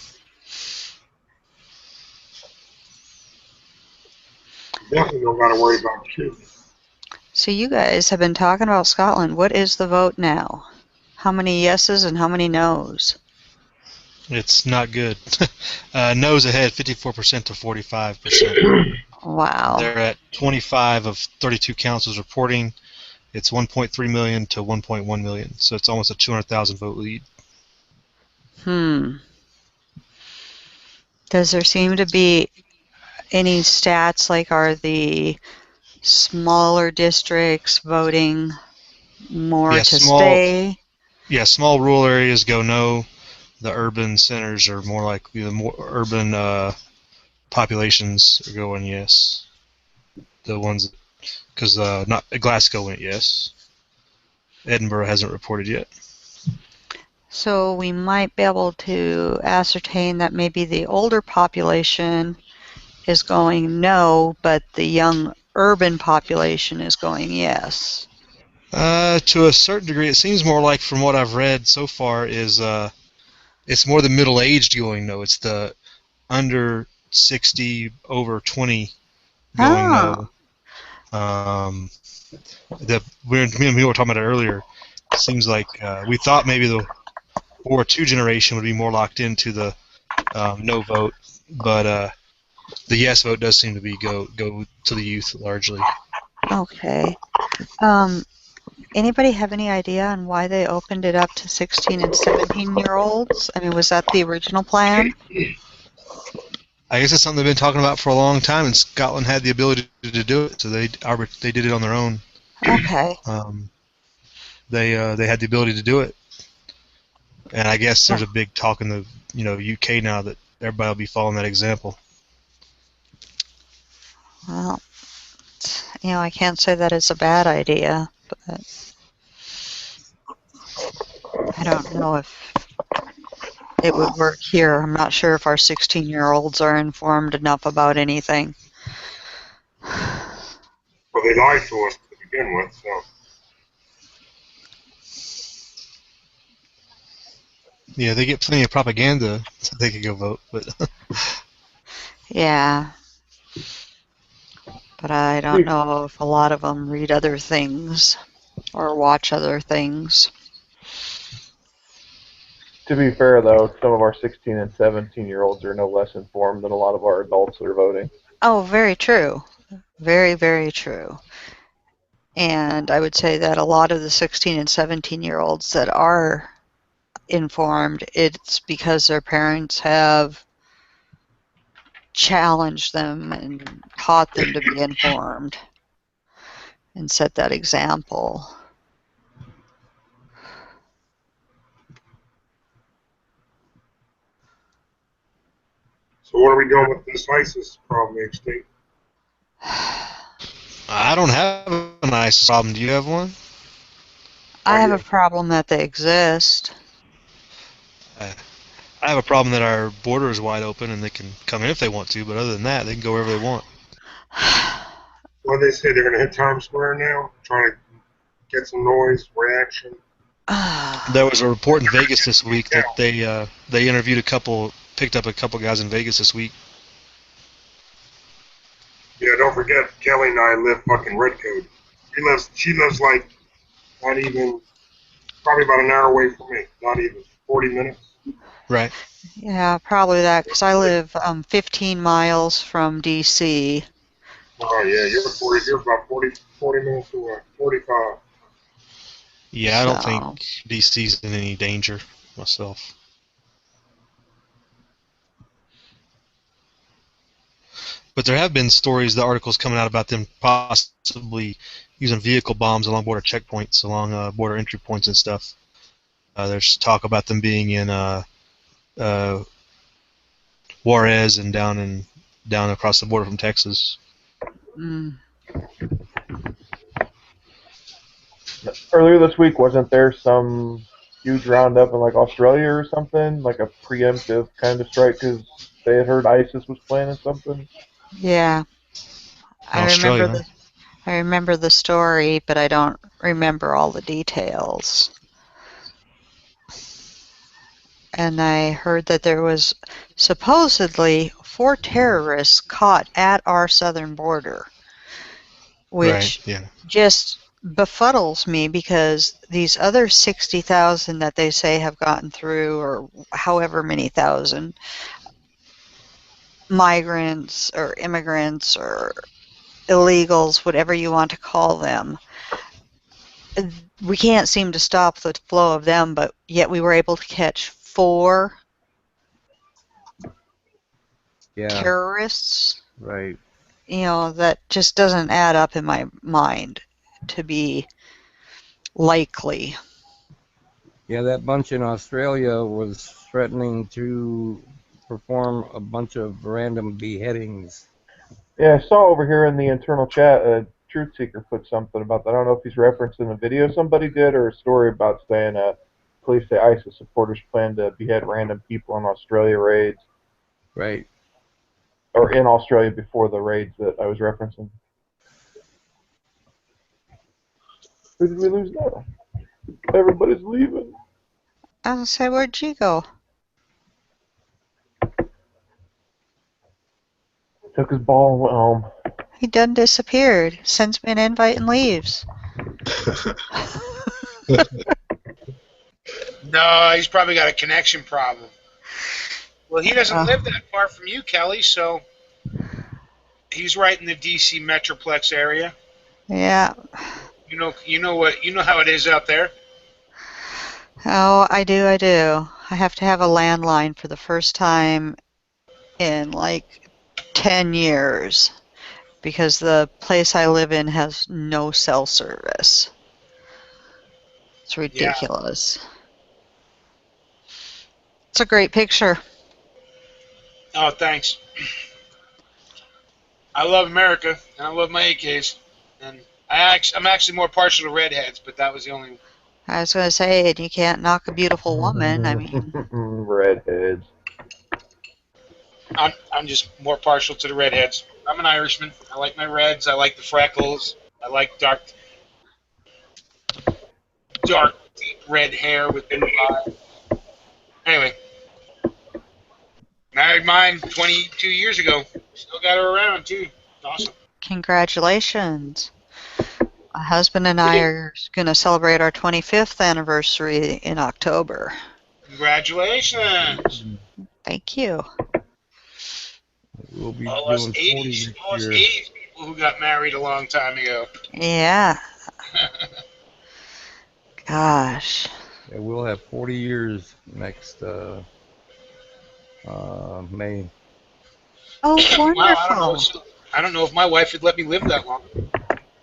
Definitely don't got to worry about shooting. So you guys have been talking about Scotland. What is the vote now? How many yeses and how many noes? It's not good. No's ahead, 54% to 45%. Wow. They're at 25 of 32 councils reporting. It's 1.3 million to 1.1 million, so it's almost a 200,000 vote lead. Does there seem to be any stats, like are the smaller districts voting more to stay? Yeah, small rural areas go no. The urban centers are more likely, the more urban populations are going yes. The ones, because not Glasgow went yes. Edinburgh hasn't reported yet. So we might be able to ascertain that maybe the older population is going no, but the young urban population is going yes. To a certain degree, it seems more like, from what I've read so far, is it's more the middle-aged going no. It's the under 60, over 20 going Oh, no. Me and me were talking about it earlier. It seems like we thought maybe the World War II generation would be more locked into the no vote, but the yes vote does seem to be go to the youth largely. okay. Anybody have any idea on why they opened it up to 16 and 17-year-olds? I mean, was that the original plan? I guess it's something they've been talking about for a long time, and Scotland had the ability to do it, so they did it on their own. Okay. They had the ability to do it, and I guess there's a big talk in the UK now that everybody will be following that example. Well, I can't say that it's a bad idea, but I don't know if it would work here. I'm not sure if our 16-year-olds are informed enough about anything. Well, they lied to us to begin with, so. Yeah, they get plenty of propaganda so they could go vote, but Yeah. But I don't know if a lot of them read other things or watch other things. To be fair, though, some of our 16 and 17-year-olds are no less informed than a lot of our adults that are voting. Oh, very true. Very, very true. And I would say that a lot of the 16 and 17-year-olds that are informed, it's because their parents have challenged them and taught them to be informed and set that example. So what are we doing with this ISIS problem, H-State? I don't have an ISIS problem. Do you have one? I have a problem that they exist. I have a problem that our border is wide open and they can come in if they want to, but other than that, they can go wherever they want. Well, they say they're going to hit Times Square now, trying to get some noise, reaction. There was a report in Vegas this week that they interviewed picked up a couple guys in Vegas this week. Yeah, don't forget, Kelly and I live fucking Red Code. She lives like, not even, probably about an hour away from me. Not even, 40 minutes. Right. Yeah, probably that, because I live 15 miles from D.C. Oh, yeah, you're about 40 minutes away, 45. Yeah, I don't think DC's in any danger myself. But there have been stories, the articles coming out about them possibly using vehicle bombs along border checkpoints, along border entry points and stuff. There's talk about them being in Juarez and down across the border from Texas. Mm. Earlier this week, wasn't there some huge roundup in like Australia or something, like a preemptive kind of strike because they had heard ISIS was planning something? Yeah, I remember the story, but I don't remember all the details. And I heard that there was supposedly 4 terrorists caught at our southern border, which just befuddles me because these other 60,000 that they say have gotten through, or however many thousand migrants or immigrants or illegals, whatever you want to call them, we can't seem to stop the flow of them, but yet we were able to catch 4 terrorists. Right. That just doesn't add up in my mind to be likely. Yeah, that bunch in Australia was threatening to perform a bunch of random beheadings. Yeah, I saw over here in the internal chat, Truth Seeker put something about that. I don't know if he's referencing a video somebody did or a story about saying police say ISIS supporters plan to behead random people on Australia raids. Right. Or in Australia before the raids that I was referencing. Who did we lose now? Everybody's leaving. I was gonna say, where'd G go? Took his ball and went home. He done disappeared. Sends me an invite and leaves. No, he's probably got a connection problem. Well, he doesn't Oh. live that far from you, Kelly, so he's right in the DC Metroplex area. Yeah. You know how it is out there. Oh, I do. I have to have a landline for the first time in like 10 years because the place I live in has no cell service. It's ridiculous. It's a great picture. Oh, thanks. I love America, and I love my AKs, and I'm actually more partial to redheads, but that was the only. I was going to say, and you can't knock a beautiful woman. I mean, Redheads. I'm just more partial to the redheads. I'm an Irishman. I like my reds. I like the freckles. I like dark, deep red hair with blue eyes. Anyway, married mine 22 years ago. Still got her around too. It's awesome. congratulations. My husband and I are going to celebrate our 25th anniversary in October. Congratulations. Thank you. We'll be All doing us 40 80s, this all us year. 80s people who got married a long time ago. Yeah. Gosh. Yeah, we'll have 40 years next May. Oh, Wow, wonderful. I don't know if my wife would let me live that long.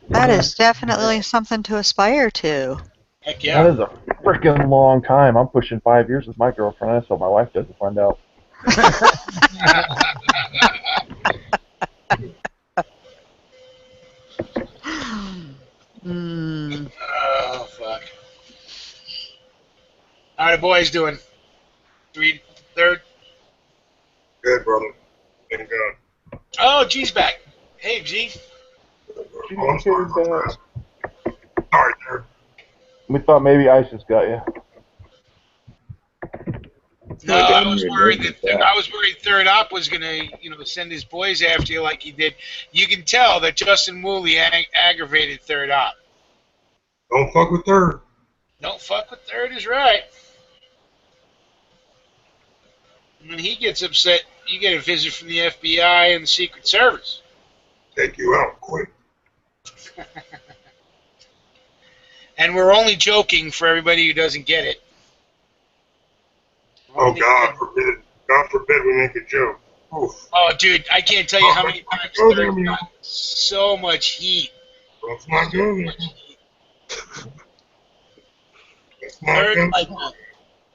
That is definitely something to aspire to. Heck That yeah. is a freaking long time. I'm pushing 5 years with my girlfriend. That's what my wife doesn't find out. Oh, fuck. How the boys doing? Third? Good, brother. Thank God. Oh, G's back. Hey, G. Oh, I'm sorry about that. Sorry, sir. We thought maybe ISIS got you. No, I was worried Third Op was gonna, send his boys after you like he did. You can tell that Justin Woolley aggravated Third Op. Don't fuck with third. Don't fuck with Third is right. When he gets upset, you get a visit from the FBI and the Secret Service. Take you out quick. And we're only joking for everybody who doesn't get it. Oh, God forbid. God forbid we make a joke. Oof. Oh, dude, I can't tell you how many times Third got so much heat. Let's not go there. Let's not Third, go there.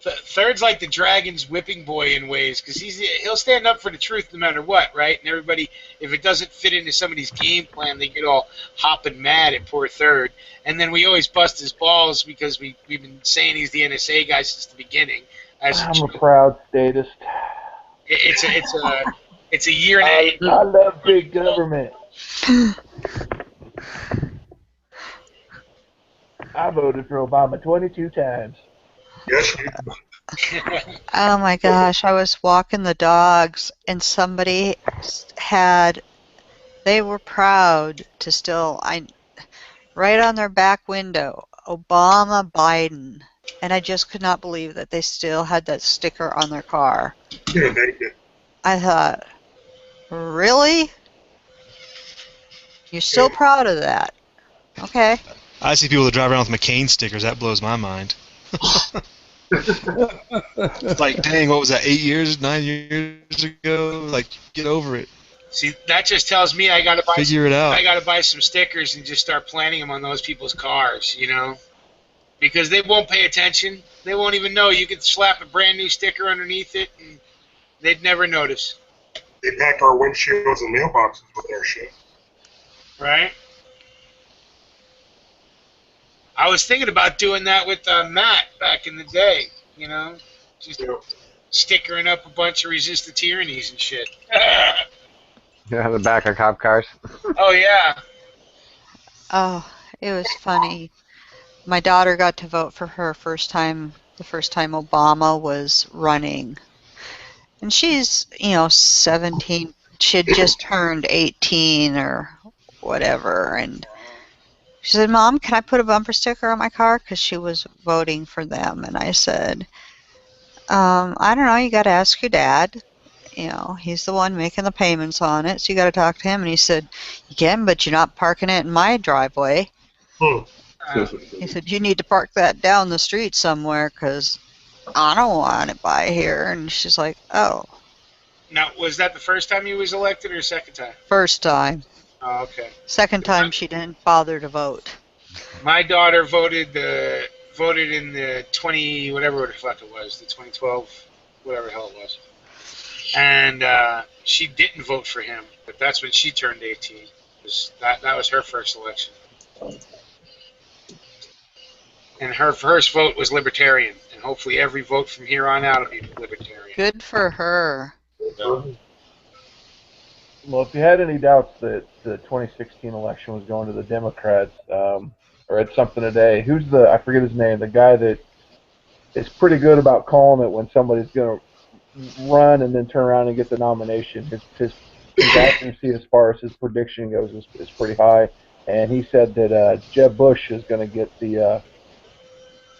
Third's like the Dragon's whipping boy in ways, because he'll stand up for the truth no matter what, right? And everybody, if it doesn't fit into somebody's game plan, they get all hopping mad at poor Third. And then we always bust his balls because we've been saying he's the NSA guy since the beginning. I'm a proud statist. It's a year and a half. I love big government. I voted for Obama 22 times. Yes, you do. Oh my gosh, I was walking the dogs and somebody they were proud to still, right on their back window, Obama Biden. And I just could not believe that they still had that sticker on their car. Yeah, they did. I thought, really? You're still proud of that? Okay. I see people that drive around with McCain stickers. That blows my mind. It's like, dang, what was that, 9 years ago? Like, get over it. See, that just tells me I gotta buy. Figure it out. I gotta buy some stickers and just start planting them on those people's cars, because they won't pay attention. They won't even know. You could slap a brand new sticker underneath it, and they'd never notice. They pack our windshields and mailboxes with their shit. Right? I was thinking about doing that with Matt back in the day. You know, just stickering up a bunch of resist the tyrannies and shit. Yeah, the back of cop cars. Oh yeah. Oh, it was funny. My daughter got to vote for her first time, the first time Obama was running. And she's, 17. She had just turned 18 or whatever. And she said, Mom, can I put a bumper sticker on my car? Because she was voting for them. And I said, I don't know. You got to ask your dad. He's the one making the payments on it. So you got to talk to him. And he said, you can, but you're not parking it in my driveway. He said, you need to park that down the street somewhere because I don't want it by here. And she's like, oh, Now, was that the first time you was elected or second time? first time. Oh, okay. Second time she didn't bother to vote. My daughter voted in the 20 whatever the fuck it was, the 2012 whatever the hell it was, and she didn't vote for him. But that's when she turned 18. That was her first election, and her first vote was Libertarian. And hopefully every vote from here on out will be Libertarian. Good for her. So, Well, if you had any doubts that the 2016 election was going to the Democrats, I read something today. I forget his name, the guy that is pretty good about calling it when somebody's going to run and then turn around and get the nomination. His accuracy as far as his prediction goes is pretty high. And he said that Jeb Bush is going to get the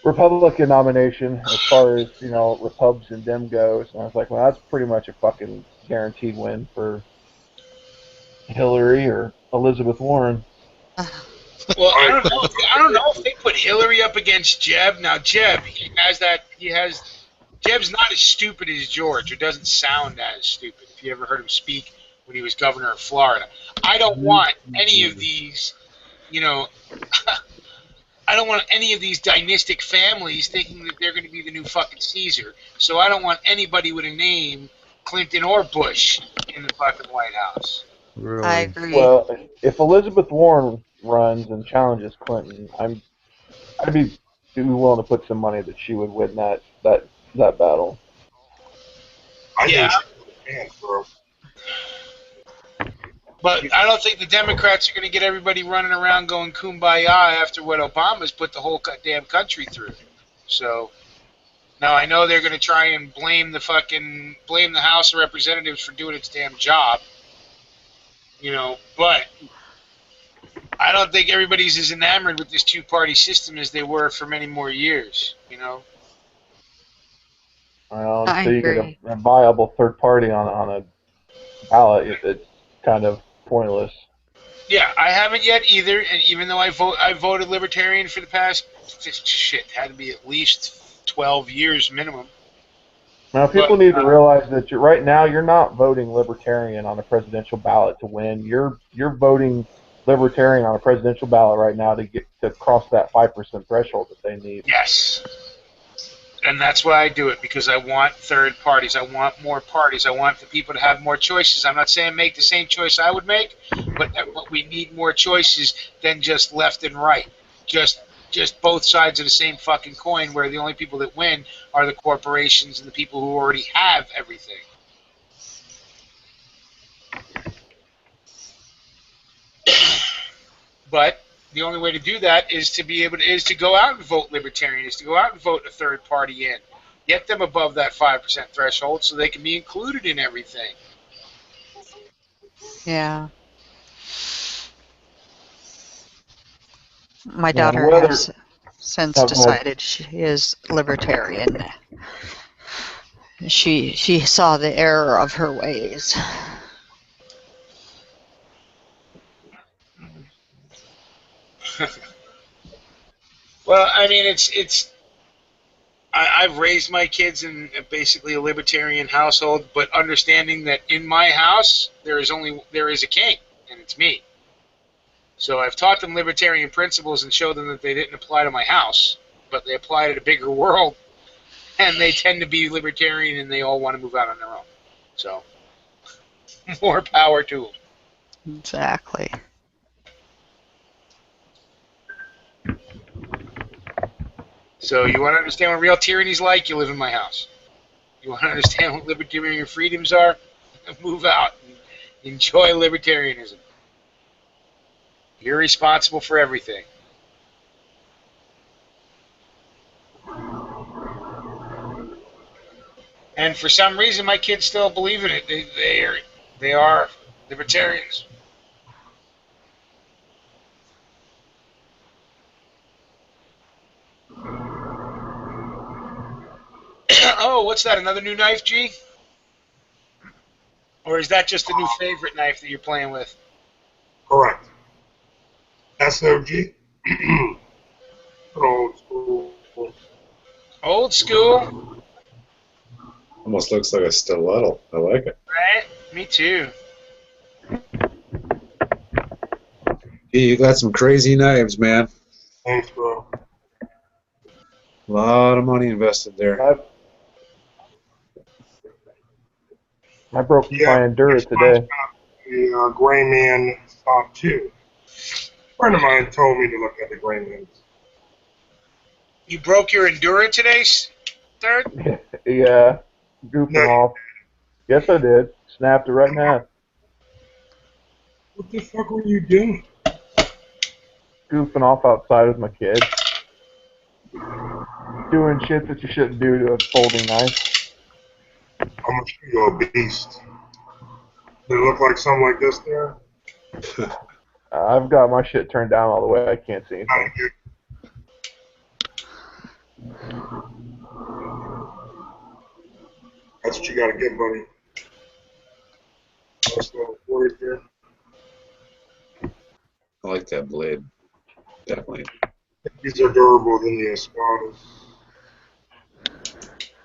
Republican nomination as far as, Repubs and Dem goes. And I was like, well, that's pretty much a fucking guaranteed win for Hillary or Elizabeth Warren. well, I don't know if they put Hillary up against Jeb. Now Jeb, Jeb's not as stupid as George, or doesn't sound as stupid. If you ever heard him speak when he was governor of Florida, I don't want any of these, I don't want any of these dynastic families thinking that they're going to be the new fucking Caesar. So I don't want anybody with a name, Clinton or Bush, in the fucking White House. Really? I agree. Well, if Elizabeth Warren runs and challenges Clinton, I'd be willing to put some money that she would win that battle. Yeah. Man, bro. But I don't think the Democrats are going to get everybody running around going kumbaya after what Obama's put the whole damn country through. So now I know they're going to try and blame the House of Representatives for doing its damn job. But I don't think everybody's as enamored with this two-party system as they were for many more years. Well, I until you get agree. a viable third party on a ballot, it's kind of pointless. Yeah, I haven't yet either, and even though I voted Libertarian for the past had to be at least 12 years minimum. Now, people need to realize that right now you're not voting Libertarian on a presidential ballot to win. You're voting Libertarian on a presidential ballot right now to cross that 5% threshold that they need. Yes. And that's why I do it, because I want third parties. I want more parties. I want the people to have more choices. I'm not saying make the same choice I would make, but we need more choices than just left and right. Just both sides of the same fucking coin, where the only people that win are the corporations and the people who already have everything. But the only way to do that is to go out and vote Libertarian, is to go out and vote a third party in. Get them above that 5% threshold so they can be included in everything. Yeah. My daughter has since decided she is libertarian. She saw the error of her ways. Well, I mean, I've raised my kids in basically a libertarian household, but understanding that in my house there is a king, and it's me. So I've taught them libertarian principles and showed them that they didn't apply to my house, but they apply to the bigger world, and they tend to be libertarian, and they all want to move out on their own. So more power to them. Exactly. So you want to understand what real tyranny's like? You live in my house. You want to understand what libertarian freedoms are? Move out and enjoy libertarianism. You're responsible for everything. And for some reason, my kids still believe in it. They are libertarians. Oh, what's that? Another new knife, G? Or is that just a new favorite knife that you're playing with? Correct. SOG. Old school. Old school, Almost looks like a stiletto. I like it. right? Me too. Hey, you got some crazy knives, man. Thanks, bro. A lot of money invested there. I broke Yeah, my Endura next today. month's got the Gray Man Stop 2. A friend of mine told me to look at the Gray Mans. You broke your Endura today, third? Yeah, goofing No. off. Yes, I did. Snapped it right in half. What the fuck were you doing? Goofing off outside with my kid. Doing shit that you shouldn't do to a folding knife. I'm gonna show you a beast. Did it look like something like this there? I've got my shit turned down all the way. I can't see anything. That's what you gotta get, buddy. Nice little word there. I like that blade. Definitely. These are durable than the Espadas.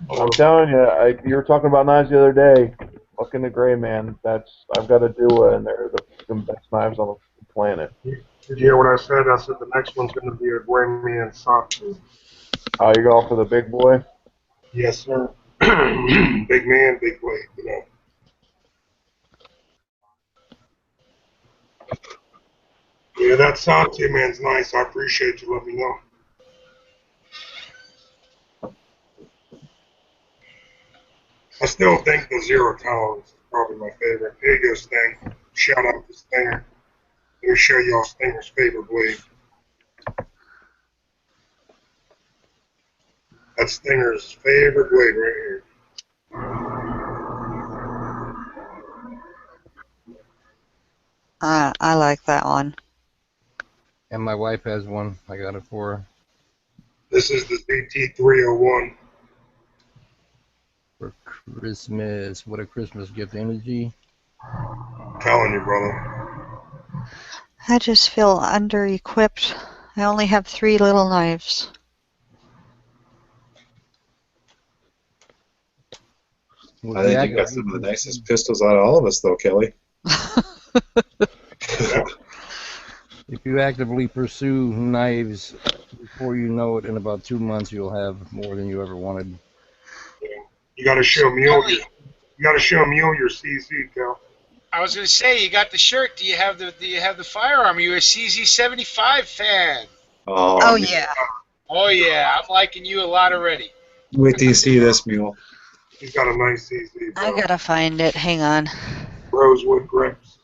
I'm telling you, you were talking about knives the other day. Fucking the Gray Man. I've got a Dua, and they're the best knives on the planet. Did you hear what I said? I said the next one's gonna be a Gray Man Stop 2. Oh, you go for the big boy? Yes, sir. Big man, big blade, you know. Yeah, that Santi man's nice. I appreciate you letting me know. I still think the Zero Tolerance is probably my favorite. Here you go, Sting. Shout out to Stinger. Let me show y'all Stinger's favorite blade. That's Stinger's favorite blade right here. I like that one. And my wife has one. I got it for her. This is the ZT301. For Christmas. What a Christmas gift. Energy. I'm telling you, brother. I just feel under-equipped. I only have 3 little knives. Well, I think you got some of the nicest pistols out of all of us, though, Kelly. If you actively pursue knives, before you know it, in about 2 months, you'll have more than you ever wanted. You gotta show Mule your CZ, Cal. I was going to say, you got the shirt. Do you have the firearm? Are you a CZ75 fan? Oh yeah. Oh yeah, I'm liking you a lot already. Wait till you see this mule. He's got a nice CZ, bro. I gotta find it. Hang on. Rosewood grips.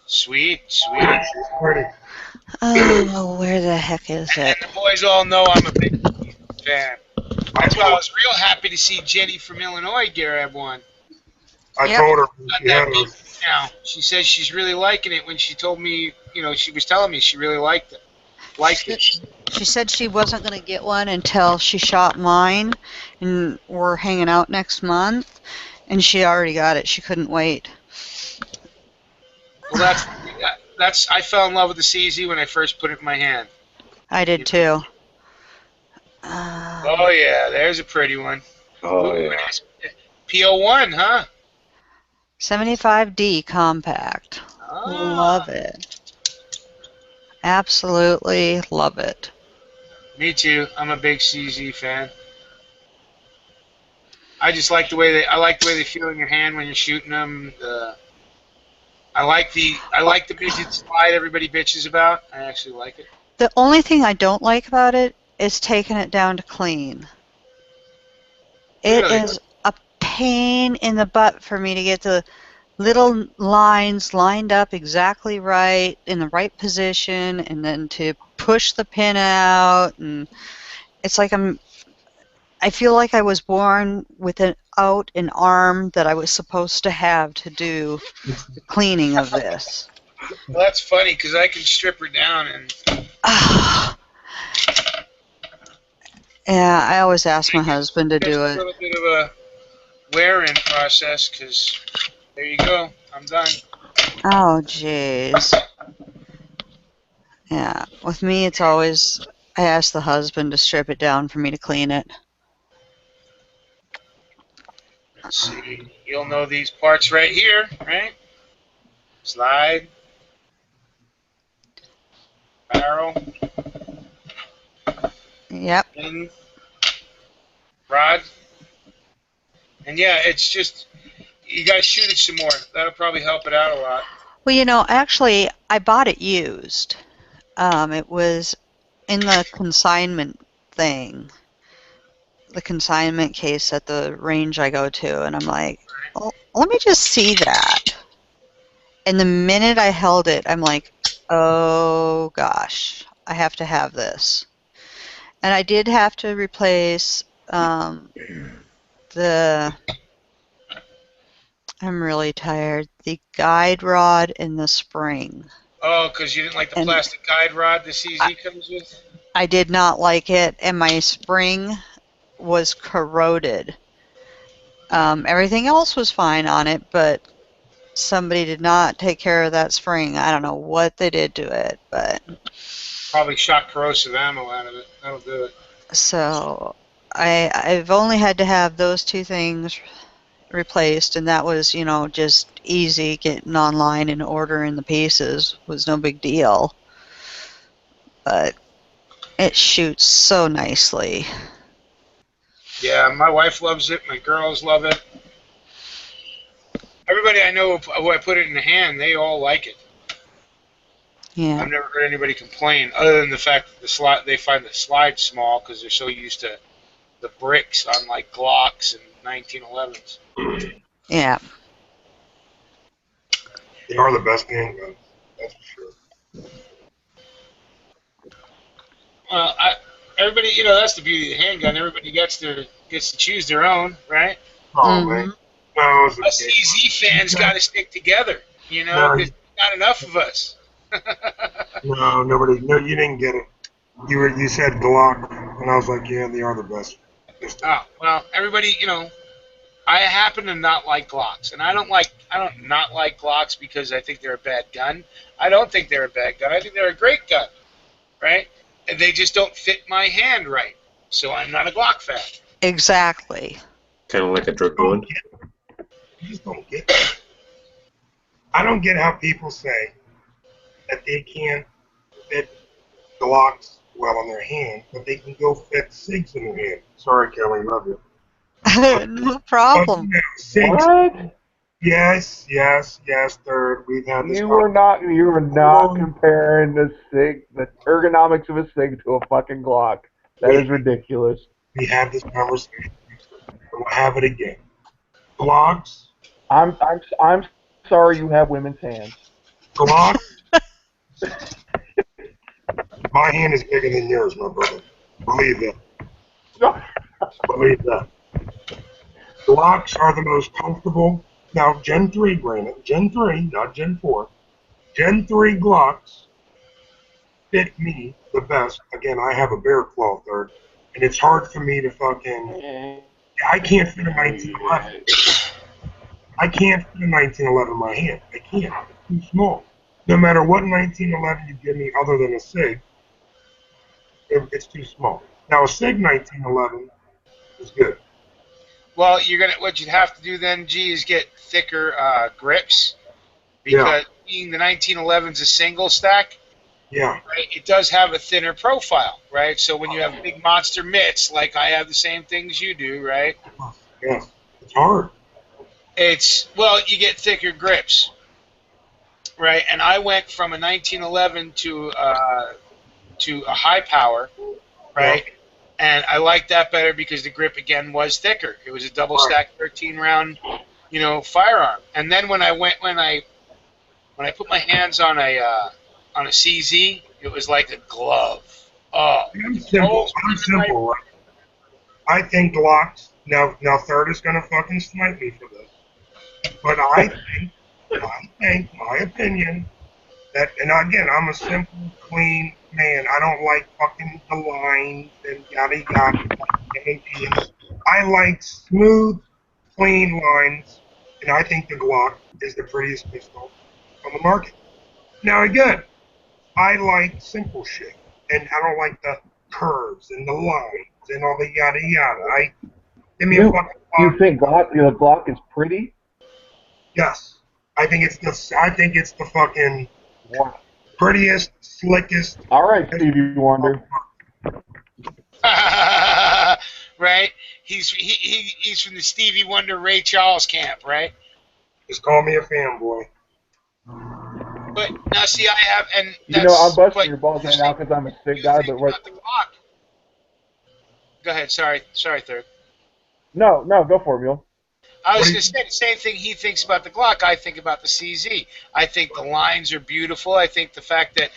Sweet. She's pretty. Oh, where the heck is it? And the boys all know I'm a big fan. That's why I was real happy to see Jenny from Illinois grab one. I told her Not she had that her. big now. She says she's really liking it when she told me, she was telling me she really liked it. She said she wasn't going to get one until she shot mine, and we're hanging out next month, and she already got it. She couldn't wait. Well, that's I fell in love with the CZ when I first put it in my hand. I did too. Oh yeah, there's a pretty one. Oh yeah. PO1, huh? 75D compact. Love it. Absolutely love it. Me too. I'm a big CZ fan. I just like the way they feel in your hand when you're shooting them. I like the midget slide everybody bitches about. I actually like it. The only thing I don't like about it is taking it down to clean. It Really? is a pain in the butt for me to get the little lines lined up exactly right in the right position, and then to push the pin out, and it's like I feel like I was born without an arm that I was supposed to have to do the cleaning of this. Well, that's funny because I can strip her down and Yeah, I always ask my husband to just do a it. little bit of a wear-in process. Because there you go, I'm done. Oh, jeez. Yeah, with me it's always I ask the husband to strip it down for me to clean it. Let's see, you'll know these parts right here, right? Slide, barrel, Yep. pin, rod, and yeah, it's just you gotta shoot it some more. That'll probably help it out a lot. Well, actually, I bought it used. It was in the consignment thing, the consignment case at the range I go to, and I'm like, oh, let me just see that. And the minute I held it, I'm like, oh gosh, I have to have this. And I did have to replace the. I'm really tired. The guide rod and the spring. Oh, because you didn't like the And plastic guide rod the CZ comes with? I did not like it, and my spring was corroded. Everything else was fine on it, but somebody did not take care of that spring. I don't know what they did to it, but Probably shot corrosive ammo out of it. That'll do it. so I've only had to have those two things replaced, and that was, just easy. Getting online and ordering the pieces was no big deal. But it shoots so nicely. Yeah, my wife loves it. My girls love it. Everybody I know who I put it in the hand, they all like it. Yeah. I've never heard anybody complain, other than the fact that they find the slide small because they're so used to the bricks on like Glocks and 1911s. Yeah. They are the best handguns, that's for sure. Well, everybody, that's the beauty of the handgun. Everybody gets to choose their own, right? Oh, man. No, it was Us CZ fans got to stick together, No, because not enough of us. no, nobody. No, you didn't get it. You said Glock, and I was like, yeah, they are the best. Oh, well, everybody, I happen to not like Glocks, and I don't not like Glocks because I think they're a bad gun. I don't think they're a bad gun. I think they're a great gun, right? And they just don't fit my hand right, so I'm not a Glock fan. Exactly. Kind of like a dragoon. You just don't get it. I don't get how people say that they can't fit Glocks well in their hand, but they can go fit SIGs in their hand. Sorry, Kelly, love you. No problem. SIGs, What? yes, third. We've had this. You were not comparing the ergonomics of a SIG to a fucking Glock. That is ridiculous. We had this conversation. We'll have it again. Glocks. I'm sorry you have women's hands. Glocks. My hand is bigger than yours, my brother. Believe that. Believe that. Glocks are the most comfortable. Now, Gen 3, granted. Gen 3, not Gen 4. Gen 3 Glocks fit me the best. Again, I have a bear claw third, and it's hard for me to fucking. I can't fit a 1911. I can't fit a 1911 in my hand. I can't. It's too small. No matter what 1911 you give me other than a SIG, it's too small. Now, a SIG 1911 is good. Well, what you'd have to do then, G, is get thicker grips, because being the 1911's a single stack, yeah, right, it does have a thinner profile, right? So when you have big monster mitts, like I have the same things you do, right? Yeah, it's hard. You get thicker grips, right? And I went from a 1911 to a high power, right? And I liked that better because the grip again was thicker. It was a double stack 13 round, firearm. And then when I put my hands on a CZ, it was like a glove. Oh, I'm simple. I'm simple. Right? I think Glocks. Now Third is gonna fucking snipe me for this, but I think, my opinion, that, and again, I'm a simple, clean man. I don't like fucking the lines and yada yada. I like smooth, clean lines, and I think the Glock is the prettiest pistol on the market. Now again, I like simple shit, and I don't like the curves and the lines and all the yada yada. Give me a fucking Glock. You think the Glock is pretty? Yes, I think it's the fucking prettiest, slickest. All right, Stevie Wonder. Right? He's from the Stevie Wonder, Ray Charles camp, right? Just call me a fanboy. But now, see, I have, and I'm busting your balls right now because I'm a sick guy. But what? Go ahead. Sorry, Third. No, go for it, Mule. I was going to say the same thing he thinks about the Glock. I think about the CZ. I think the lines are beautiful. I think the fact that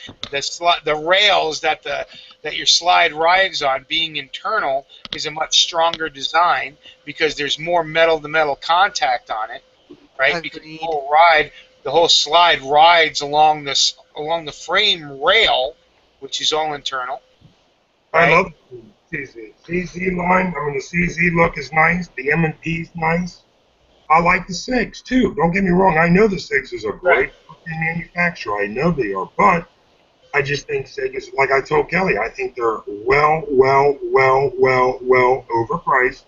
the rails that your slide rides on being internal is a much stronger design because there's more metal-to-metal contact on it, right? Agreed. Because the whole slide rides along the frame rail, which is all internal. Right? I love the CZ line. I mean, the CZ look is nice. The M&P is nice. I like the SIGs, too. Don't get me wrong. I know the SIGs is a great fucking manufacturer. I know they are. But I just think SIG is, like I told Kelly, I think they're well overpriced.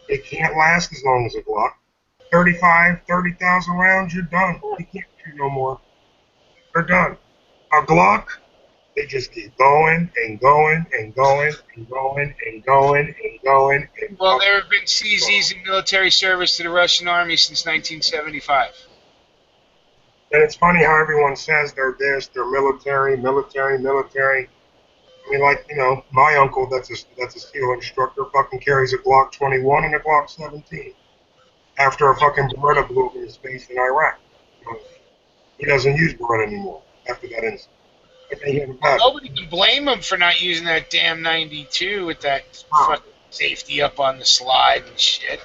They can't last as long as a Glock. 30,000 rounds, you're done. You can't shoot no more. They're done. A Glock, they just keep going and going and going and going and going and going. Well, there have been CZs in military service to the Russian Army since 1975. And it's funny how everyone says they're this, they're military. I mean, like, my uncle, that's a SEAL instructor, fucking carries a Glock 21 and a Glock 17 after a fucking Beretta blew up in his face in Iraq. He doesn't use Beretta anymore after that incident. Nobody can blame him for not using that damn 92 with that fucking safety up on the slide and shit.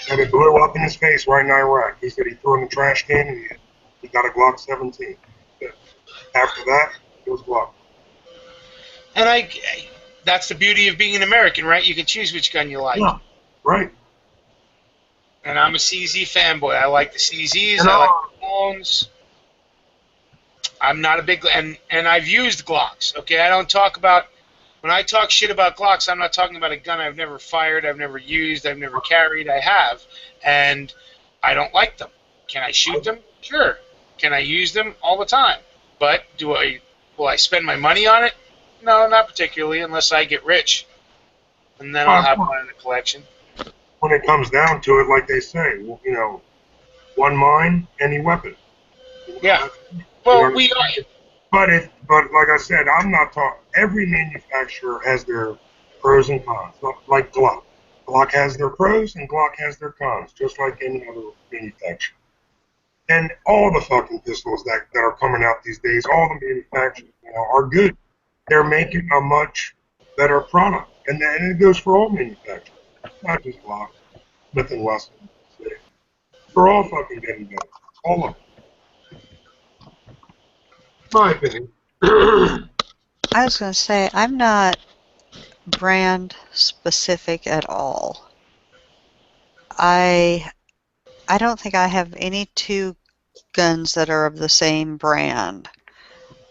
And it blew up in his face right in Iraq. He said he threw it in the trash can and he got a Glock 17. After that, it was Glock. And that's the beauty of being an American, right? You can choose which gun you like. Yeah, right. And I'm a CZ fanboy. I like the CZs. I like the phones. I'm not a big, and I've used Glocks. Okay, I don't talk about, when I talk shit about Glocks, I'm not talking about a gun I've never fired, I've never used, I've never carried. I have, and I don't like them. Can I shoot them? Sure. Can I use them? All the time. But will I spend my money on it? No, not particularly, unless I get rich, and then I'll have one in the collection. When it comes down to it, like they say, one mind, any weapon. Yeah. Well, we are. But like I said, I'm not talking. Every manufacturer has their pros and cons. Like Glock. Glock has their pros and Glock has their cons, just like any other manufacturer. And all the fucking pistols that are coming out these days, all the manufacturers are good. They're making a much better product, and it goes for all manufacturers, not just Glock, Smith and Wesson. They're all fucking getting better, all of them. My opinion. I was going to say, I'm not brand specific at all. I don't think I have any two guns that are of the same brand.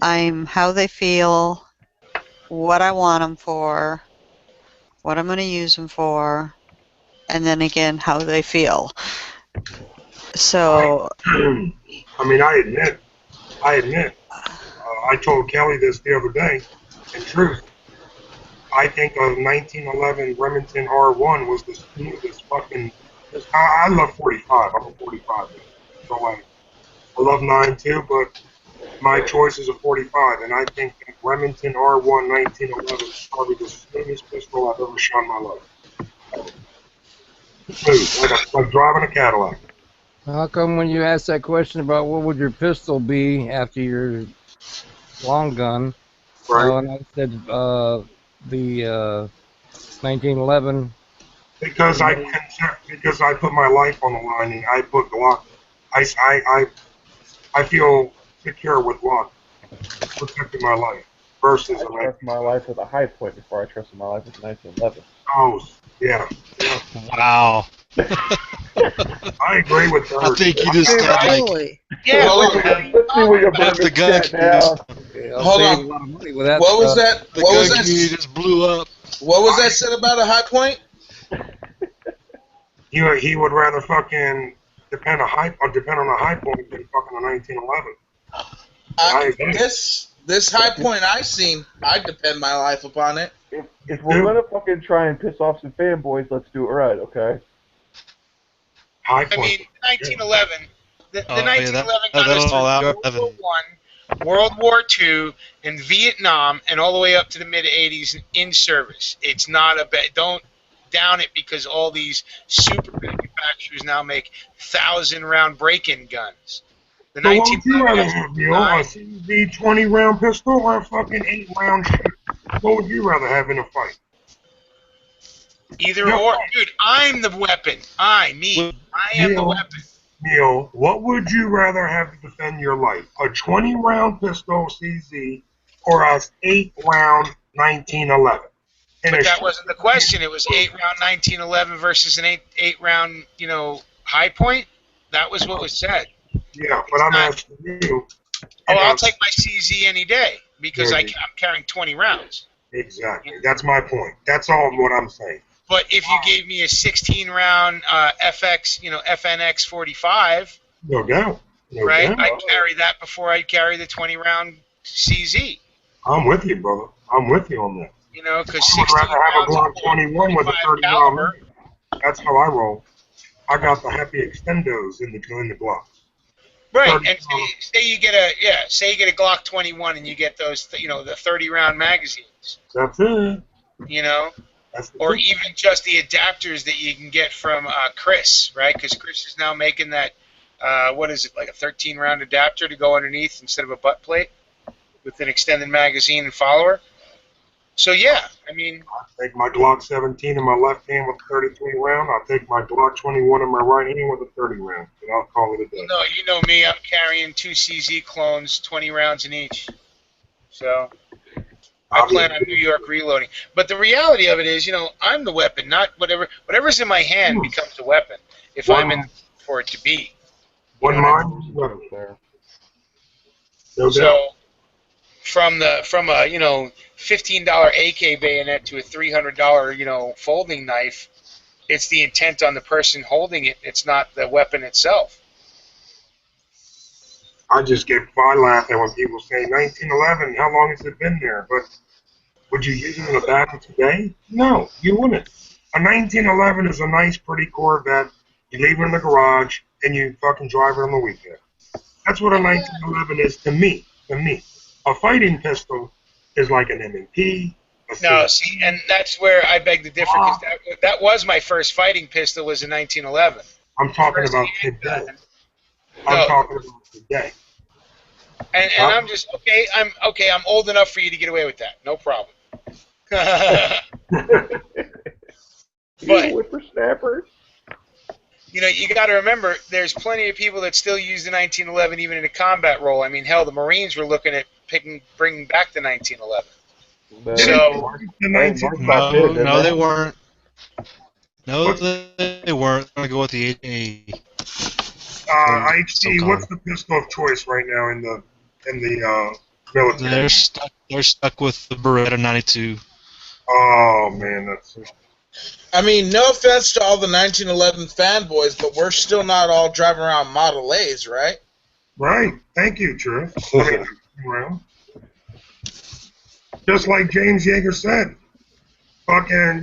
I'm how they feel, what I want them for, what I'm going to use them for, and then again, how they feel. So, I mean, I admit, I told Kelly this the other day, in truth, I think a 1911 Remington R1 was the smoothest fucking, I love 45, I'm a 45 man. So I love 9 too, but my choice is a 45, and I think that Remington R1 1911 is probably the smoothest pistol I've ever shot in my life. Smooth, like driving a Cadillac. How come when you asked that question about what would your pistol be after your long gun, Right? and I said the 1911. Because I put my life on the line, and I put Glock. I feel secure with Glock protecting my life versus I trust my life with a high point before I trusted my life with 1911. Oh, yeah. Wow. I agree with her. I think you just got like Really? Yeah, Well, look, Let's see what your half the burger gun chat down. I'll Hold save on. a lot of money with that. what was that? the What was gun community that? just blew up. What was that said about a high point? He would rather fucking depend on a high point than fucking a 1911. I agree. This high point I seen, I'd depend my life upon it. If we're gonna fucking try and piss off some fanboys, let's do it right, okay? High I point. mean, 1911. The Oh, yeah, 1911 got that'll us all out. through World War I, World War II, and Vietnam, and all the way up to the mid 80s in service. It's not a bad. Don't down it because all these super manufacturers now make 1,000-round break-in guns. The So what would you 1911 rather is have, Neil? A CZ 20-round pistol or a fucking 8-round shit? What would you rather have in a fight? either or, dude. I'm the weapon. I am the weapon. Neil, what would you rather have to defend your life? A 20-round pistol CZ or a 8-round 1911? But that wasn't the question. It was 8-round 1911 versus an 8-round, high point. That was what was said. Yeah, but I'm asking you. Oh, I'll take my CZ any day because I'm carrying 20 rounds. Exactly. That's my point. That's all what I'm saying. But if you gave me a 16-round FX, FNX 45, no doubt, right? I'd carry that before I'd carry the 20-round CZ. I'm with you, brother. I'm with you on that. Because I would rather have a Glock 21 with a 30 round. That's how I roll. I got the happy extendos in the Glocks. Right, and say you get a Glock 21 and you get those, the 30-round magazines. That's it. Or even just the adapters that you can get from Chris, right? Because Chris is now making that, what is it, like a 13-round adapter to go underneath instead of a butt plate with an extended magazine and follower. So yeah, I mean, I'll take my Glock 17 in my left hand with a 33 round. I'll take my Glock 21 in my right hand with a 30 round, and I'll call it a day. No, you know me. I'm carrying 2 CZ clones, 20 rounds in each. So I plan on New York reloading. But the reality of it is, I'm the weapon, not whatever's in my hand becomes a weapon if I'm in for it to be. So from a $15 AK bayonet to a $300 folding knife, it's the intent on the person holding it. It's not the weapon itself. I laugh at when people say 1911. How long has it been there? But would you use it in a battle today? No, you wouldn't. A 1911 is a nice, pretty Corvette. You leave it in the garage and you fucking drive it on the weekend. That's what a 1911 is to me. A fighting pistol is like an M&P. No, see, and that's where I beg to differ, because that was my first fighting pistol, was a 1911. I'm talking about today. I'm talking about today. And I'm just, I'm old enough for you to get away with that. No problem. But whippersnappers. You got to remember, there's plenty of people that still use the 1911 even in a combat role. I mean, hell, the Marines were looking at bringing back the 1911. No, they weren't. No, they weren't. I'm gonna go with the 8A. HT, what's the pistol of choice right now in the military? They're stuck with the Beretta 92. Oh man, that's. I mean, no offense to all the 1911 fanboys, but we're still not all driving around Model A's, right? Right. Thank you, Drew. Just like James Yeager said, fucking,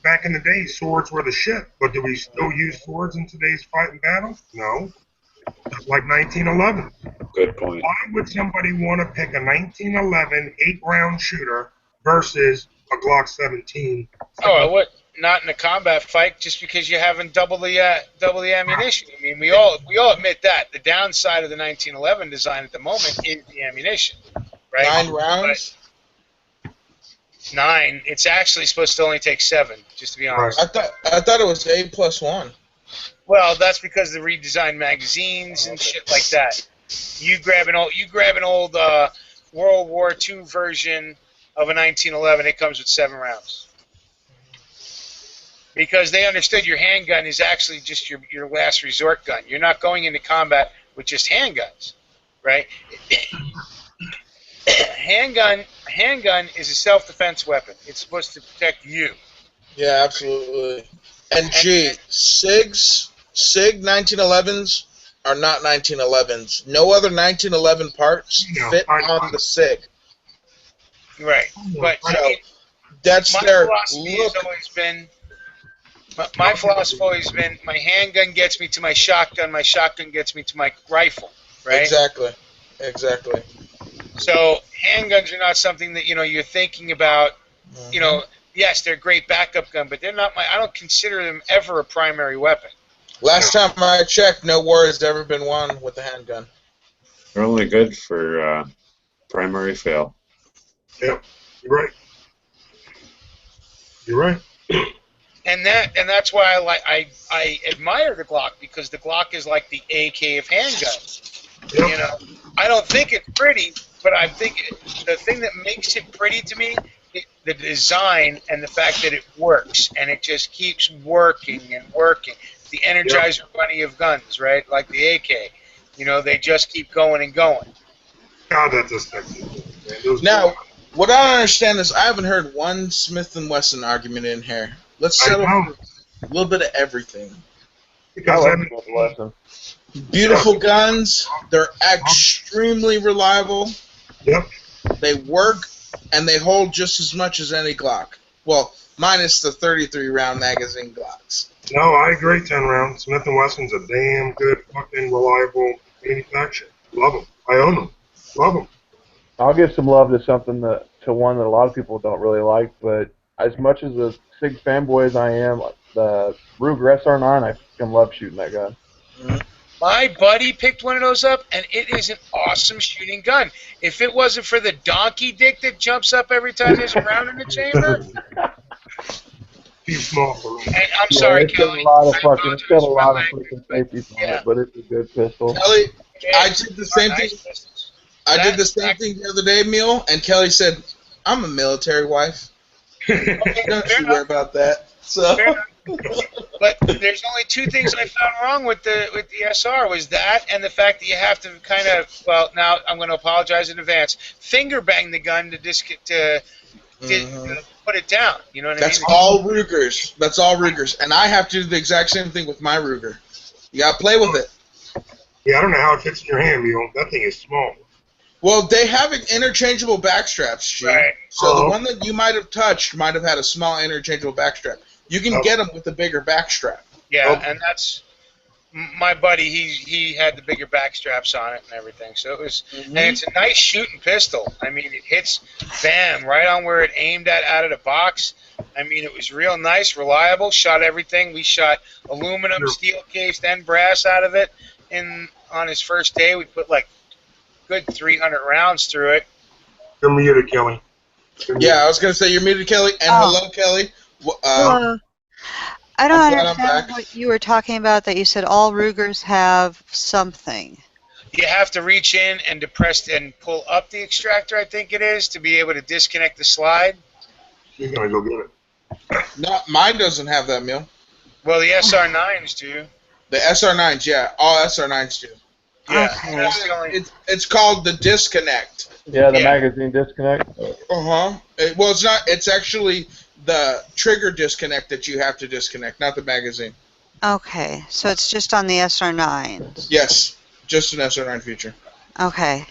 back in the day, swords were the shit. But do we still use swords in today's fight and battle? No. Just like 1911. Good point. Why would somebody want to pick a 1911 8-round shooter versus a Glock 17? Oh, I would not in a combat fight just because you haven't double the ammunition. I mean, we all admit that the downside of the 1911 design at the moment is the ammunition, right? 9 rounds. But 9. It's actually supposed to only take 7. Just to be honest. I thought it was 8+1. Well, that's because of the redesigned magazines and shit like that. You grab an old World War II version of a 1911. It comes with 7 rounds. Because they understood your handgun is actually just your last resort gun. You're not going into combat with just handguns, right? handgun is a self-defense weapon. It's supposed to protect you. Yeah, absolutely. And G, SIG 1911s are not 1911s. No other 1911 parts fit on the SIG. Right. But So that's their philosophy look. has always been. My philosophy has always been: my handgun gets me to my shotgun gets me to my rifle. Right. Exactly. So handguns are not something that you're thinking about. Yes, they're a great backup gun, but they're not I don't consider them ever a primary weapon. Last time I checked, no war has ever been won with a handgun. They're only good for primary fail. Yep, you're right. You're right. And that's why I admire the Glock, because the Glock is like the AK of handguns. Yep. I don't think it's pretty, but I think the thing that makes it pretty to me, the design and the fact that it works, and it just keeps working and working. The Energizer Bunny of guns, right? Like the AK. They just keep going and going. God, that's a sexy thing. Now, what I don't understand is I haven't heard one Smith & Wesson argument in here. Let's settle for a little bit of everything. Because I love Smith & Wesson. Beautiful guns. They're extremely reliable. Yep. They work, and they hold just as much as any Glock. Well, minus the 33-round magazine Glocks. No, I agree. 10 round. Smith & Wesson's a damn good, fucking reliable manufacturer. Love them. I own them. Love them. I'll give some love to to one that a lot of people don't really like, but as much as a SIG fanboy as I am, the Ruger SR9, I fucking love shooting that gun. My buddy picked one of those up, and it is an awesome shooting gun. If it wasn't for the donkey dick that jumps up every time there's a round in the chamber, Too small for me. and I'm sorry, it's Kelly. got a lot of freaking safeties on Yeah. it, but it's a good pistol. Kelly, I did the same thing. I did the same thing the other day, Mule, and Kelly said, "I'm a military wife. Don't you worry about that." So, but there's only 2 things I found wrong with the SR, was that and the fact that you have to kind of, well, now I'm going to apologize in advance, finger bang the gun to put it down. You know what I mean? that's all Rugers. That's all Rugers, and I have to do the exact same thing with my Ruger. You gotta play with it. Yeah, I don't know how it fits in your hand, Mule. That thing is small. Well, they have interchangeable backstraps, G. Right. So the one that you might have touched might have had a small interchangeable backstrap. You can get them with a bigger backstrap. Yeah, and that's my buddy. He had the bigger back straps on it and everything. So it was, and it's a nice shooting pistol. I mean, it hits, bam, right on where it aimed at out of the box. I mean, it was real nice, reliable. Shot everything. We shot aluminum, steel cased, and brass out of it. And on his first day, we put like good 300 rounds through it. You're muted, Kelly. Yeah, I was gonna say you're muted, Kelly. And hello, Kelly. Hello. I don't I'm glad I'm understand back. what you were talking about, that you said all Rugers have something. You have to reach in and depress and pull up the extractor, I think it is, to be able to disconnect the slide. She's gonna go get it. No, mine doesn't have that, Mule. Well, the SR9s do. The SR9s, yeah, all SR9s do. Yeah, Okay. that's the only. It's called the disconnect. Yeah, the Yeah. magazine disconnect. Well, it's not. It's actually the trigger disconnect that you have to disconnect, not the magazine. Okay, so it's just on the SR9s. Yes, just an SR9 feature. Okay.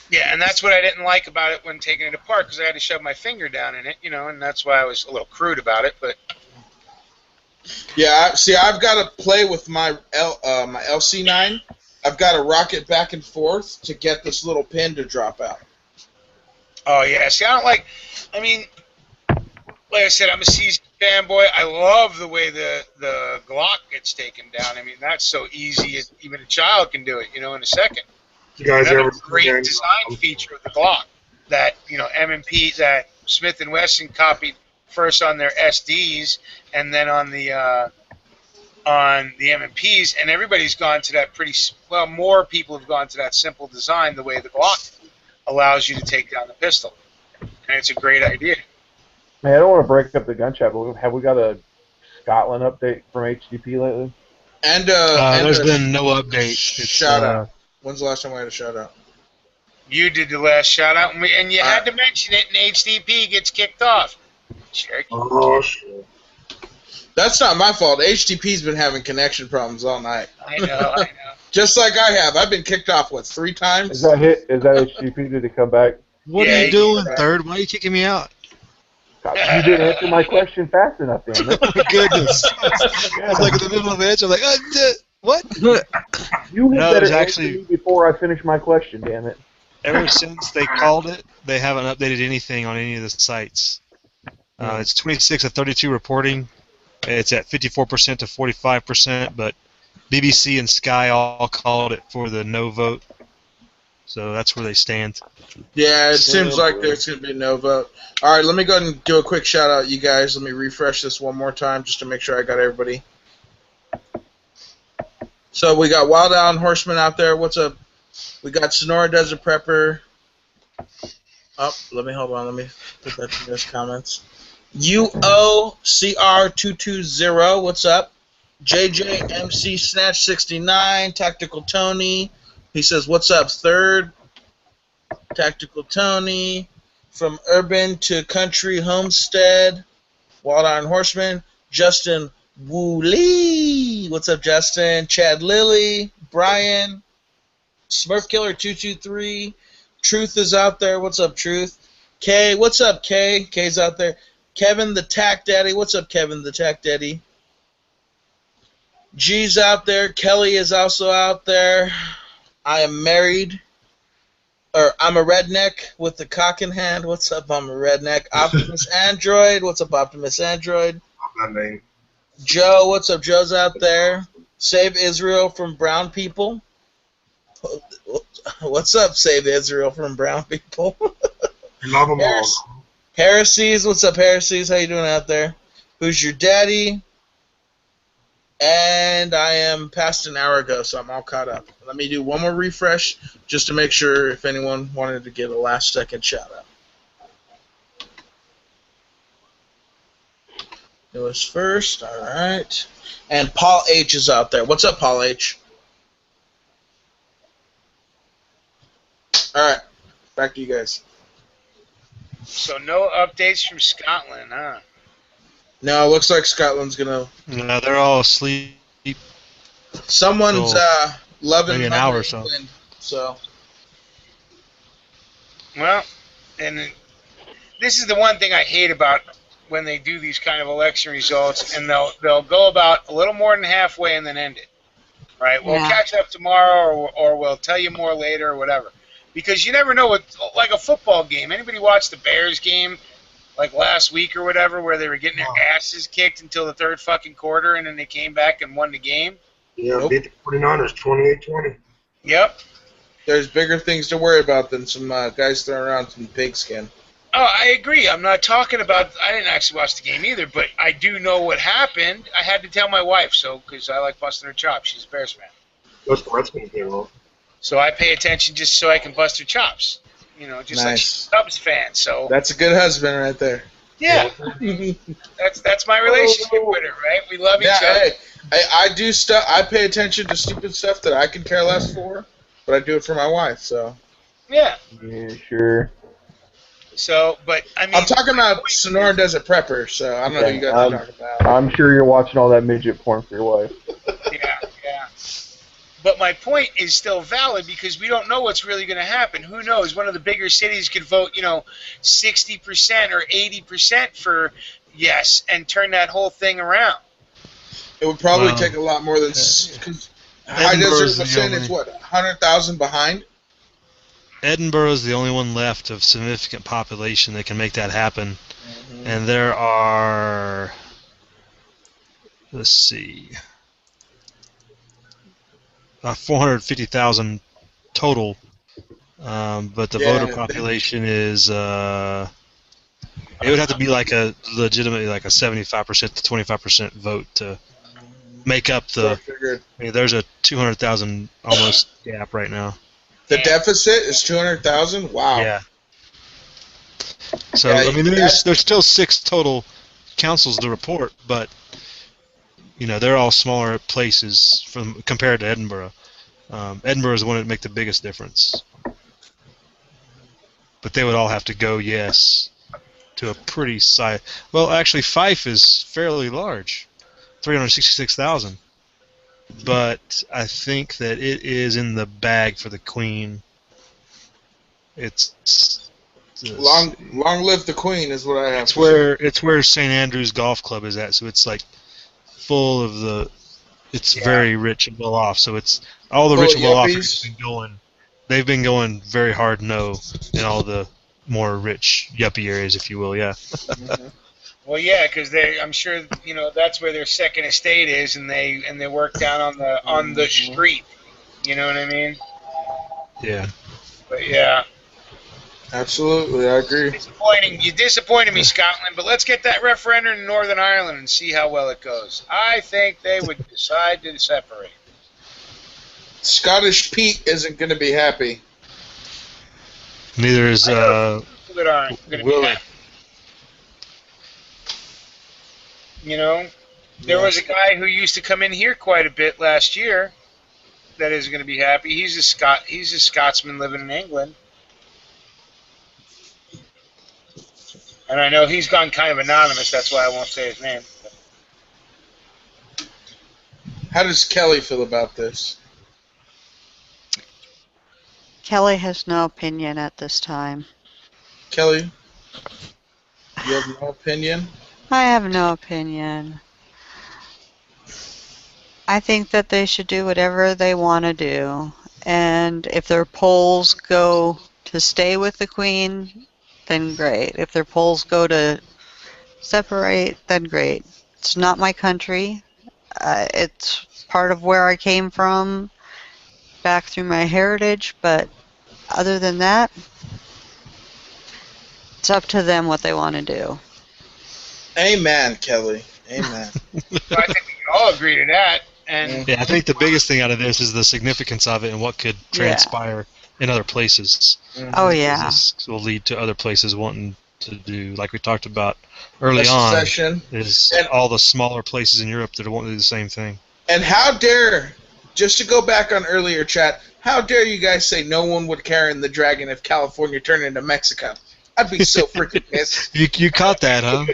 Yeah, and that's what I didn't like about it when taking it apart, because I had to shove my finger down in it, and that's why I was a little crude about it. But Yeah, see, I've got to play with my LC9 I've got to rock it back and forth to get this little pin to drop out. Oh yeah. See, I don't like. I mean, like I said, I'm a seasoned fanboy. I love the way the Glock gets taken down. I mean, that's so easy. Even a child can do it, in a second. You guys Another ever great seen design feature of the Glock that M&P, that Smith and Wesson copied first on their SDs and then on the M&Ps, and everybody's gone to that more people have gone to that simple design the way the Glock allows you to take down the pistol, and it's a great idea. Man, I don't want to break up the gun chat, but have we got a Scotland update from HDP lately? And there's been no update. Shout out. When's the last time we had a shout out? You did the last shout out, and you had to mention it, and HDP gets kicked off. Jerk. Oh shit. That's not my fault. HTP's been having connection problems all night. I know. Just like I have. I've been kicked off, 3 times? Is that HTP? Did he come back? What are you doing, Third? Why are you kicking me out? God, you didn't answer my question fast enough, damn it. Oh my goodness. I was like in the middle of an answer. I'm like, what? You had better actually answer me before I finish my question, damn it. Ever since they called it, they haven't updated anything on any of the sites. It's 26 of 32 reporting. It's at 54% to 45%, but BBC and Sky all called it for the no vote. So that's where they stand. Yeah, it seems like there's going to be no vote. All right, let me go ahead and do a quick shout out, you guys. Let me refresh this one more time just to make sure I got everybody. So we got Wild Allen Horseman out there. What's up? We got Sonora Desert Prepper. Oh, hold on. Let me put that in those comments. UOCR220. What's up? JJMC Snatch 69. Tactical Tony. He says, what's up, Third? Tactical Tony. From Urban to Country Homestead. Wild Iron Horseman. Justin Woolley. What's up, Justin? Chad Lilly. Brian. Smurf Killer 223. Truth is out there. What's up, Truth? Kay. What's up, Kay? Kay's out there. Kevin the Tack Daddy. What's up, Kevin the Tack Daddy? G's out there. Kelly is also out there. I am married. Or I'm a redneck with the cock in hand. What's up? I'm a redneck. Optimus Android. What's up, Optimus Android? Joe. What's up? Joe's out there. Save Israel from brown people. What's up? Save Israel from brown people. Love them all. Heresies. What's up, Heresies? How you doing out there? Who's your daddy? And I am past an hour ago, so I'm all caught up. Let me do one more refresh just to make sure if anyone wanted to give a last-second shout-out. It was first. All right. And Paul H. is out there. What's up, Paul H.? All right. Back to you guys. So no updates from Scotland, huh? No, it looks like Scotland's going to... No, they're all asleep. Someone's loving maybe an hour or so. England, so. Well, and this is the one thing I hate about when they do these kind of election results, and they'll go about a little more than halfway and then end it. Right? We'll catch up tomorrow, or we'll tell you more later, or whatever. Because you never know what, like a football game. Anybody watch the Bears game? Like last week or whatever, where they were getting their asses kicked until the third fucking quarter, and then they came back and won the game? Yeah, beat the 49ers 28-20. Yep. There's bigger things to worry about than some guys throwing around some pigskin. Oh, I agree. I'm not talking about... I didn't actually watch the game either, but I do know what happened. I had to tell my wife, because I like busting her chops. She's a Bears fan. That's the Redskins game, though. So I pay attention just so I can bust her chops. Just like she's a Cubs fan. So that's a good husband right there. Yeah, that's my relationship with her, right? We love each other. Hey, I do stuff. I pay attention to stupid stuff that I can care less for, but I do it for my wife. So yeah, sure. So, but I mean, I'm talking about Sonora Desert Prepper. So I don't know who you guys are talking about. I'm sure you're watching all that midget porn for your wife. Yeah. But my point is still valid because we don't know what's really going to happen. Who knows? One of the bigger cities could vote, 60% or 80% for yes and turn that whole thing around. It would probably take a lot more than... Cause High Edinburgh's Desert the percent is only what 100,000 behind. Edinburgh is the only one left of significant population that can make that happen. Mhm. And there are, let's see, 450,000 total, but the voter Yeah, population is it would have to be like a legitimately like a 75% to 25% vote to make up so I the. figured I mean, there's a 200,000 almost gap right now. the deficit is 200,000. Wow. Yeah. So Yeah, I mean, there's still 6 total councils to report, but you know they're all smaller places from compared to Edinburgh. Edinburgh is the one that make the biggest difference, but they would all have to go yes to a pretty size. Well, actually, Fife is fairly large, 366,000. But I think that it is in the bag for the Queen. It's long live the Queen is what I have. it's where St. Andrew's Golf Club is at. So it's like full of the. It's very rich and well off. So it's all the Full rich of and well off yuppies? have been going. They've been going very hard no in all the more rich yuppie areas, if you will. Yeah. Mhm. Well, yeah, because I'm sure that's where their second estate is, and they work down on the street. You know what I mean? Yeah. But yeah, Absolutely, I agree. disappointing. You disappointed me, Scotland. But let's get that referendum in Northern Ireland and see how well it goes. I think they would decide to separate. Scottish Pete isn't going to be happy. Neither is People that aren't going to be Willie. happy. There was a guy who used to come in here quite a bit last year that isn't going to be happy. He's a Scotsman living in England. And I know he's gone kind of anonymous. That's why I won't say his name. How does Kelly feel about this? Kelly has no opinion at this time. Kelly, you have no opinion? I have no opinion. I think that they should do whatever they want to do. And if their polls go to stay with the Queen, then great. If their polls go to separate, then great. It's not my country. It's part of where I came from, back through my heritage, but other than that, it's up to them what they want to do. Amen, Kelly. Amen. So I think we can all agree to that. And Yeah, I think the biggest thing out of this is the significance of it and what could transpire in other places. Oh, yeah. This will lead to other places wanting to do, like we talked about early A on, secession. is And- all the smaller places in Europe that want to do the same thing. And how dare, just to go back on earlier chat, how dare you guys say no one would carry in the dragon if California turned into Mexico? I'd be so freaking pissed. You caught that, huh?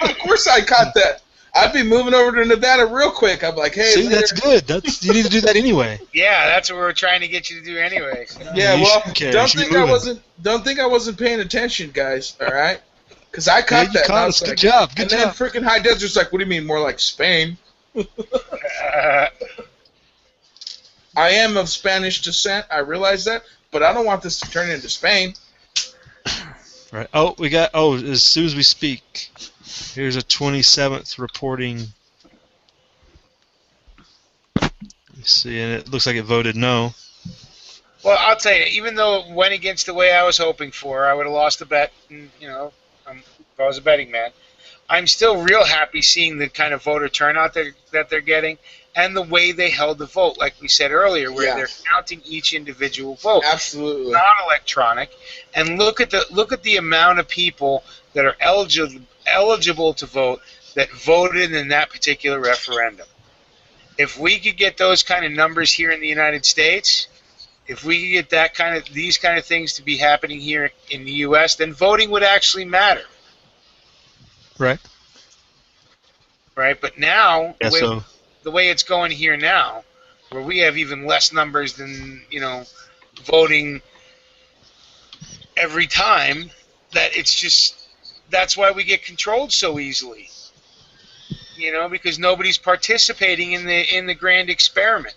Of course I caught that. I'd be moving over to Nevada real quick. I'm like, hey, See, later. that's good. You need to do that anyway. yeah, that's what we're trying to get you to do anyway. So. Yeah, You well, should care. You don't should be think I moving. wasn't paying attention, guys. All right, because I Yeah, caught you that. and I caught was us. like- Good job. Good and then job. freaking High Desert's like, what do you mean? More like Spain? I am of Spanish descent. I realize that, but I don't want this to turn into Spain. Right. Oh, we got. Oh, as soon as we speak, here's a 27th reporting. Let me see, and it looks like it voted no. Well, I'll tell you, even though it went against the way I was hoping for, I would have lost the bet. And, if I was a betting man, I'm still real happy seeing the kind of voter turnout that they're getting, and the way they held the vote, like we said earlier, where Yeah. they're counting each individual vote. Absolutely. Non-electronic, and look at the amount of people that are eligible to vote that voted in that particular referendum. If we could get those kind of numbers here in the United States, if we could get these kind of things to be happening here in the U.S., then voting would actually matter, Right. right? But now, Yeah. the way it's going here now, where we have even less numbers than voting every time, that's why we get controlled so easily. Because nobody's participating in the grand experiment.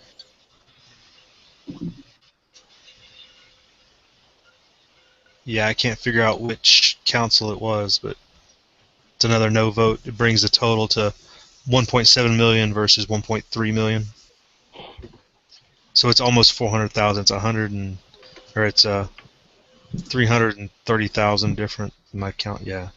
Yeah, I can't figure out which council it was, but it's another no vote. It brings the total to 1.7 million versus 1.3 million. So it's almost 400,000. It's 100 and or it's 330,000 different in my count. Yeah.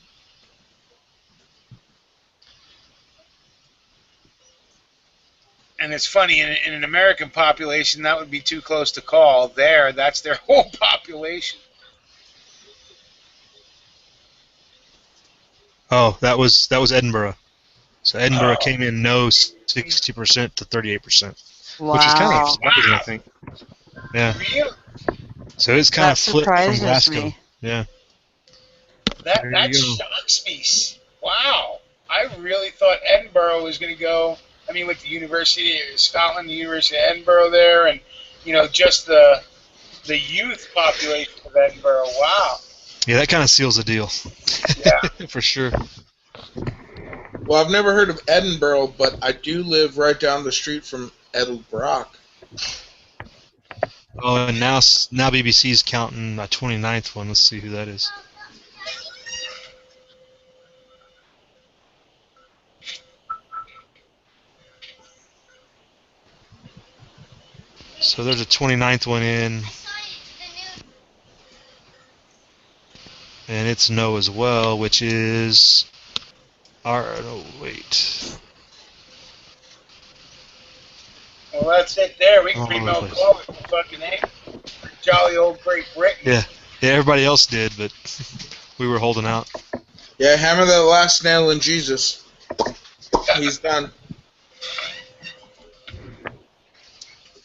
And it's funny, in an American population, that would be too close to call. There, that's their whole population. Oh, that was Edinburgh. So Edinburgh Oh, came in no 60% to 38%, which is kind of Wow. surprising, I think. Yeah. really? So it's kind That of flipped from surprises Glasgow. me. Yeah. That There that you go. shocks me. Wow. I really thought Edinburgh was going to go. I mean, with the University of Scotland, the University of Edinburgh there, and just the youth population of Edinburgh. Wow. Yeah, that kind of seals the deal. Yeah. For sure. Well, I've never heard of Edinburgh, but I do live right down the street from Edinburgh. Oh, and now BBC's counting a 29th one. Let's see who that is. So there's a 29th one in, and it's no as well, which is oh wait. Well, that's it there. We can All pretty over the well place. call it fucking A. Jolly old Great Britain. Yeah, everybody else did, but we were holding out. Yeah, hammer that last nail in Jesus. He's done.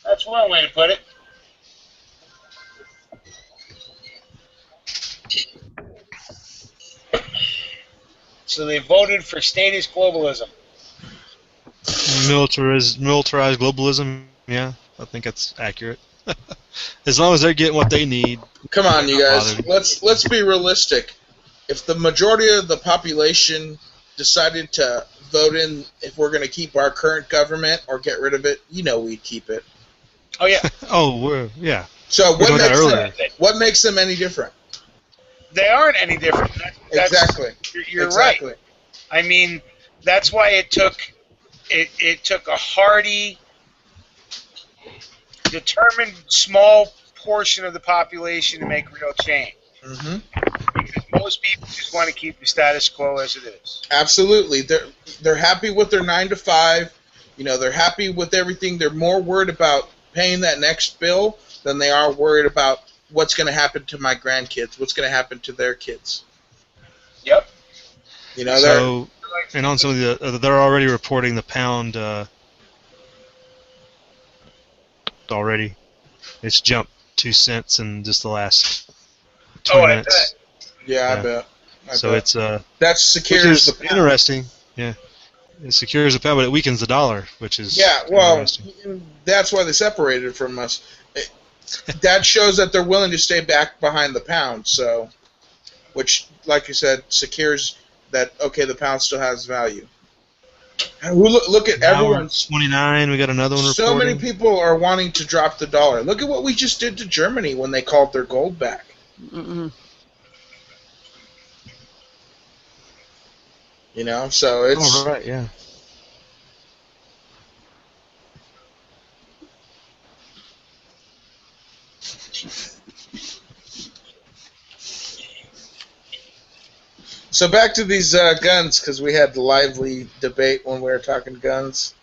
That's one way to put it. So they voted for status globalism. Militarized globalism. Yeah, I think that's accurate. As long as they're getting what they need. Come on, you Not guys. bothered. Let's be realistic. If the majority of the population decided to vote in if we're going to keep our current government or get rid of it, we'd keep it. Oh yeah. Yeah. So We were doing that earlier. what makes them any different? They aren't any different. Exactly. You're exactly. right. I mean, that's why it took a hardy, determined small portion of the population to make real change. Mm-hmm. Because most people just want to keep the status quo as it is. Absolutely. They're happy with their 9 to 5. They're happy with everything. They're more worried about paying that next bill than they are worried about what's going to happen to my grandkids, what's going to happen to their kids. Yep. So, and on some of the, they're already reporting the pound already. It's jumped 2 cents in just the last 20 minutes. Yeah, I bet. So it's that secures the pound. Interesting. Yeah, it secures the pound, but it weakens the dollar, which is interesting. That's why they separated from us. That shows that they're willing to stay back behind the pound. So, which, like you said, secures that the pound still has value. And look at everyone's 29. We got another one. So reporting. many people are wanting to drop the dollar. Look at what we just did to Germany when they called their gold back. Mm-mm. So it's Oh, right, yeah. So back to these guns, because we had the lively debate when we were talking guns.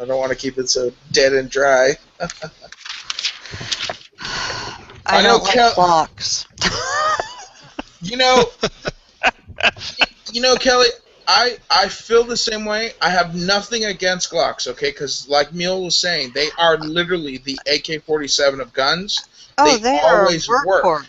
I don't want to keep it so dead and dry. I don't like clocks. Kelly, I feel the same way. I have nothing against Glocks, okay? Because like Mule was saying, they are literally the AK-47 of guns. Oh, they always are a workhorse.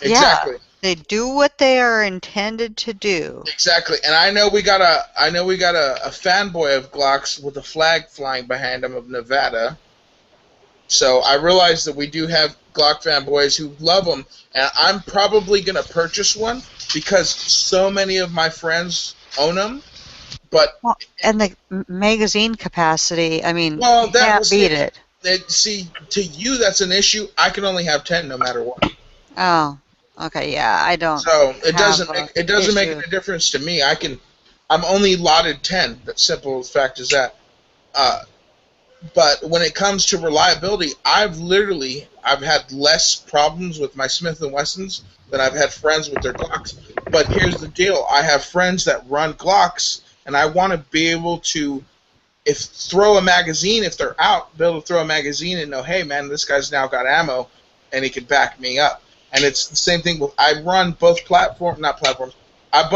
Exactly. Yeah, they do what they are intended to do. Exactly. And I know we got a fanboy of Glocks with a flag flying behind him of Nevada. So I realize that we do have Glock fanboys who love them, and I'm probably going to purchase one because so many of my friends own them. But and the magazine capacity, I mean, well, you can't beat it. See, to you that's an issue. I can only have 10 no matter what. Oh. Okay, yeah, I don't So it have doesn't make a it doesn't make issue. any difference to me. I'm only allotted 10. That's simple as fact as that. Uh, but when it comes to reliability, I've had less problems with my Smith and Wessons than I've had friends with their Glocks. But here's the deal: I have friends that run Glocks, and I want to be able to if throw a magazine if they're out, be able to throw a magazine and know, hey man, this guy's now got ammo, and he can back me up. And it's the same thing with I run both not platforms. I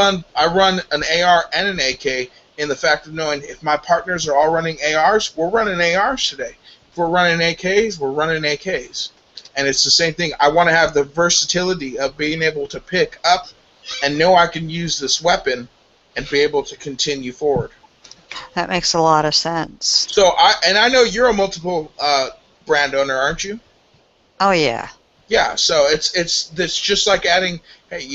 run an AR and an AK in the fact of knowing if my partners are all running ARs, we're running ARs today. If we're running AKs, we're running AKs. And it's the same thing. I want to have the versatility of being able to pick up and know I can use this weapon and be able to continue forward. That makes a lot of sense. So I know you're a multiple brand owner, aren't you? Oh yeah. Yeah. So it's just like adding. Hey,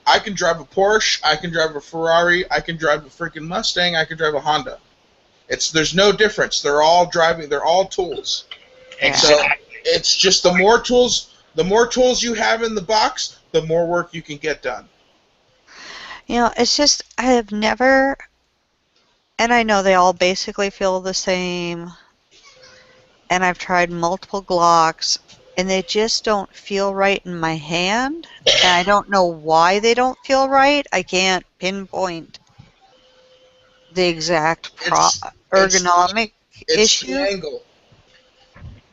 I can drive a Porsche, I can drive a Ferrari, I can drive a freaking Mustang, I can drive a Honda. There's no difference. They're all driving. They're all tools. So it's just the more tools you have in the box, the more work you can get done. It's just I have never, and I know they all basically feel the same, and I've tried multiple Glocks, and they just don't feel right in my hand, and I don't know why they don't feel right. I can't pinpoint the exact ergonomic It's the issue. angle.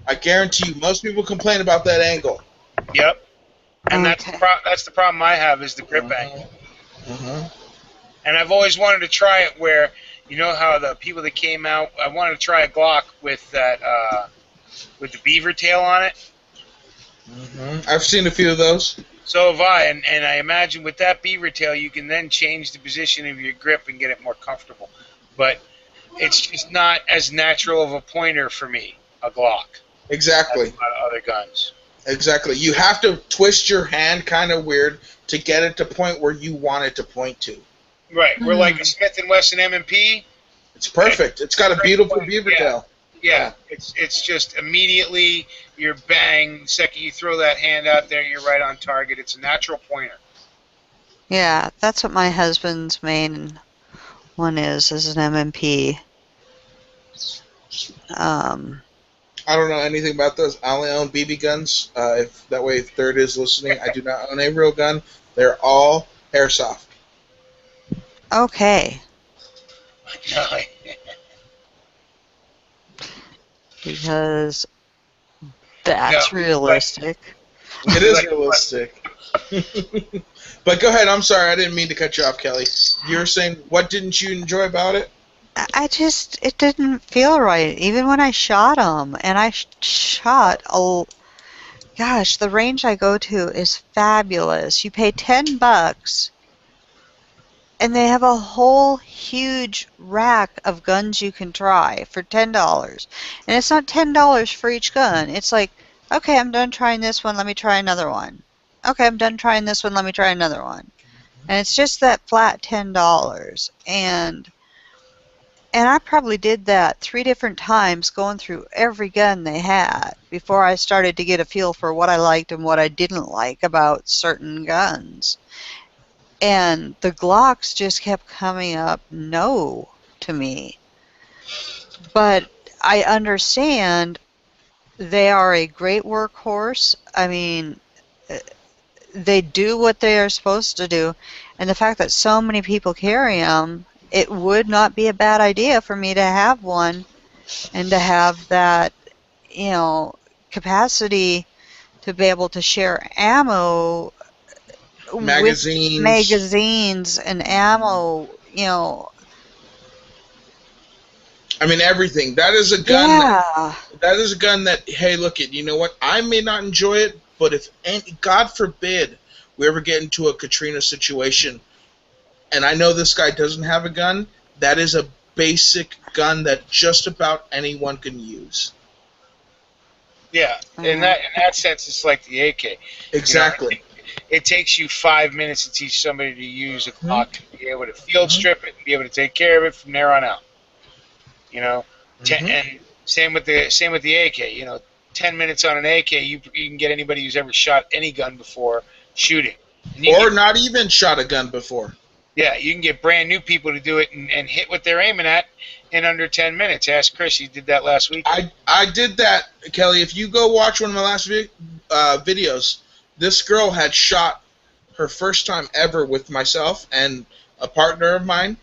I guarantee you, most people complain about that angle. Yep. And Okay. that's the problem I have is the grip angle. Mm-hmm. And I've always wanted to try it where, you know how the people that came out, I wanted to try a Glock with that, with the beaver tail on it. Mm-hmm. I've seen a few of those. So have I, and I imagine with that beaver tail, you can then change the position of your grip and get it more comfortable. But it's just not as natural of a pointer for me, a Glock. Exactly. As a lot of other guns. Exactly. You have to twist your hand kind of weird to get it to point where you want it to point to. Right. We're like a Smith & Wesson M&P. It's perfect. It's got a beautiful beaver tail. Yeah. It's just immediately you're bang. The second you throw that hand out there, you're right on target. It's a natural pointer. Yeah, that's what my husband's main one is an MMP. I don't know anything about those. I only own BB guns. If Third is listening, I do not own a real gun. They're all airsoft. Okay. Because that's realistic. It is realistic. But go ahead. I'm sorry. I didn't mean to cut you off, Kelly. You were saying, what didn't you enjoy about it? It didn't feel right. Even when I shot them, and I shot gosh, the range I go to is fabulous. You pay $10, and they have a whole huge rack of guns you can try for $10. And it's not $10 for each gun. It's like, okay, I'm done trying this one, let me try another one. Okay, I'm done trying this one, let me try another one. And it's just that flat $10. And I probably did that 3 different times, going through every gun they had before I started to get a feel for what I liked and what I didn't like about certain guns. And the Glocks just kept coming up no to me. But I understand they are a great workhorse. I mean, they do what they are supposed to do. And the fact that so many people carry them, it would not be a bad idea for me to have one and to have that, capacity to be able to share ammo Magazines. with magazines and ammo, I mean, everything. That is a gun. Yeah. That is a gun that, hey, look it. You know what? I may not enjoy it, but if God forbid we ever get into a Katrina situation, and I know this guy doesn't have a gun, that is a basic gun that just about anyone can use. Yeah, in that sense, it's like the AK. Exactly. It takes you 5 minutes to teach somebody to use a Glock to be able to field strip it and be able to take care of it from there on out. And same with the AK. 10 minutes on an AK, you can get anybody who's ever shot any gun before shooting. And you can Or get- not even shot a gun before. yeah, you can get brand new people to do it and hit what they're aiming at in under 10 minutes. Ask Chris. He did that last week. I did that, Kelly. If you go watch one of my last videos, this girl had shot her first time ever with myself and a partner of mine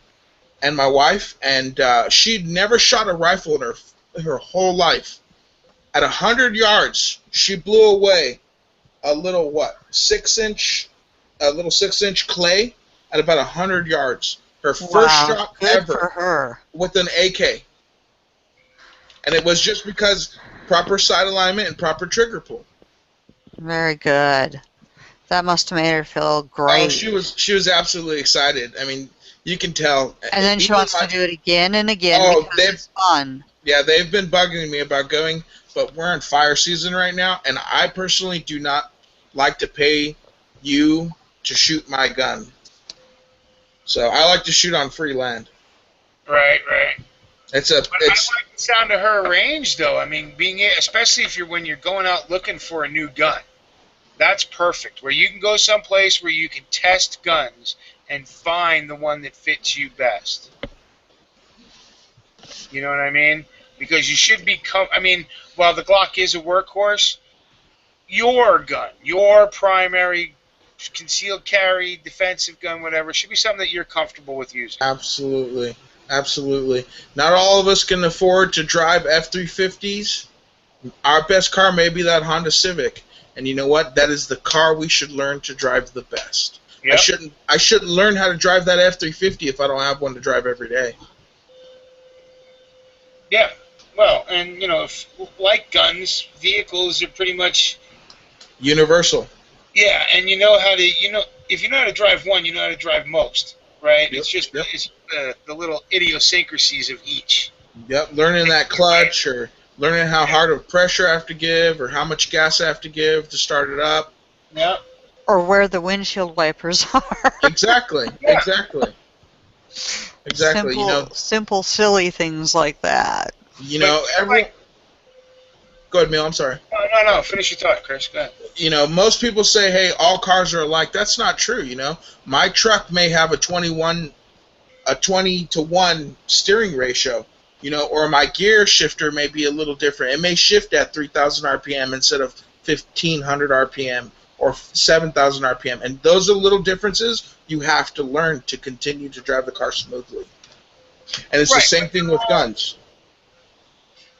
and my wife, and she'd never shot a rifle in her whole life. At 100 yards, she blew away a little 6-inch clay at about 100 yards. Her first Wow, shot good ever for her. with an AK. And it was just because proper sight alignment and proper trigger pull. Very good. That must have made her feel great. Oh, she was absolutely excited. I mean, you can tell. And then she Even wants to like- do it again and again Oh, because it's fun. Yeah, they've been bugging me about going, but we're in fire season right now, and I personally do not like to pay you to shoot my gun. So I like to shoot on free land. Right. But I like the sound of her range, though. I mean, especially when you're going out looking for a new gun, that's perfect. Where you can go someplace where you can test guns and find the one that fits you best. You know what I mean? Because you should be. While the Glock is a workhorse, your gun, your primary concealed carry, defensive gun, whatever, should be something that you're comfortable with using. Absolutely. Not all of us can afford to drive F-350s. Our best car may be that Honda Civic. And you know what? That is the car we should learn to drive the best. Yep. I shouldn't learn how to drive that F-350 if I don't have one to drive every day. Yeah. Well, and, like guns, vehicles are pretty much Universal. Yeah, and if you know how to drive one, you know how to drive most, right? Yep, It's just yep. it's the little idiosyncrasies of each. Yep, learning that clutch or learning how hard of pressure I have to give or how much gas I have to give to start it up. Yeah. Or where the windshield wipers are. Exactly. Yeah. Exactly. Simple, silly things like that. Go ahead, Neil. I'm sorry. No. Finish your thought, Chris. Go ahead. Most people say, hey, all cars are alike. That's not true, My truck may have a 20-to-1 steering ratio, or my gear shifter may be a little different. It may shift at 3,000 RPM instead of 1,500 RPM or 7,000 RPM. And those are little differences you have to learn to continue to drive the car smoothly. And it's the same thing with guns.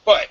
But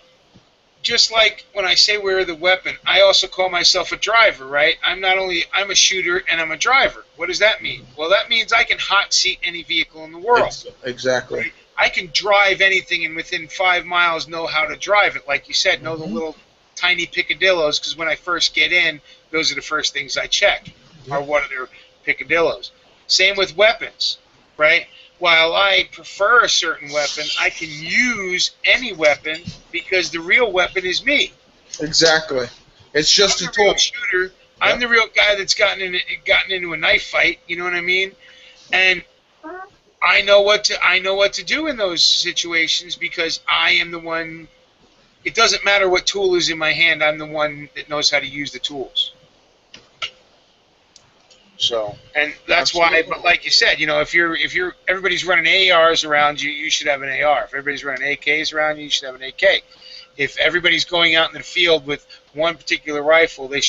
just like when I say wear the weapon, I also call myself a driver, right? I'm a shooter and I'm a driver. What does that mean? Well, that means I can hot seat any vehicle in the world. Exactly. Right? I can drive anything and within 5 miles know how to drive it. Like you said, know the little tiny picadillos, because when I first get in, those are the first things I check, are what are their picadillos. Same with weapons, right? While I prefer a certain weapon, I can use any weapon because the real weapon is me. Exactly. It's just I'm a the real tool. shooter. I'm the real guy that's gotten into a knife fight. You know what I mean? And I know what to do in those situations because I am the one. It doesn't matter what tool is in my hand. I'm the one that knows how to use the tools. So, and that's why. But like you said, if everybody's running ARs around you, you should have an AR. If everybody's running AKs around you, you should have an AK. If everybody's going out in the field with one particular rifle, the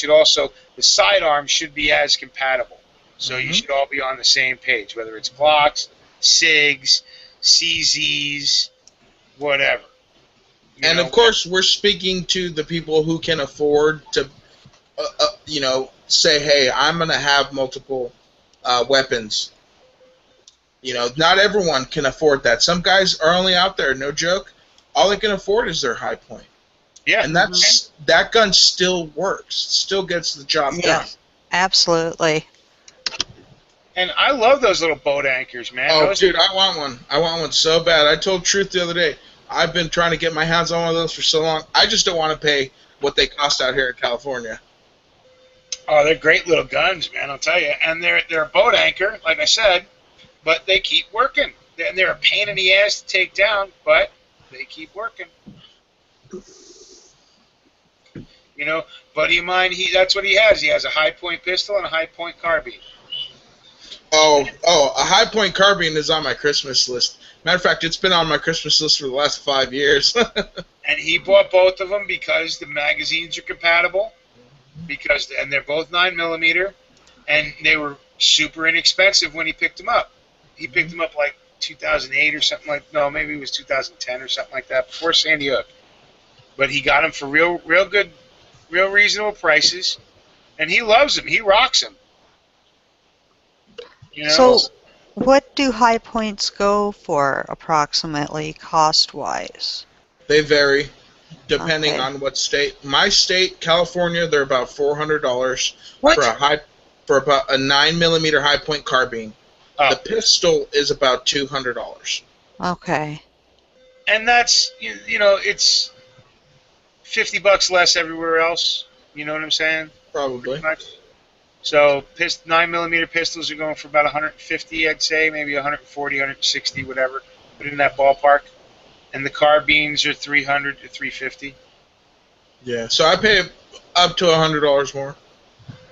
sidearm should be as compatible. So you should all be on the same page, whether it's Glocks, SIGs, CZs, whatever. And of course, we're speaking to the people who can afford to, say, hey, I'm going to have multiple weapons. Not everyone can afford that. Some guys are only out there, no joke, all they can afford is their high point. Yeah. And that gun still works, still gets the job done. Absolutely. And I love those little boat anchors, man. Oh, dude, I want one. I want one so bad. I told Truth the other day, I've been trying to get my hands on one of those for so long. I just don't want to pay what they cost out here in California. Oh, they're great little guns, man, I'll tell you. And they're a boat anchor, like I said, but they keep working. And they're a pain in the ass to take down, but they keep working. You know, buddy of mine, that's what he has. He has a high point pistol and a high point carbine. Oh, a high point carbine is on my Christmas list. Matter of fact, it's been on my Christmas list for the last 5 years. And he bought both of them because the magazines are compatible, and they're both 9mm, and they were super inexpensive when he picked them up. He picked them up like 2008 or something no, maybe it was 2010 or something like that, before Sandy Hook. But he got them for real good, real reasonable prices, and he loves them. He rocks them. You know? So, what do high points go for approximately cost-wise? They vary depending Okay. on what state. My state, California, they're about $400 What? for about a 9mm high point carbine. Oh. The pistol is about $200. Okay. And that's, you know, it's $50 less everywhere else. You know what I'm saying? Probably. Pretty much. So 9mm pistols are going for about 150, I'd say, maybe 140, 160, whatever. But in that ballpark. And the carbines are 300 to 350. Yeah. So I pay up to $100 more.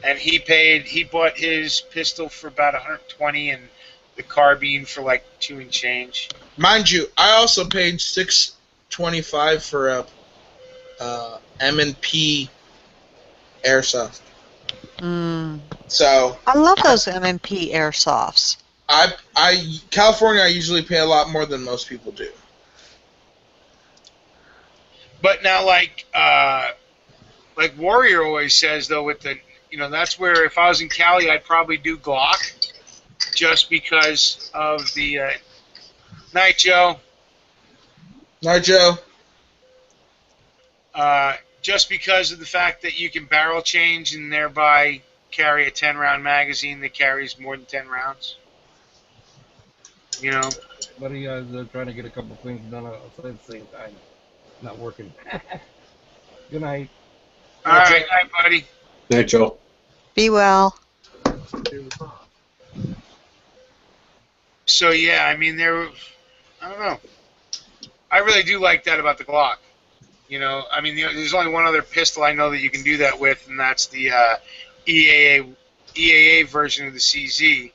And he bought his pistol for about 120 and the carbine for like 2 and change. Mind you, I also paid $625 for a M&P airsoft. So I love those M&P airsofts. California, I usually pay a lot more than most people do. But now, like Warrior always says, though, with the, you know, that's where if I was in Cali, I'd probably do Glock, just because of the night, Joe. Night, Joe. Just because of the fact that you can barrel change and thereby carry a 10-round magazine that carries more than 10 rounds. You know. Buddy, I was trying to get a couple things done at the same time. Not working. Good night. All right, night, buddy. Night, Joel. Be well. So yeah, I mean, I don't know. I really do like that about the Glock. You know, I mean, there's only one other pistol I know that you can do that with, and that's the EAA version of the CZ.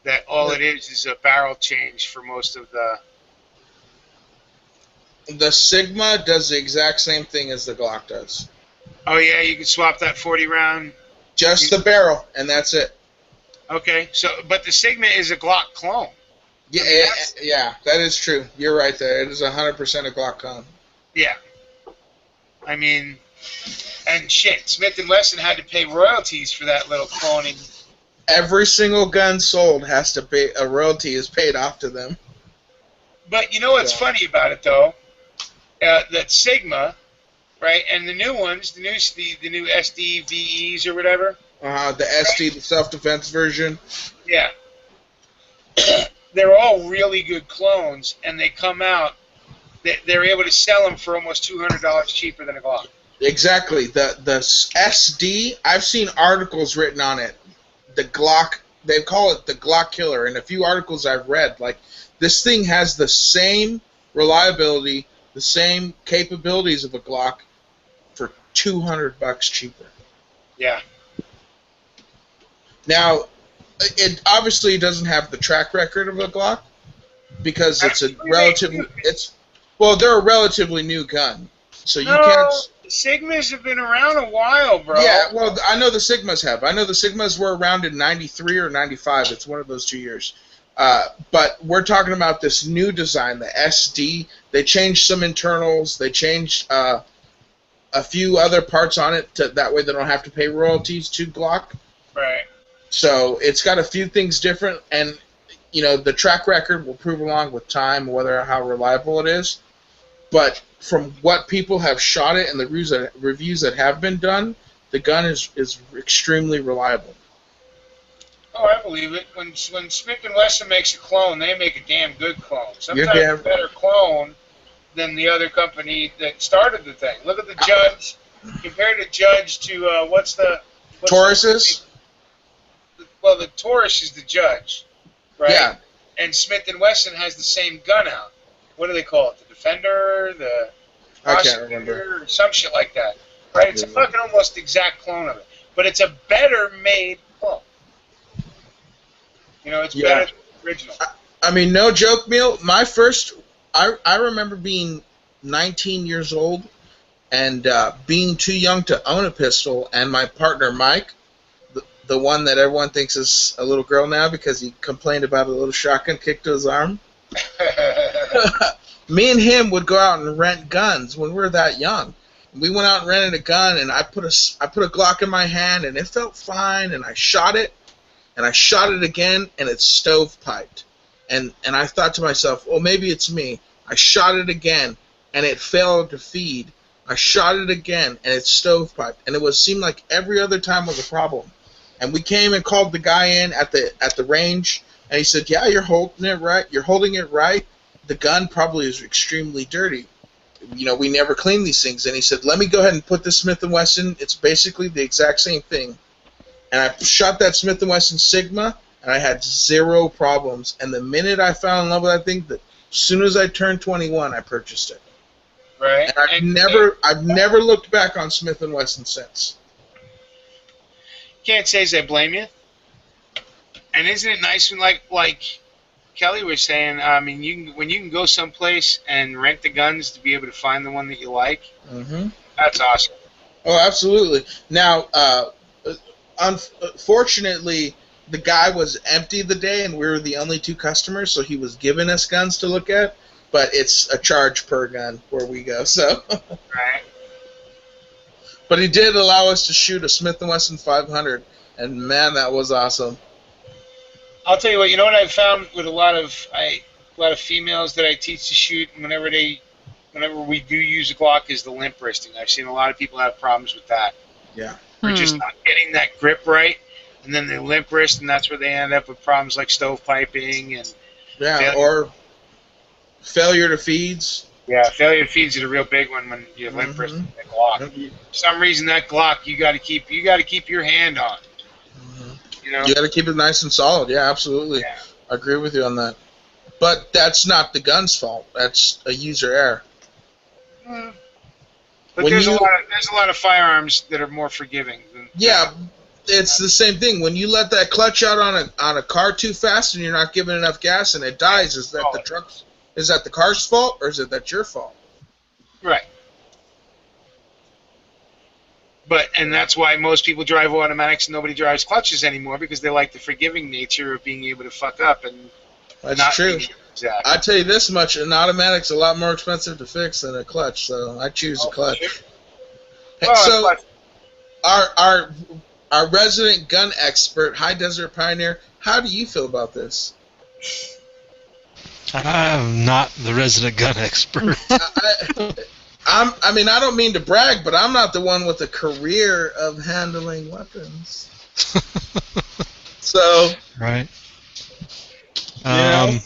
That all it is a barrel change for most of the. The Sigma does the exact same thing as the Glock does. Oh yeah, you can swap that 40 round. Just the barrel, and that's it. Okay, so but the Sigma is a Glock clone. Yeah, yeah, that is true. You're right there. It is 100% a Glock clone. Yeah. I mean, and shit, Smith & Wesson had to pay royalties for that little cloning. Every single gun sold has to pay, a royalty is paid off to them. But you know what's funny about it, though? That Sigma, right, and the new ones, the new SDVEs or whatever. The SD, the self-defense version. Yeah. They're all really good clones, and they come out. They're able to sell them for almost $200 cheaper than a Glock. Exactly. The SD, I've seen articles written on it. The Glock, they call it the Glock killer. In a few articles I've read, like, this thing has the same reliability, the same capabilities of a Glock for $200 cheaper. Yeah. Now, it obviously doesn't have the track record of a Glock because it's a relatively they're a relatively new gun, so you can't. Sigmas have been around a while, bro. Yeah, well, I know the Sigmas have. I know the Sigmas were around in '93 or '95. It's one of those 2 years. But we're talking about this new design, the SD. They changed some internals. They changed a few other parts on it that way they don't have to pay royalties to Glock. Right. So it's got a few things different, and you know the track record will prove along with time how reliable it is. But from what people have shot it and the reviews that have been done, the gun is extremely reliable. Oh, I believe it. When Smith & Wesson makes a clone, they make a damn good clone. Sometimes a better clone than the other company that started the thing. Look at the Judge. Compare the Judge to what's Tauruses? Well, the Taurus is the Judge, right? Yeah. And Smith & Wesson has the same gun out. What do they call it? The Defender, the Prosecutor, or some shit like that. right? It's a fucking almost exact clone of it, but it's a better made clone. You know, it's better than the original. I mean, no joke, Meal. I remember being 19 years old and being too young to own a pistol, and my partner Mike, the one that everyone thinks is a little girl now because he complained about a little shotgun kick to his arm. Me and him would go out and rent guns when we were that young. We went out and rented a gun, and I put a Glock in my hand, and it felt fine, and I shot it, and I shot it again, and it stovepiped. And I thought to myself, well, maybe it's me. I shot it again, and it failed to feed. I shot it again, and it stovepiped. And it seemed like every other time was a problem. And we came and called the guy in at the range, and he said, yeah, you're holding it right. You're holding it right. The gun probably is extremely dirty. You know, we never clean these things. And he said, let me go ahead and put the Smith & Wesson. It's basically the exact same thing. And I shot that Smith & Wesson Sigma, and I had zero problems. And the minute I fell in love with that thing, as soon as I turned 21, I purchased it. Right. And I've never looked back on Smith & Wesson since. Can't say as I blame you. And isn't it nice when, like Kelly was saying, I mean, when you can go someplace and rent the guns to be able to find the one that you like, that's awesome. Oh, absolutely. Now, unfortunately, the guy was empty the day, and we were the only two customers, so he was giving us guns to look at, but it's a charge per gun where we go, so. Right. But he did allow us to shoot a Smith & Wesson 500, and man, that was awesome. I'll tell you what. You know what I've found with a lot of females that I teach to shoot, whenever we do use a Glock, is the limp wristing. I've seen a lot of people have problems with that. Yeah. They're just not getting that grip right, and then they limp wrist, and that's where they end up with problems like stovepiping and or failure to feeds. Yeah, failure to feeds is a real big one when you limp wrist with a Glock. For some reason, that Glock you got to keep your hand on. You know? You got to keep it nice and solid. Yeah, absolutely. Yeah. I agree with you on that. But that's not the gun's fault. That's a user error. But there's a lot of firearms that are more forgiving. It's the same thing. When you let that clutch out on a car too fast and you're not giving enough gas and it dies, is that the car's fault or is it your fault? Right. And that's why most people drive automatics and nobody drives clutches anymore, because they like the forgiving nature of being able to fuck up and That's true. Exactly. I tell you this much: an automatic's a lot more expensive to fix than a clutch, so I choose a clutch. Sure. Hey, so, our resident gun expert, High Desert Pioneer, how do you feel about this? I'm not the resident gun expert. I don't mean to brag, but I'm not the one with a career of handling weapons. So, right. I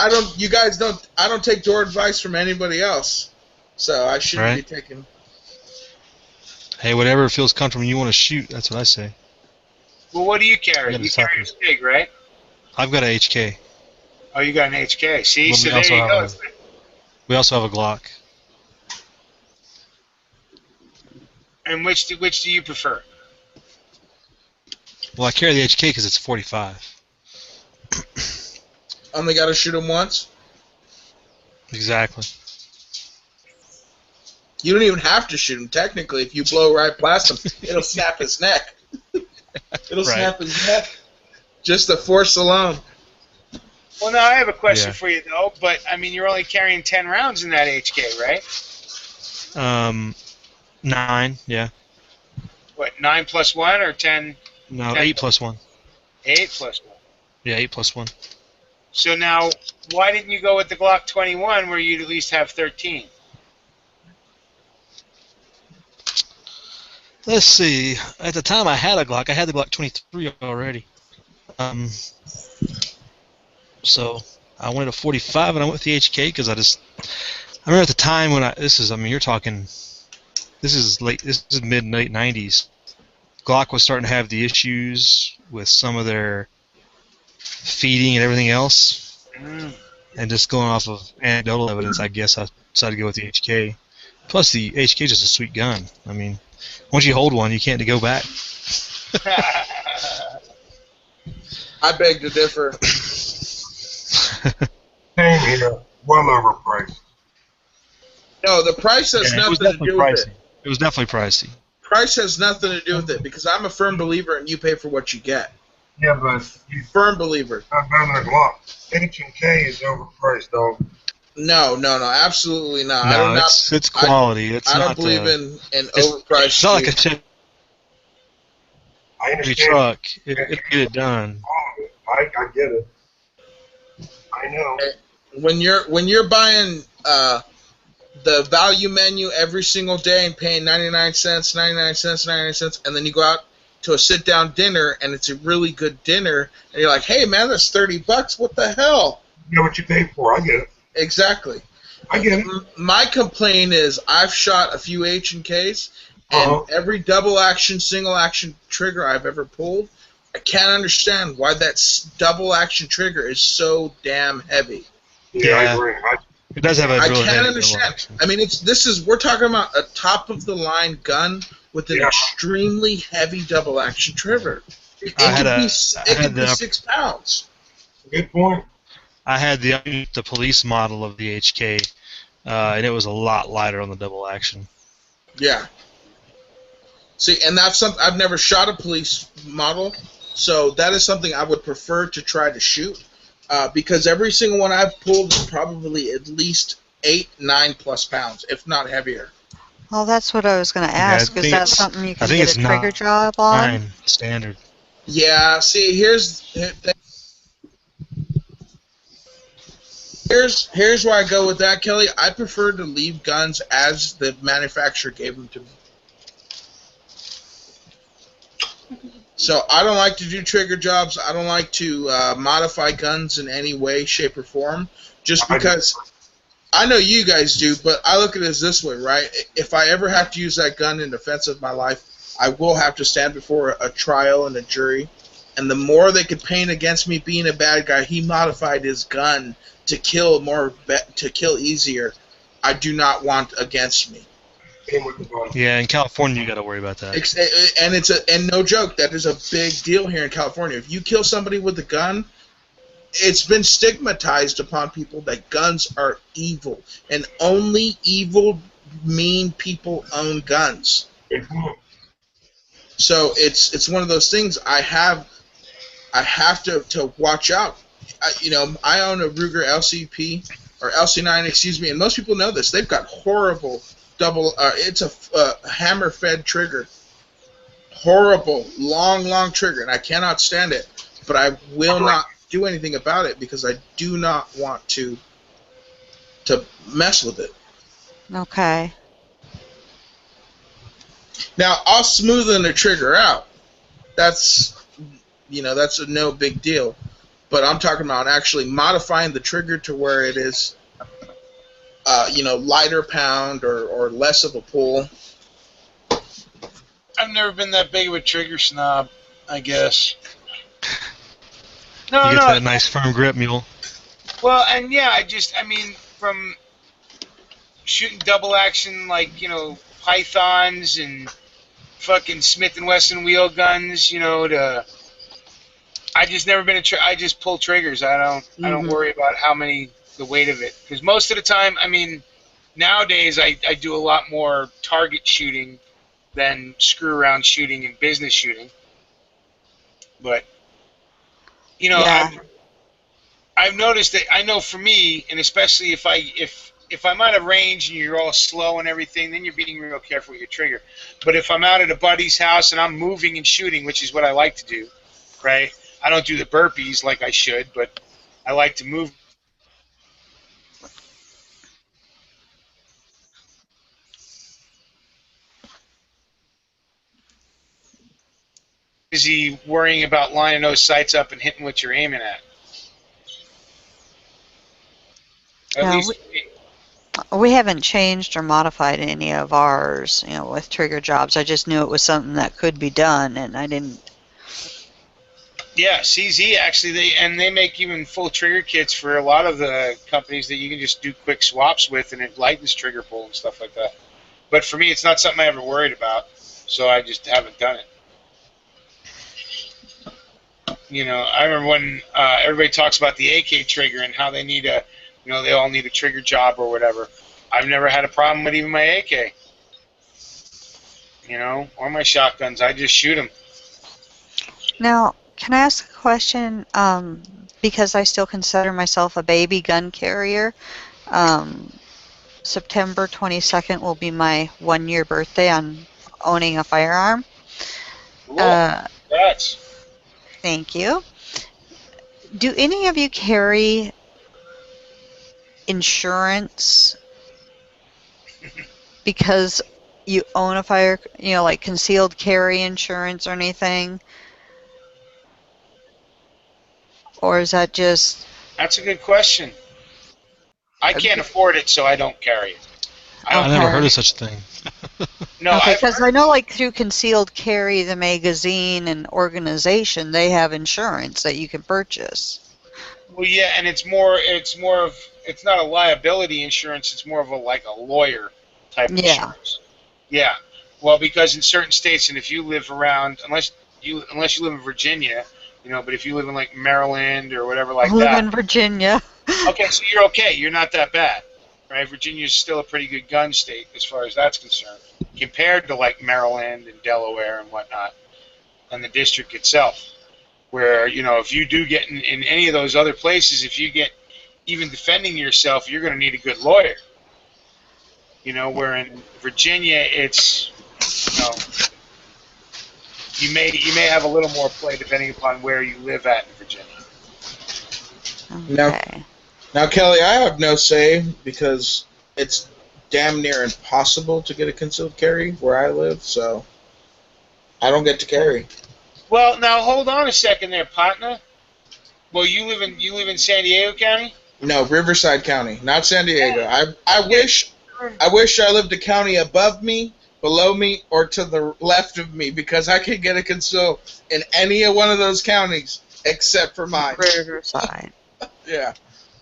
don't take door advice from anybody else, so I shouldn't be taking. Hey, whatever feels comfortable you want to shoot, that's what I say. Well, what do you carry? You carry a SIG, right? I've got a HK. Oh, you got an HK. See, so there you go. We also have a Glock. And which do you prefer? Well, I carry the HK because it's 45. Only got to shoot him once? Exactly. You don't even have to shoot him, technically. If you blow right past him, it'll snap his neck. It'll snap his neck. Just the force alone. Well, now I have a question for you, though. But, I mean, you're only carrying 10 rounds in that HK, right? 9, yeah. What, 9 plus 1 or 10? No, 10 8 plus 1. 8 plus 1. Yeah, 8 plus 1. So now, why didn't you go with the Glock 21 where you'd at least have 13? Let's see. At the time I had a Glock, I had the Glock 23 already. So I wanted a 45 and I went with the HK because I remember at the time when you're talking, this is mid-late 90s. Glock was starting to have the issues with some of their feeding and everything else. And just going off of anecdotal evidence, I guess I decided to go with the HK. Plus, the HK is just a sweet gun. I mean, once you hold one, you can't go back. I beg to differ. Same here. Well overpriced. No, the price has Yeah, it was nothing to definitely do with pricey. it. It was definitely pricey. Price has nothing to do with it because I'm a firm believer in you pay for what you get. Yeah, but you Firm believer. not better than a Glock. H&K is overpriced, though. No, absolutely not. I No, don't it's quality. It's I not. don't believe in It's overpriced. not like a Chevy I understand. truck. It'll get it done. I get it. I know. When you're buying the value menu every single day and paying 99 cents, 99 cents, 99 cents, and then you go out to a sit-down dinner and it's a really good dinner, and you're like, hey, man, that's $30. What the hell? You know what you pay for. I get it. Exactly. I get it. My complaint is I've shot a few H&Ks, and every double action, single action trigger I've ever pulled, I can't understand why that double action trigger is so damn heavy. Yeah, I agree. It does have a I really can't heavy understand. double action. I mean, we're talking about a top of the line gun with an extremely heavy double action trigger. It could be 6 pounds. Good point. I had the police model of the HK, and it was a lot lighter on the double action. Yeah. See, and that's something I've never shot a police model, so that is something I would prefer to try to shoot, because every single one I've pulled is probably at least 8, 9+ pounds, if not heavier. Well, that's what I was going to ask. Is that something you can get a trigger job on? Standard. Yeah. See, here's where I go with that, Kelly. I prefer to leave guns as the manufacturer gave them to me. So I don't like to do trigger jobs. I don't like to modify guns in any way, shape, or form. Just because I know you guys do, but I look at it as this way, right? If I ever have to use that gun in defense of my life, I will have to stand before a trial and a jury. And the more they could paint against me being a bad guy, he modified his gun to kill easier. I do not want against me. Yeah, in California you got to worry about that. And no joke, that is a big deal here in California. If you kill somebody with a gun, it's been stigmatized upon people that guns are evil, and only evil, mean people own guns. So it's one of those things I have to watch out. I own a Ruger LCP or LC9, excuse me, and most people know this. They've got horrible it's a hammer-fed trigger. Horrible, long trigger, and I cannot stand it. But I will not do anything about it because I do not want to mess with it. Okay. Now, I'll smoothen the trigger out. That's a no big deal. But I'm talking about actually modifying the trigger to where it is, lighter pound or less of a pull. I've never been that big of a trigger snob, I guess. No, you get that nice firm grip, mule. Well, and yeah, from shooting double action like, pythons and fucking Smith & Wesson wheel guns, to... I just never been I just pull triggers. I don't worry about the weight of it. Because most of the time, nowadays I do a lot more target shooting than screw around shooting and business shooting. But, I've noticed that, I know for me, and especially if I'm out of range and you're all slow and everything, then you're being real careful with your trigger. But if I'm out at a buddy's house and I'm moving and shooting, which is what I like to do, right? I don't do the burpees like I should, but I like to move. Busy worrying about lining those sights up and hitting what you're aiming at. At least we haven't changed or modified any of ours, with trigger jobs. I just knew it was something that could be done, and I didn't. Yeah, CZ actually, they make even full trigger kits for a lot of the companies that you can just do quick swaps with, and it lightens trigger pull and stuff like that. But for me, it's not something I ever worried about, so I just haven't done it. I remember when everybody talks about the AK trigger and how they need they all need a trigger job or whatever. I've never had a problem with even my AK, or my shotguns. I just shoot them. Now, can I ask a question? Because I still consider myself a baby gun carrier. September 22nd will be my 1-year birthday on owning a firearm. Cool. Congrats. Thank you. Do any of you carry insurance because you own a like concealed carry insurance or anything? Or is that just... That's a good question. I can't afford it, so I don't carry it. I never heard of such a thing. No, okay, because I know, like, through Concealed Carry, the magazine and organization, they have insurance that you can purchase. Well, yeah, and it's not a liability insurance. It's more of a lawyer type insurance. Yeah. Well, because in certain states, and if you live around, unless you live in Virginia, but if you live in like Maryland or whatever like that. I live in Virginia. Okay, so you're okay. You're not that bad, right? Virginia's still a pretty good gun state as far as that's concerned, compared to like Maryland and Delaware and whatnot, and the district itself. Where if you do get in any of those other places, if you get even defending yourself, you're going to need a good lawyer. Where in Virginia, it's you may have a little more play depending upon where you live at in Virginia. Okay. Now, Kelly, I have no say because it's damn near impossible to get a concealed carry where I live, so I don't get to carry. Well, now hold on a second there, partner. Well, you live in San Diego County? No, Riverside County, not San Diego. I wish I lived a county above me, below me, or to the left of me because I could get a conceal in any one of those counties except for mine. Riverside.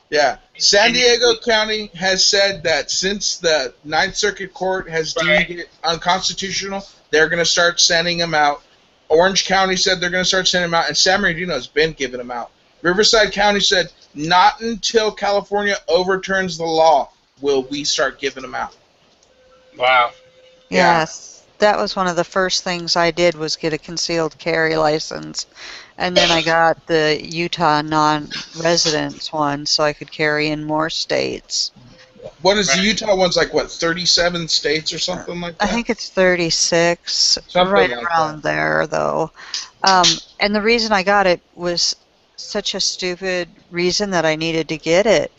Yeah. San Diego County has said that since the Ninth Circuit Court has deemed it unconstitutional, they're going to start sending them out. Orange County said they're going to start sending them out, and San Bernardino has been giving them out. Riverside County said not until California overturns the law will we start giving them out. Wow. Yes. That was one of the first things I did was get a concealed carry license. And then I got the Utah non-residence one so I could carry in more states. What is the Utah one's like, 37 states or something like that? I think it's 36, something right like around there, though. And the reason I got it was such a stupid reason that I needed to get it.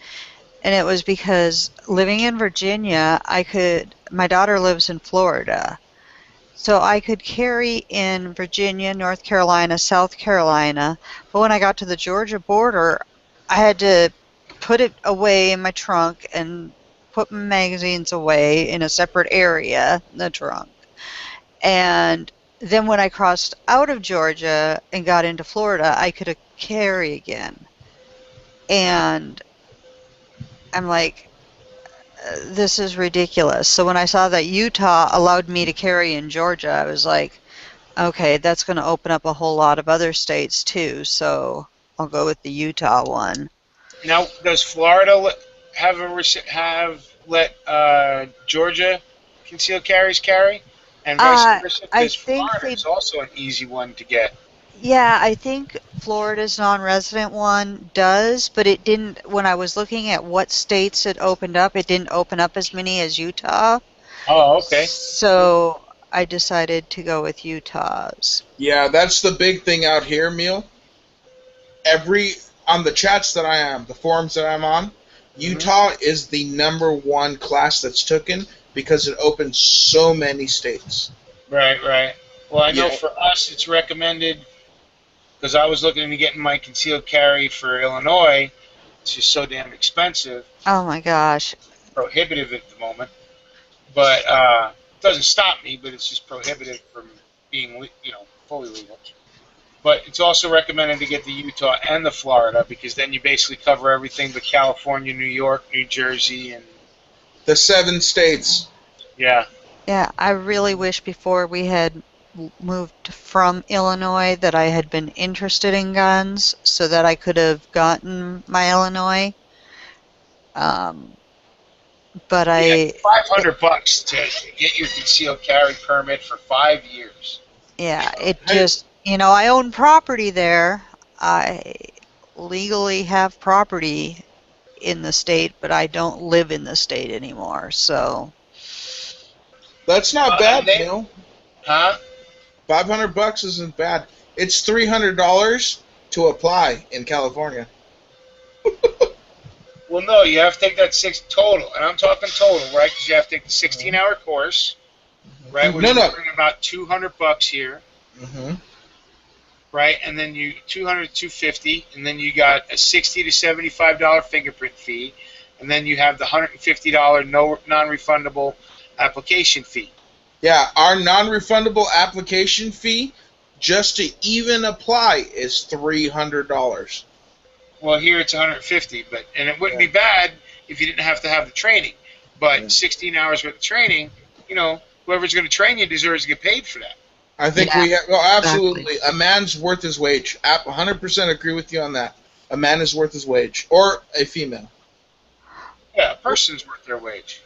And it was because living in Virginia, my daughter lives in Florida. So I could carry in Virginia, North Carolina, South Carolina, but when I got to the Georgia border, I had to put it away in my trunk and put my magazines away in a separate area in the trunk. And then when I crossed out of Georgia and got into Florida, I could carry again. And I'm like, this is ridiculous. So when I saw that Utah allowed me to carry in Georgia, I was like, okay, that's going to open up a whole lot of other states too, so I'll go with the Utah one. Now, does Florida have let Georgia concealed carries carry? And vice versa? Because Florida is also an easy one to get. Yeah, I think Florida's non-resident one does, but it didn't, when I was looking at what states it opened up, it didn't open up as many as Utah. Oh, okay. So I decided to go with Utah's. Yeah, that's the big thing out here, Neil. On the chats that I am, the forums that I'm on, Utah is the #1 class that's taken because it opens so many states. Right. Well, I know for us it's recommended, because I was looking into getting my concealed carry for Illinois. It's just so damn expensive. Oh my gosh. Prohibitive at the moment. But it doesn't stop me, but it's just prohibitive from being, fully legal. But it's also recommended to get the Utah and the Florida, because then you basically cover everything but California, New York, New Jersey, and... the 7 states. Yeah. Yeah, I really wish before we had moved from Illinois that I had been interested in guns so that I could have gotten my Illinois. Um, but Yeah, I, 500 bucks to get your concealed carry permit for 5 years. yeah, it Hey, just, I own property there. I legally have property in the state, but I don't live in the state anymore. So, that's not And bad, they, Neil. huh? $500 isn't bad. It's $300 to apply in California. Well, no, you have to take that six total, and I'm talking total, right? Because you have to take the 16-hour course, right? Which No, is no. about 200 bucks here, Hmm. right? And then you 200 to 250, and then you got a $60 to $75 fingerprint fee, and then you have the $150 no non-refundable application fee. Yeah, our non-refundable application fee just to even apply is $300. Well, here it's 150, and it wouldn't Yeah. be bad if you didn't have to have the training. But Yeah. 16 hours worth of training, whoever's going to train you deserves to get paid for that. I think yeah, absolutely. A man's worth his wage. 100% agree with you on that. A man is worth his wage, or a female. Yeah, a person's worth their wage.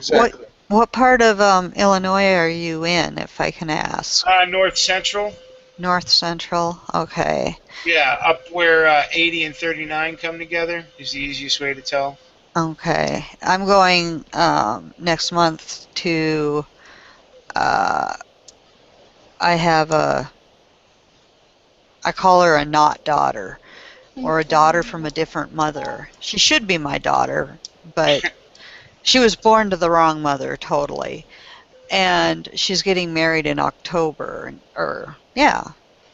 What Exactly. what part of Illinois are you in, if I can ask? North Central. North Central? Okay. Yeah, up where 80 and 39 come together is the easiest way to tell. Okay. I'm going next month to uh I have I call her a not daughter or a daughter from a different mother. She should be my daughter, but she was born to the wrong mother totally. And she's getting married in October or yeah,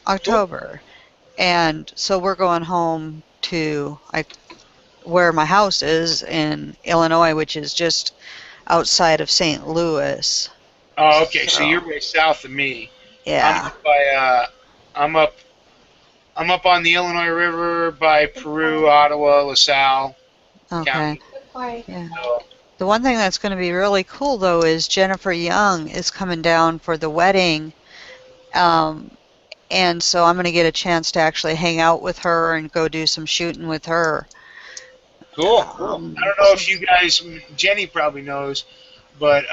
October. And so we're going home to where my house is in Illinois, which is just outside of St. Louis. Oh, okay. So So, you're way south of me. I'm yeah. up by I'm up I'm up on the Illinois River by Peru, Ottawa, LaSalle Okay. County. Yeah. So, The one thing that's going to be really cool though is Jennifer Young is coming down for the wedding. Um, and so I'm going to get a chance to actually hang out with her and go do some shooting with her. cool. I Um, don't know if you guys, Jenny probably knows, but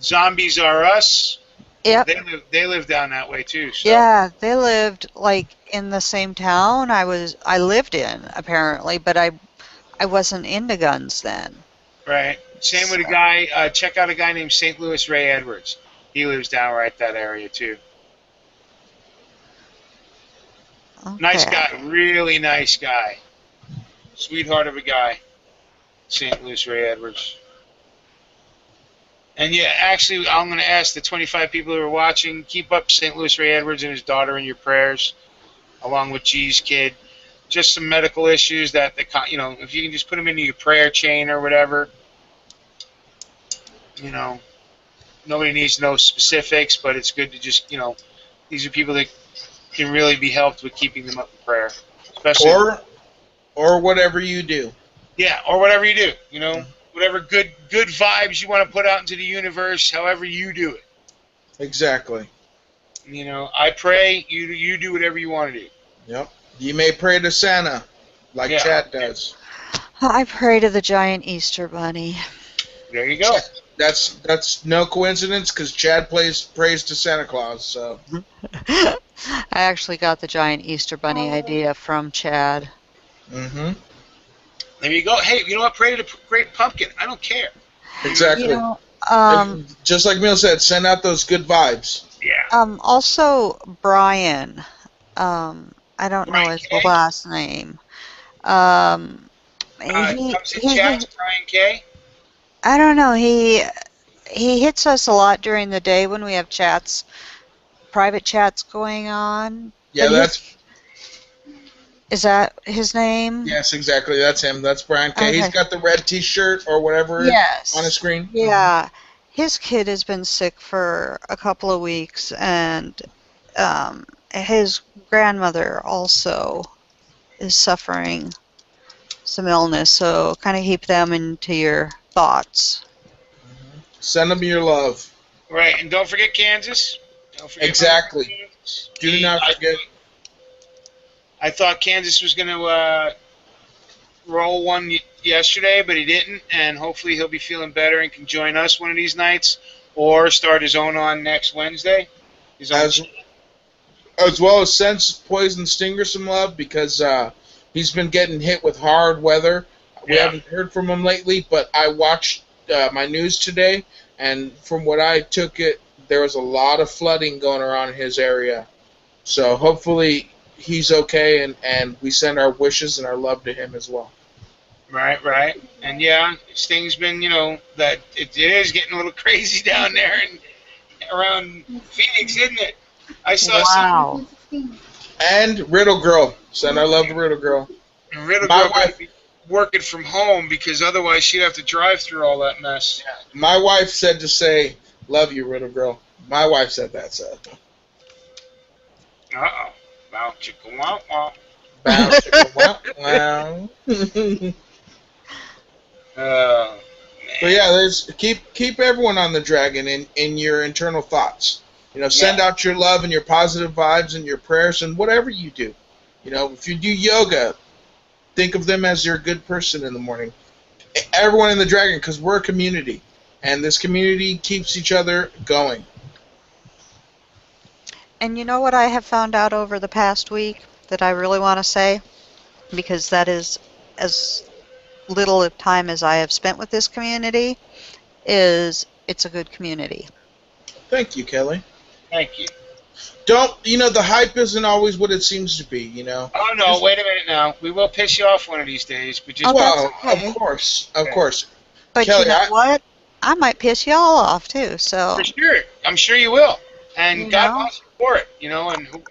Zombies Are Us. yep. They live down that way too. So Yeah, they lived like in the same town I lived in apparently, but I wasn't into guns then. right. Same with a So, guy. Check out a guy named St. Louis Ray Edwards. He lives down right that area too. Nice okay. guy, really nice guy, sweetheart of a guy. St. Louis Ray Edwards. And yeah, actually, I'm going to ask the 25 people who are watching, keep up St. Louis Ray Edwards and his daughter in your prayers, along with G's kid. Just some medical issues that if you can just put them into your prayer chain or whatever. Nobody needs to know specifics, but it's good to just these are people that can really be helped with keeping them up in prayer, especially Or whatever you do. yeah, or whatever you do. Whatever good vibes you want to put out into the universe, however you do it. Exactly. I pray you do whatever you want to do. Yep. You may pray to Santa, like Yeah. Chad does. I pray to the giant Easter bunny. There you go. That's no coincidence because Chad prays to Santa Claus. So I actually got the giant Easter bunny idea from Chad. hmm There you go. Hey, you know what? Pray to the great pumpkin. I don't care. exactly. Just like Neil said, send out those good vibes. Yeah. Also Brian. I don't know Brian his K? last name. He Comes in chats, Brian K. I don't know. He hits us a lot during the day when we have chats, private chats going on. Yeah, But is that his name? yes, exactly. That's him. That's Brian K. He's Okay. got the red T-shirt or whatever Yes. on his screen. Yeah. His kid has been sick for a couple of weeks, and his grandmother also is suffering some illness. So kind of keep them into your thoughts. Send them your love. Right, and don't forget Kansas. Don't forget Exactly. Kansas. Do not forget. I thought Kansas was going to roll one yesterday, but he didn't, and hopefully he'll be feeling better and can join us one of these nights, or start his own on next Wednesday. As well as send Poison Stinger some love because he's been getting hit with hard weather. We haven't heard from him lately, but I watched my news today, and from what I took it, there was a lot of flooding going around in his area. So hopefully he's okay, and we send our wishes and our love to him as well. Right. And Sting's been, that it is getting a little crazy down there and around Phoenix, isn't it? I saw Wow. And Riddle Girl. Send our love to Riddle Girl. And Riddle Girl might be working from home because otherwise she'd have to drive through all that mess. My wife said to say, love you, Riddle Girl. My wife said that, so. Uh-oh. Bow chicka wow wow. Bow chicka wow wow. But yeah, there's keep everyone on the dragon in your internal thoughts. Send out your love and your positive vibes and your prayers and whatever you do. If you do yoga, think of them as your good person in the morning. Everyone in the dragon, because we're a community, and this community keeps each other going. And you know what I have found out over the past week that I really want to say? Because that is as little of time as I have spent with this community, is it's a good community. Thank you, Kelly. Thank you. The hype isn't always what it seems to be, Oh, no, wait a minute now. We will piss you off one of these days. But just of course. But Kelly, you know what? I might piss y'all off, too, so. For sure. I'm sure you will. And God bless you for it,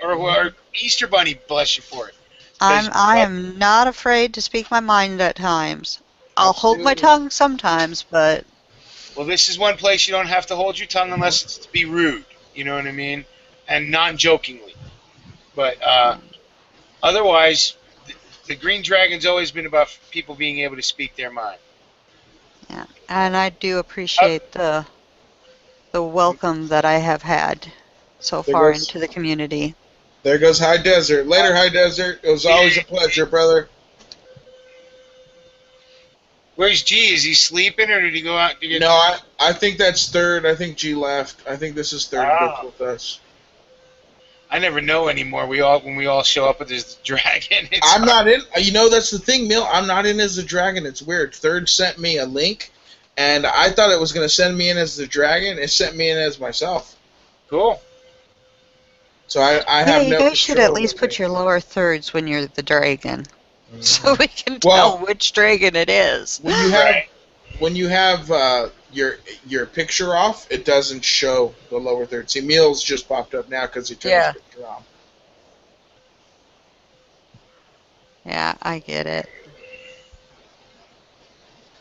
or Easter Bunny bless you for it. I am not afraid to speak my mind at times. I'll hold my tongue sometimes, but... Well, this is one place you don't have to hold your tongue unless it's to be rude. You know what I mean? And non-jokingly. But otherwise, the Green Dragon's always been about people being able to speak their mind. Yeah, and I do appreciate the welcome that I have had so far into the community. There goes High Desert. Later, High Desert. It was always a pleasure, brother. Where's G? Is he sleeping, or did he go out to get... No, I think that's third. I think G left. I think this is third with us. I never know anymore. When we all show up with this dragon. I'm not in. That's the thing, Mill. I'm not in as the dragon. It's weird. Third sent me a link, and I thought it was going to send me in as the dragon. It sent me in as myself. Cool. So I have you no. guys should at least put your lower thirds when you're the dragon, so we can tell which dragon it is. When you have your picture off, it doesn't show the lower third. See, Meals just popped up now because he turned his picture off. Yeah, I get it.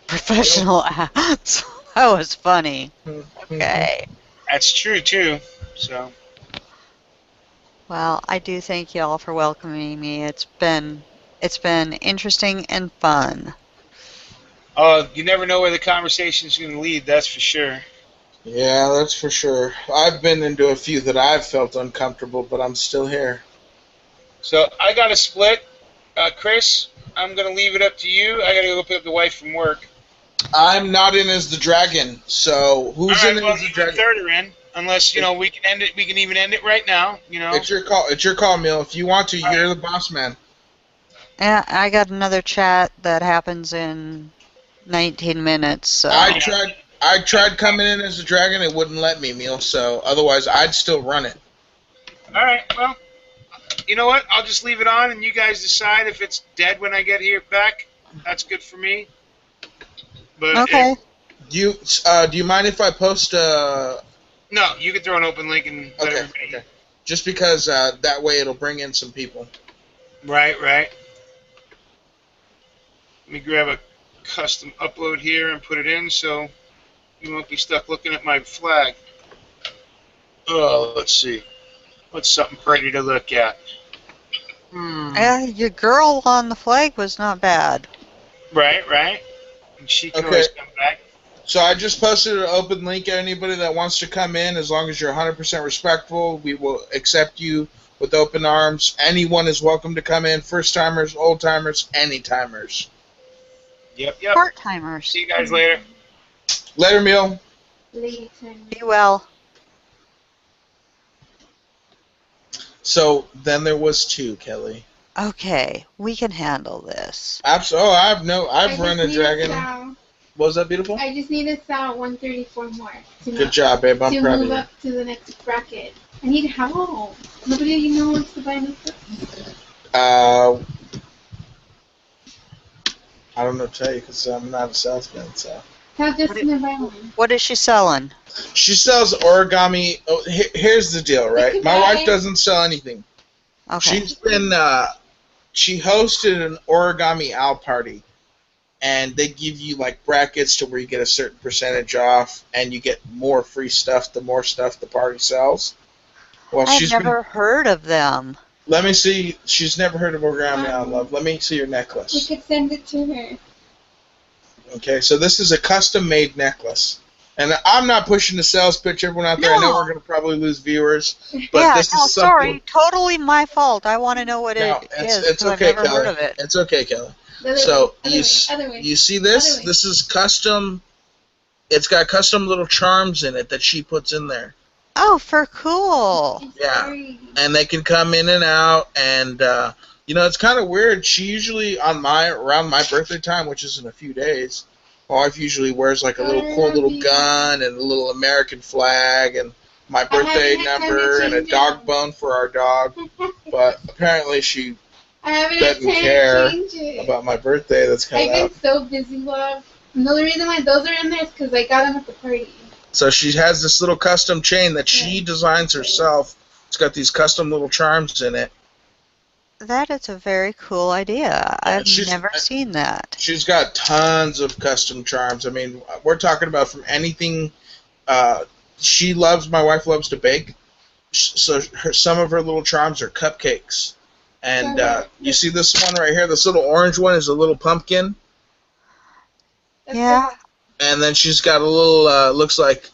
Professional ads. That was funny. Okay. That's true too. So. Well, I do thank you all for welcoming me. It's been interesting and fun. Oh, you never know where the conversation's going to lead, that's for sure. Yeah, that's for sure. I've been into a few that I've felt uncomfortable, but I'm still here. So I got to split. Chris, I'm going to leave it up to you. I got to go pick up the wife from work. I'm not in as the dragon, so who's in as the dragon? Third are in, unless we can end it. We can even end it right now. It's your call. It's your call, Mill. If you want to, you're the boss man. Yeah, I got another chat that happens in 19 minutes. So. I tried coming in as a dragon. It wouldn't let me, Mill. So otherwise, I'd still run it. All right. Well, you know what? I'll just leave it on, and you guys decide if it's dead when I get here back. That's good for me. But okay. Do you mind if I post No, you can throw an open link and let everybody. Okay. Just because that way it'll bring in some people. Right. Let me grab a custom upload here and put it in so you won't be stuck looking at my flag. Oh, let's see. What's something pretty to look at? Your girl on the flag was not bad. Right. And she can always come back. So I just posted an open link. Anybody that wants to come in, as long as you're 100% respectful, we will accept you with open arms. Anyone is welcome to come in. First timers, old timers, any timers. Yep. Part timers. See you guys later. Later, meal. Be well. So then there was 2, Kelly. Okay, we can handle this. Absolutely. Oh, I've run a dragon. What was that, beautiful? I just need to sell 134 more. Good job, babe. I'm to proud of move you. up to the next bracket. I need help. Nobody wants to buy new books. I don't know what to tell you because I'm not a salesman. So. Tell Justin to buy one. What is she selling? She sells origami. Oh, here's the deal, right? My wife doesn't sell anything. Okay. She hosted an origami owl party, and they give you like brackets to where you get a certain percentage off, and you get more free stuff the more stuff the party sells. Well, I've never heard of them. Let me see. She's never heard of origami owl, love. Let me see your necklace. We could send it to her. Okay, so this is a custom-made necklace. And I'm not pushing the sales pitch, everyone out there. No. I know we're going to probably lose viewers. But this is something... sorry. Totally my fault. I want to know what it is. It's okay, I've never Kelly. heard of it. It's okay, Kelly. You see this? This is custom. It's got custom little charms in it that she puts in there. Oh, for cool. Yeah. And they can come in and out. And, it's kind of weird. She usually, around my birthday time, which is in a few days... My wife usually wears like a little cool little gun and a little American flag and my birthday number and a dog bone for our dog. But apparently she doesn't care about my birthday that's coming up. I've been so busy, love. And the only reason why those are in there is because I got them at the party. So she has this little custom chain that she designs herself. It's got these custom little charms in it. That is a very cool idea. I've never seen that. She's got tons of custom charms. I mean, we're talking about from anything. My wife loves to bake. So some of her little charms are cupcakes. And you see this one right here? This little orange one is a little pumpkin. Yeah. And then she's got a little, looks like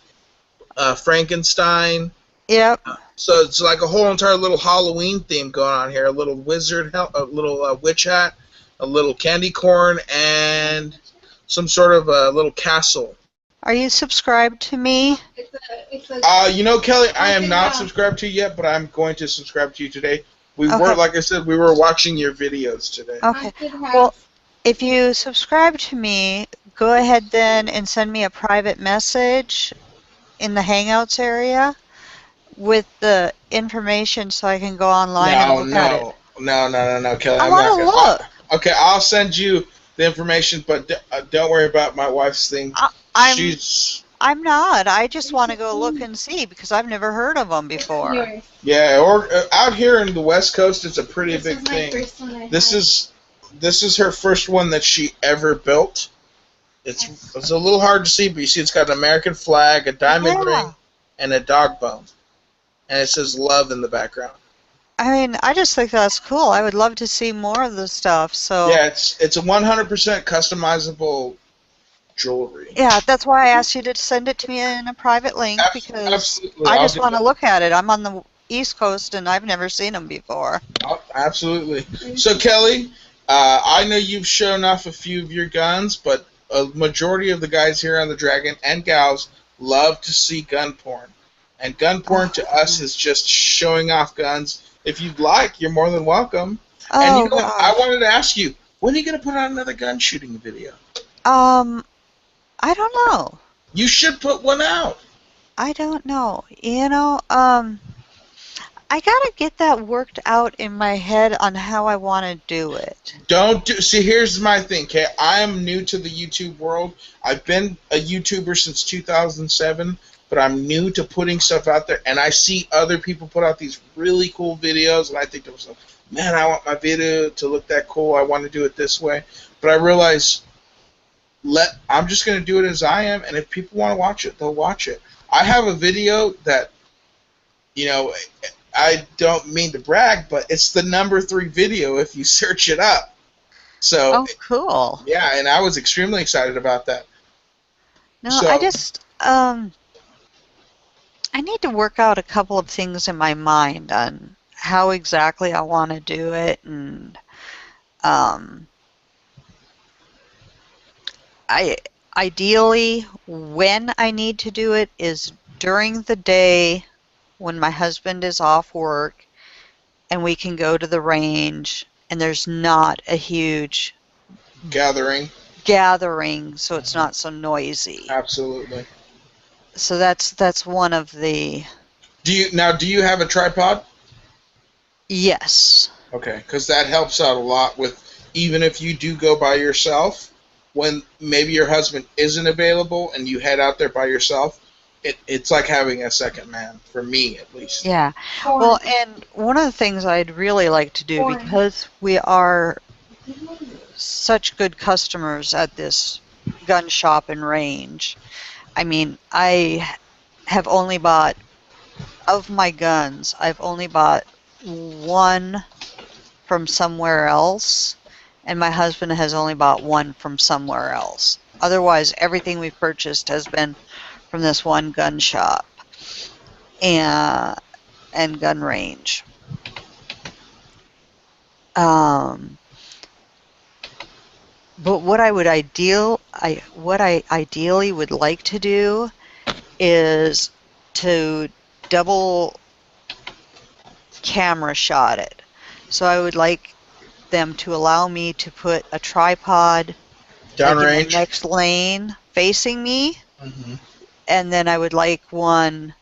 Frankenstein. Yep. So it's like a whole entire little Halloween theme going on here. A little wizard, a little witch hat, a little candy corn, and some sort of a little castle. Are you subscribed to me? Kelly, I am not subscribed to you yet, but I'm going to subscribe to you today. Like I said, we were watching your videos today. Okay. Well, if you subscribe to me, go ahead then and send me a private message in the Hangouts area with the information so I can go online and look at it. No, Kelly. I want to look. Okay, I'll send you the information, but don't worry about my wife's thing. I'm not. I just want to go look and see because I've never heard of them before. Yeah, or out here in the West Coast, it's a pretty big thing. This is her first one that she ever built. It's a little hard to see, but you see it's got an American flag, a diamond ring, and a dog bone. And it says love in the background. I mean, I just think that's cool. I would love to see more of the stuff. So yeah, it's a 100% customizable jewelry. Yeah, that's why I asked you to send it to me in a private link because absolutely. I just want to look at it. I'm on the East Coast and I've never seen them before. Oh, absolutely. So Kelly, I know you've shown off a few of your guns, but a majority of the guys here on the Dragon and gals love to see gun porn. And gun porn to us is just showing off guns. If you'd like, you're more than welcome. And what? I wanted to ask you, when are you going to put out another gun shooting video? I don't know. You should put one out. I don't know. I gotta get that worked out in my head on how I want to do it. See, here's my thing, okay? I am new to the YouTube world. I've been a YouTuber since 2007, but I'm new to putting stuff out there, and I see other people put out these really cool videos, and I think to myself, man, I want my video to look that cool. I want to do it this way. But I realize I'm just going to do it as I am, and if people want to watch it, they'll watch it. I have a video that, I don't mean to brag, but it's the #3 video if you search it up. So, oh, cool. Yeah, and I was extremely excited about that. No, So I just I need to work out a couple of things in my mind on how exactly I want to do it, and um, I ideally when I need to do it is during the day when my husband is off work and we can go to the range and there's not a huge gathering, gathering, so it's not so noisy. absolutely. So that's one of the Do you have a tripod? yes. Okay, because that helps out a lot with even if you do go by yourself, when maybe your husband isn't available and you head out there by yourself, it's like having a second man, for me at least. Yeah. Well, and one of the things I'd really like to do, because we are such good customers at this gun shop and range, I mean, I have only bought, of my guns, I've only bought one from somewhere else, and my husband has only bought one from somewhere else. Otherwise, everything we've purchased has been from this one gun shop and gun range. But what I ideally would like to do is to double camera shot it. So I would like them to allow me to put a tripod like in the Downrange. next lane facing me, Hmm. and then I would like one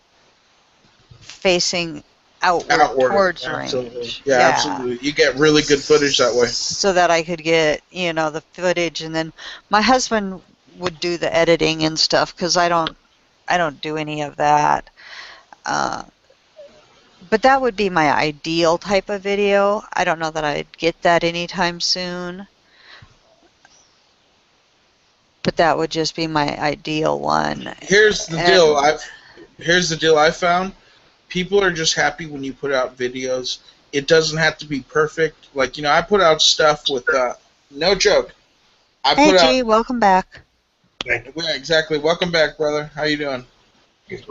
facing outward towards Absolutely. range. Yeah, absolutely. You get really good footage that way. So that I could get, the footage, and then my husband would do the editing and stuff because I don't do any of that. But that would be my ideal type of video. I don't know that I'd get that anytime soon. But that would just be my ideal one. Here's the And- deal. Here's the deal I found. People are just happy when you put out videos. It doesn't have to be perfect. Like, I put out stuff with no joke. I Hey, put out G, welcome back. yeah, exactly. Welcome back, brother. How you doing? Good.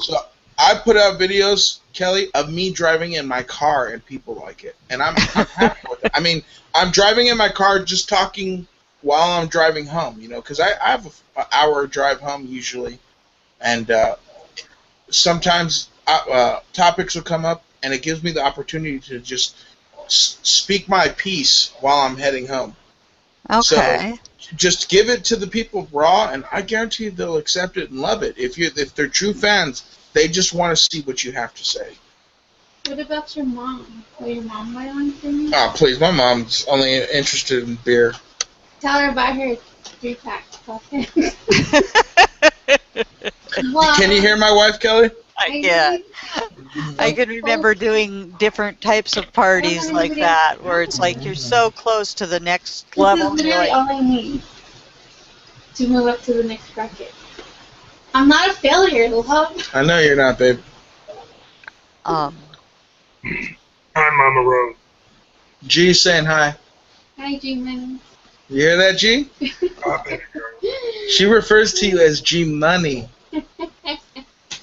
So I put out videos, Kelly, of me driving in my car, and people like it, and I'm happy with it. I mean, I'm driving in my car, just talking while I'm driving home, because I have an hour drive home usually, and sometimes topics will come up, and it gives me the opportunity to just speak my piece while I'm heading home. Okay. So just give it to the people raw, and I guarantee they'll accept it and love it. If they're true fans, they just want to see what you have to say. What about your mom? Will your mom buy one for me? Oh, please, my mom's only interested in beer. Tell her about her 3-pack. Okay. Can you hear my wife, Kelly? Yeah. I can remember doing different types of parties like that, where it's like you're so close to the next level. This is You're literally like, all I need to move up to the next bracket. I'm not a failure, love. I know you're not, babe. Hi, Mama Rose. G saying hi. Hi, G-Man. You hear that, G? She refers to you as G Money.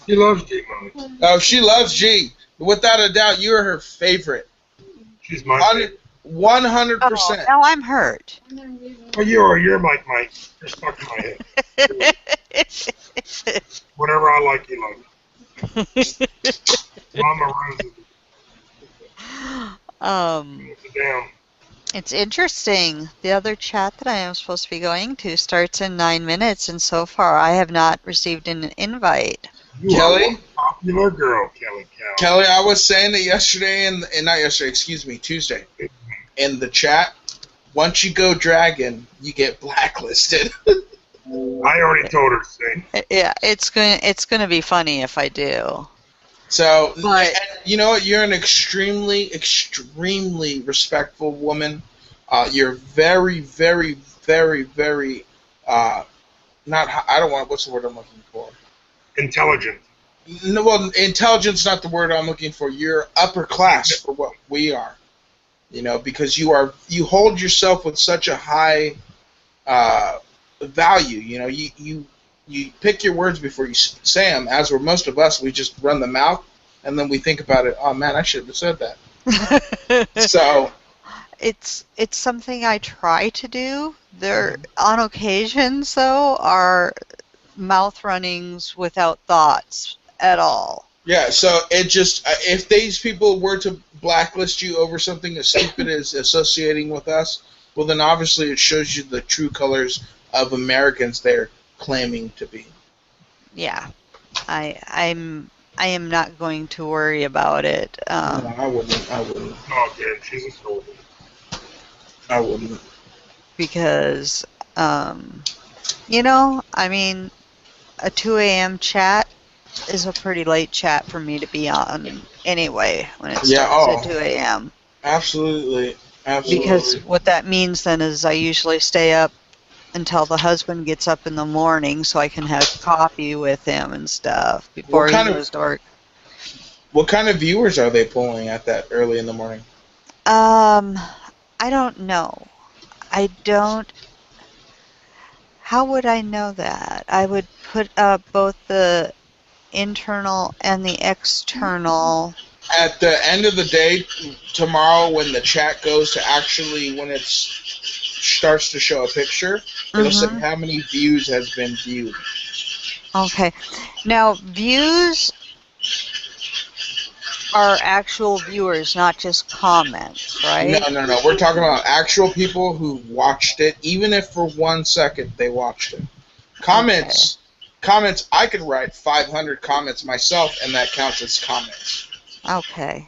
She loves G Money. Oh, she loves G. Without a doubt, you are her favorite. She's my favorite. 100%. oh, now I'm hurt. Oh, you're like Mike. You're stuck in my head. Whatever I like, you like. Mama Rose is down. It's interesting. The other chat that I am supposed to be going to starts in 9 minutes, and so far I have not received an invite. You Kelly? are one popular girl, Kelly Cow. Kelly, I was saying that yesterday, and not yesterday, excuse me, Tuesday, in the chat, once you go dragon, you get blacklisted. I already told her to say. Yeah, it's going to be funny if I do. So, But- and you know what? You're an extremely, extremely respectful woman. You're very, very, very, very, I don't want, what's the word I'm looking for? Intelligent. No, well, intelligence not the word I'm looking for. You're upper class for what we are. Because you hold yourself with such a high value. you pick your words before you say them. As were most of us, we just run the mouth, and then we think about it. Oh man, I should have said that. So it's something I try to do. There, on occasions, though, are mouth runnings without thoughts at all. yeah, so it just if these people were to blacklist you over something as stupid as associating with us, well then obviously it shows you the true colors of Americans they're claiming to be. Yeah, I am not going to worry about it. No, I wouldn't. Oh, damn, she's a soldier. I wouldn't. Because, you know, I mean, a 2 a.m. chat is a pretty late chat for me to be on anyway when it starts at 2 a.m. Absolutely. Absolutely. Because what that means then is I usually stay up until the husband gets up in the morning so I can have coffee with him and stuff before he goes to work. What kind of viewers are they pulling at that early in the morning? I don't know. How would I know that? I would put up both the internal and the external. At the end of the day, tomorrow when the chat goes to actually, when it starts to show a picture, it'll say how many views has been viewed. Okay. Now, views are actual viewers, not just comments, right? No. We're talking about actual people who watched it, even if for 1 second they watched it. Comments, I could write 500 comments myself, and that counts as comments. Okay.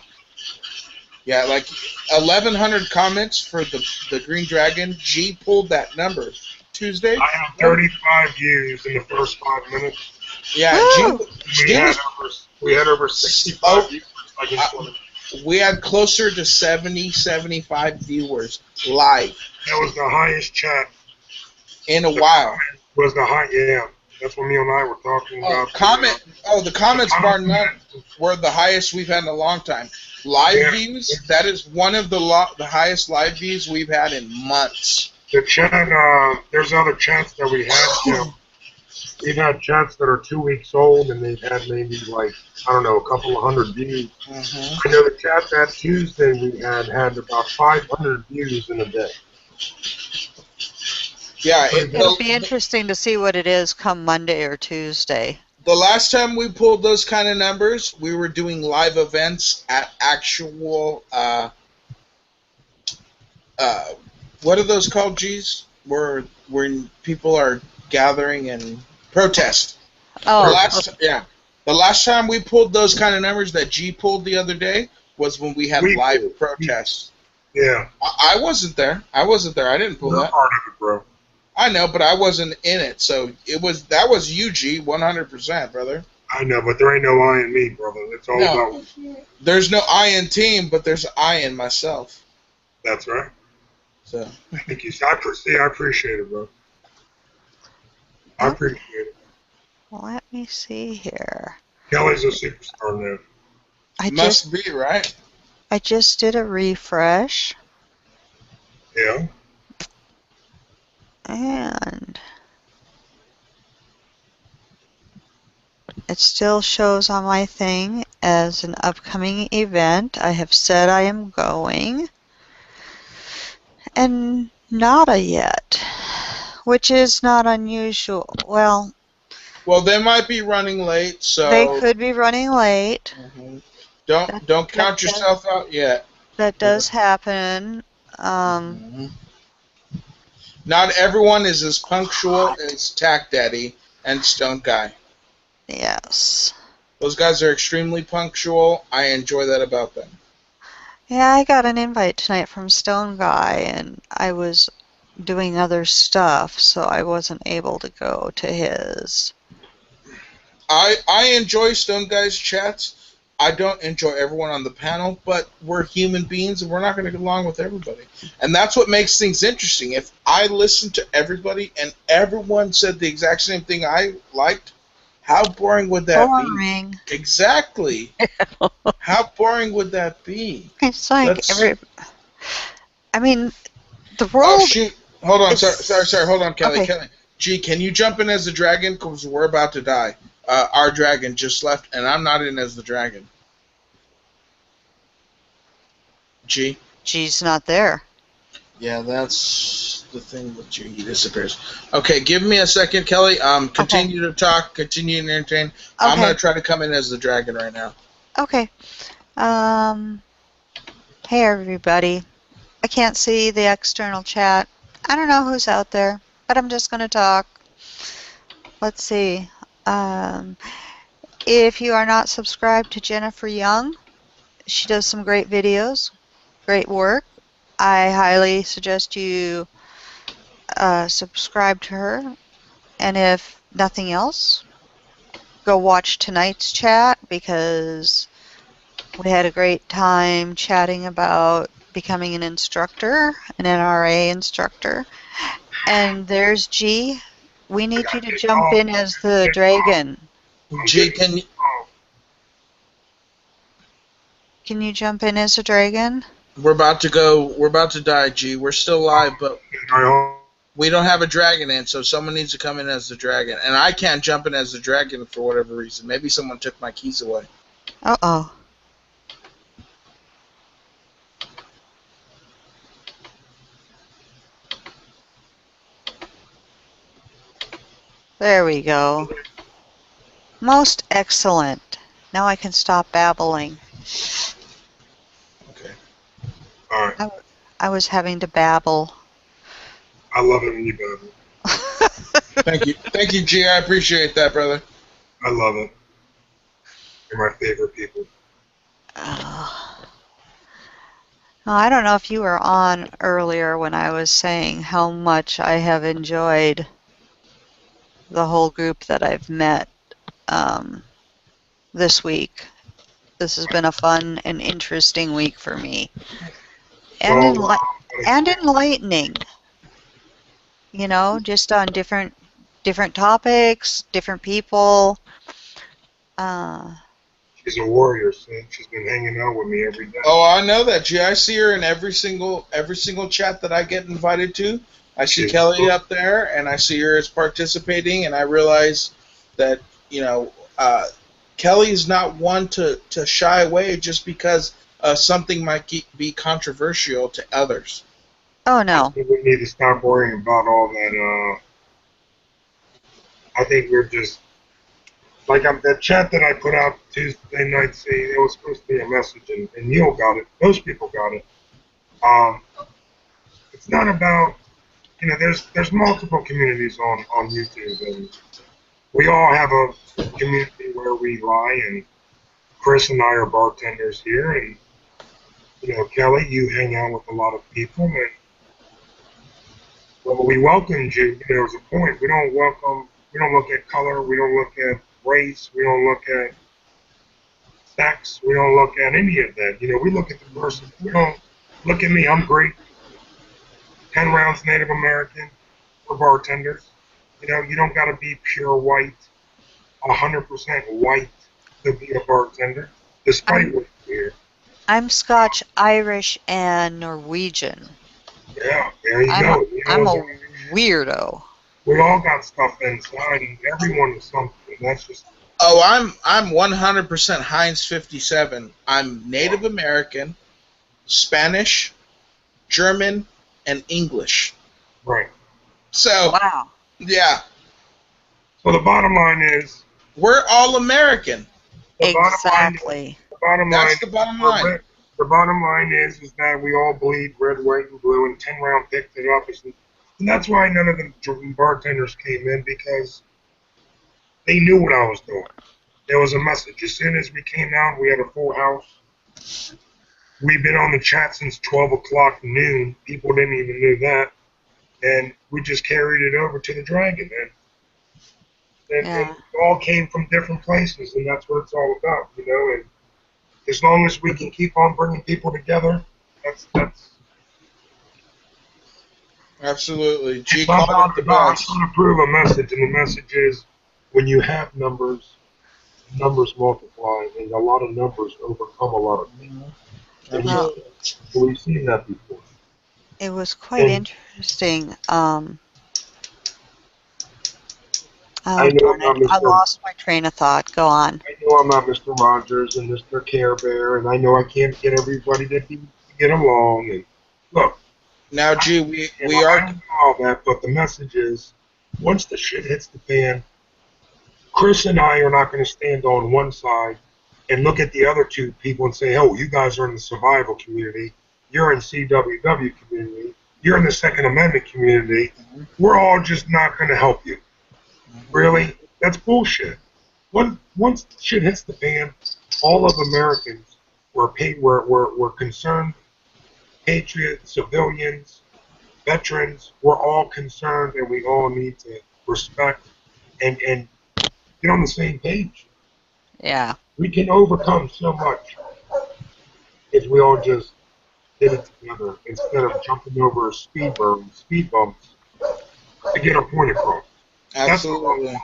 Yeah, like 1,100 comments for the Green Dragon. G pulled that number Tuesday. I had 35 views in the first 5 minutes. Yeah, we had over 65 views. We had closer to 70, 75 viewers live. That was the highest chat in a while. Was the high? Yeah, that's what me and I were talking about. The comments bar none were the highest we've had in a long time. Live views. That is one of the highest live views we've had in months. The chat. There's other chats that we had. You know, we've had chats that are 2 weeks old, and they've had maybe like a couple of hundred views. I know the chat that Tuesday we had about 500 views in a day. Yeah, it'll be interesting to see what it is come Monday or Tuesday. The last time we pulled those kind of numbers, we were doing live events at actual. What are those called, G's? Where people are gathering and protest. The last time we pulled those kind of numbers that G pulled the other day was when we had live protests. Yeah. I wasn't there. I didn't pull that. Part of it, bro. I know, but I wasn't in it, so that was you, G, 100%, brother. I know, but there ain't no I in me, brother. It's all about. There's no I in team, but there's I in myself. That's right. So. Thank you. I appreciate it, bro. I appreciate it. Let me see here. Kelly's a superstar now. Must be, right? I just did a refresh. Yeah. And it still shows on my thing as an upcoming event. I have said I am going. And nada yet, which is not unusual. Well, they might be running late, so they could be running late. Don't count yourself out yet. That does happen. Not everyone is as punctual as Tack Daddy and Stone Guy. Yes. Those guys are extremely punctual. I enjoy that about them. Yeah, I got an invite tonight from Stone Guy, and I was doing other stuff, so I wasn't able to go to his. I enjoy Stone Guy's chats. I don't enjoy everyone on the panel, but we're human beings, and we're not going to get along with everybody. And that's what makes things interesting. If I listened to everybody and everyone said the exact same thing I liked, how boring would that be? Exactly. How boring would that be? It's like I mean, the world. Oh shoot! Hold on, sorry. Hold on, Kelly. Okay. Kelly, G, can you jump in as the dragon? Because we're about to die. Our dragon just left, and I'm not in as the dragon. G? G's not there. Yeah, that's the thing with G. He disappears. Okay, give me a second, Kelly. Continue to talk. Continue to entertain. Okay. I'm going to try to come in as the dragon right now. Okay. Hey, everybody. I can't see the external chat. I don't know who's out there, but I'm just going to talk. Let's see. If you are not subscribed to Jennifer Young, she does some great videos, great work. I highly suggest you subscribe to her. And if nothing else, go watch tonight's chat because we had a great time chatting about becoming an instructor, an NRA instructor. And there's G. We need you to jump in as the dragon. G, can you jump in as a dragon? We're about to go. We're about to die, G. We're still alive, but we don't have a dragon in, so someone needs to come in as the dragon. And I can't jump in as the dragon for whatever reason. Maybe someone took my keys away. Uh-oh. There we go. Most excellent. Now I can stop babbling. Okay. All right. I was having to babble. I love it when you babble. Thank you, G. I appreciate that, brother. I love it. You're my favorite people. Well, I don't know if you were on earlier when I was saying how much I have enjoyed the whole group that I've met this week. This has been a fun and interesting week for me. And, and enlightening. You know, just on different topics, different people. She's a warrior, see? She's been hanging out with me every day. Oh, I know that, G. I see her in every single chat that I get invited to. I see Kelly up there, and I see her as participating, and I realize that, you know, Kelly's not one to shy away just because something might be controversial to others. Oh, no. We need to stop worrying about all that. I think we're just... Like that chat that I put out Tuesday night, see, it was supposed to be a message, and Neil got it. Most people got it. It's not about... You know, there's multiple communities on YouTube, and we all have a community where we lie, and Chris and I are bartenders here, and, you know, Kelly, you hang out with a lot of people, and well, we welcomed you. There was a point. We don't look at color, we don't look at race, we don't look at sex, we don't look at any of that. You know, we look at the person. We don't look at me, I'm great. 10 rounds Native American, we're bartenders. You know, you don't gotta be pure white, 100% white to be a bartender, despite what you hear. I'm Scotch, Irish, and Norwegian. Yeah, there you go. You know, I'm a weirdo. We all got stuff inside, and everyone is something. That's just... Oh, I'm 100% Heinz 57. I'm Native American, Spanish, German, and English. Right. So, wow. Yeah. So the bottom line is... We're all American. Exactly. The bottom line is that we all bleed red, white, and blue, and 10 Round picked it up. And that's why none of the bartenders came in, because they knew what I was doing. There was a message. As soon as we came out, we had a full house. We've been on the chat since 12 o'clock noon. People didn't even know that. And we just carried it over to the Dragon. And it all came from different places, and that's what it's all about, you know. And as long as we can keep on bringing people together, that's absolutely. It's about trying to prove a message, and the message is when you have numbers multiply, and a lot of numbers overcome a lot of things. And we've seen that before. It was quite interesting. Oh, I know I'm darn not it. I Mr. lost my train of thought. Go on. I know I'm not Mr. Rogers and Mr. Care Bear, and I know I can't get everybody to get along. And look, Now, G, we I are. know all that, but the message is, once the shit hits the fan, Chris and I are not going to stand on one side and look at the other two people and say, "Oh, you guys are in the survival community. You're in CWW community. You're in the Second Amendment community. We're all just not going to help you." Really? That's bullshit. Once shit hits the fan, all of Americans were concerned, patriots, civilians, veterans, we're all concerned, and we all need to respect and get on the same page. Yeah. We can overcome so much if we all just did it together instead of jumping over speed bumps to get our point across. Absolutely.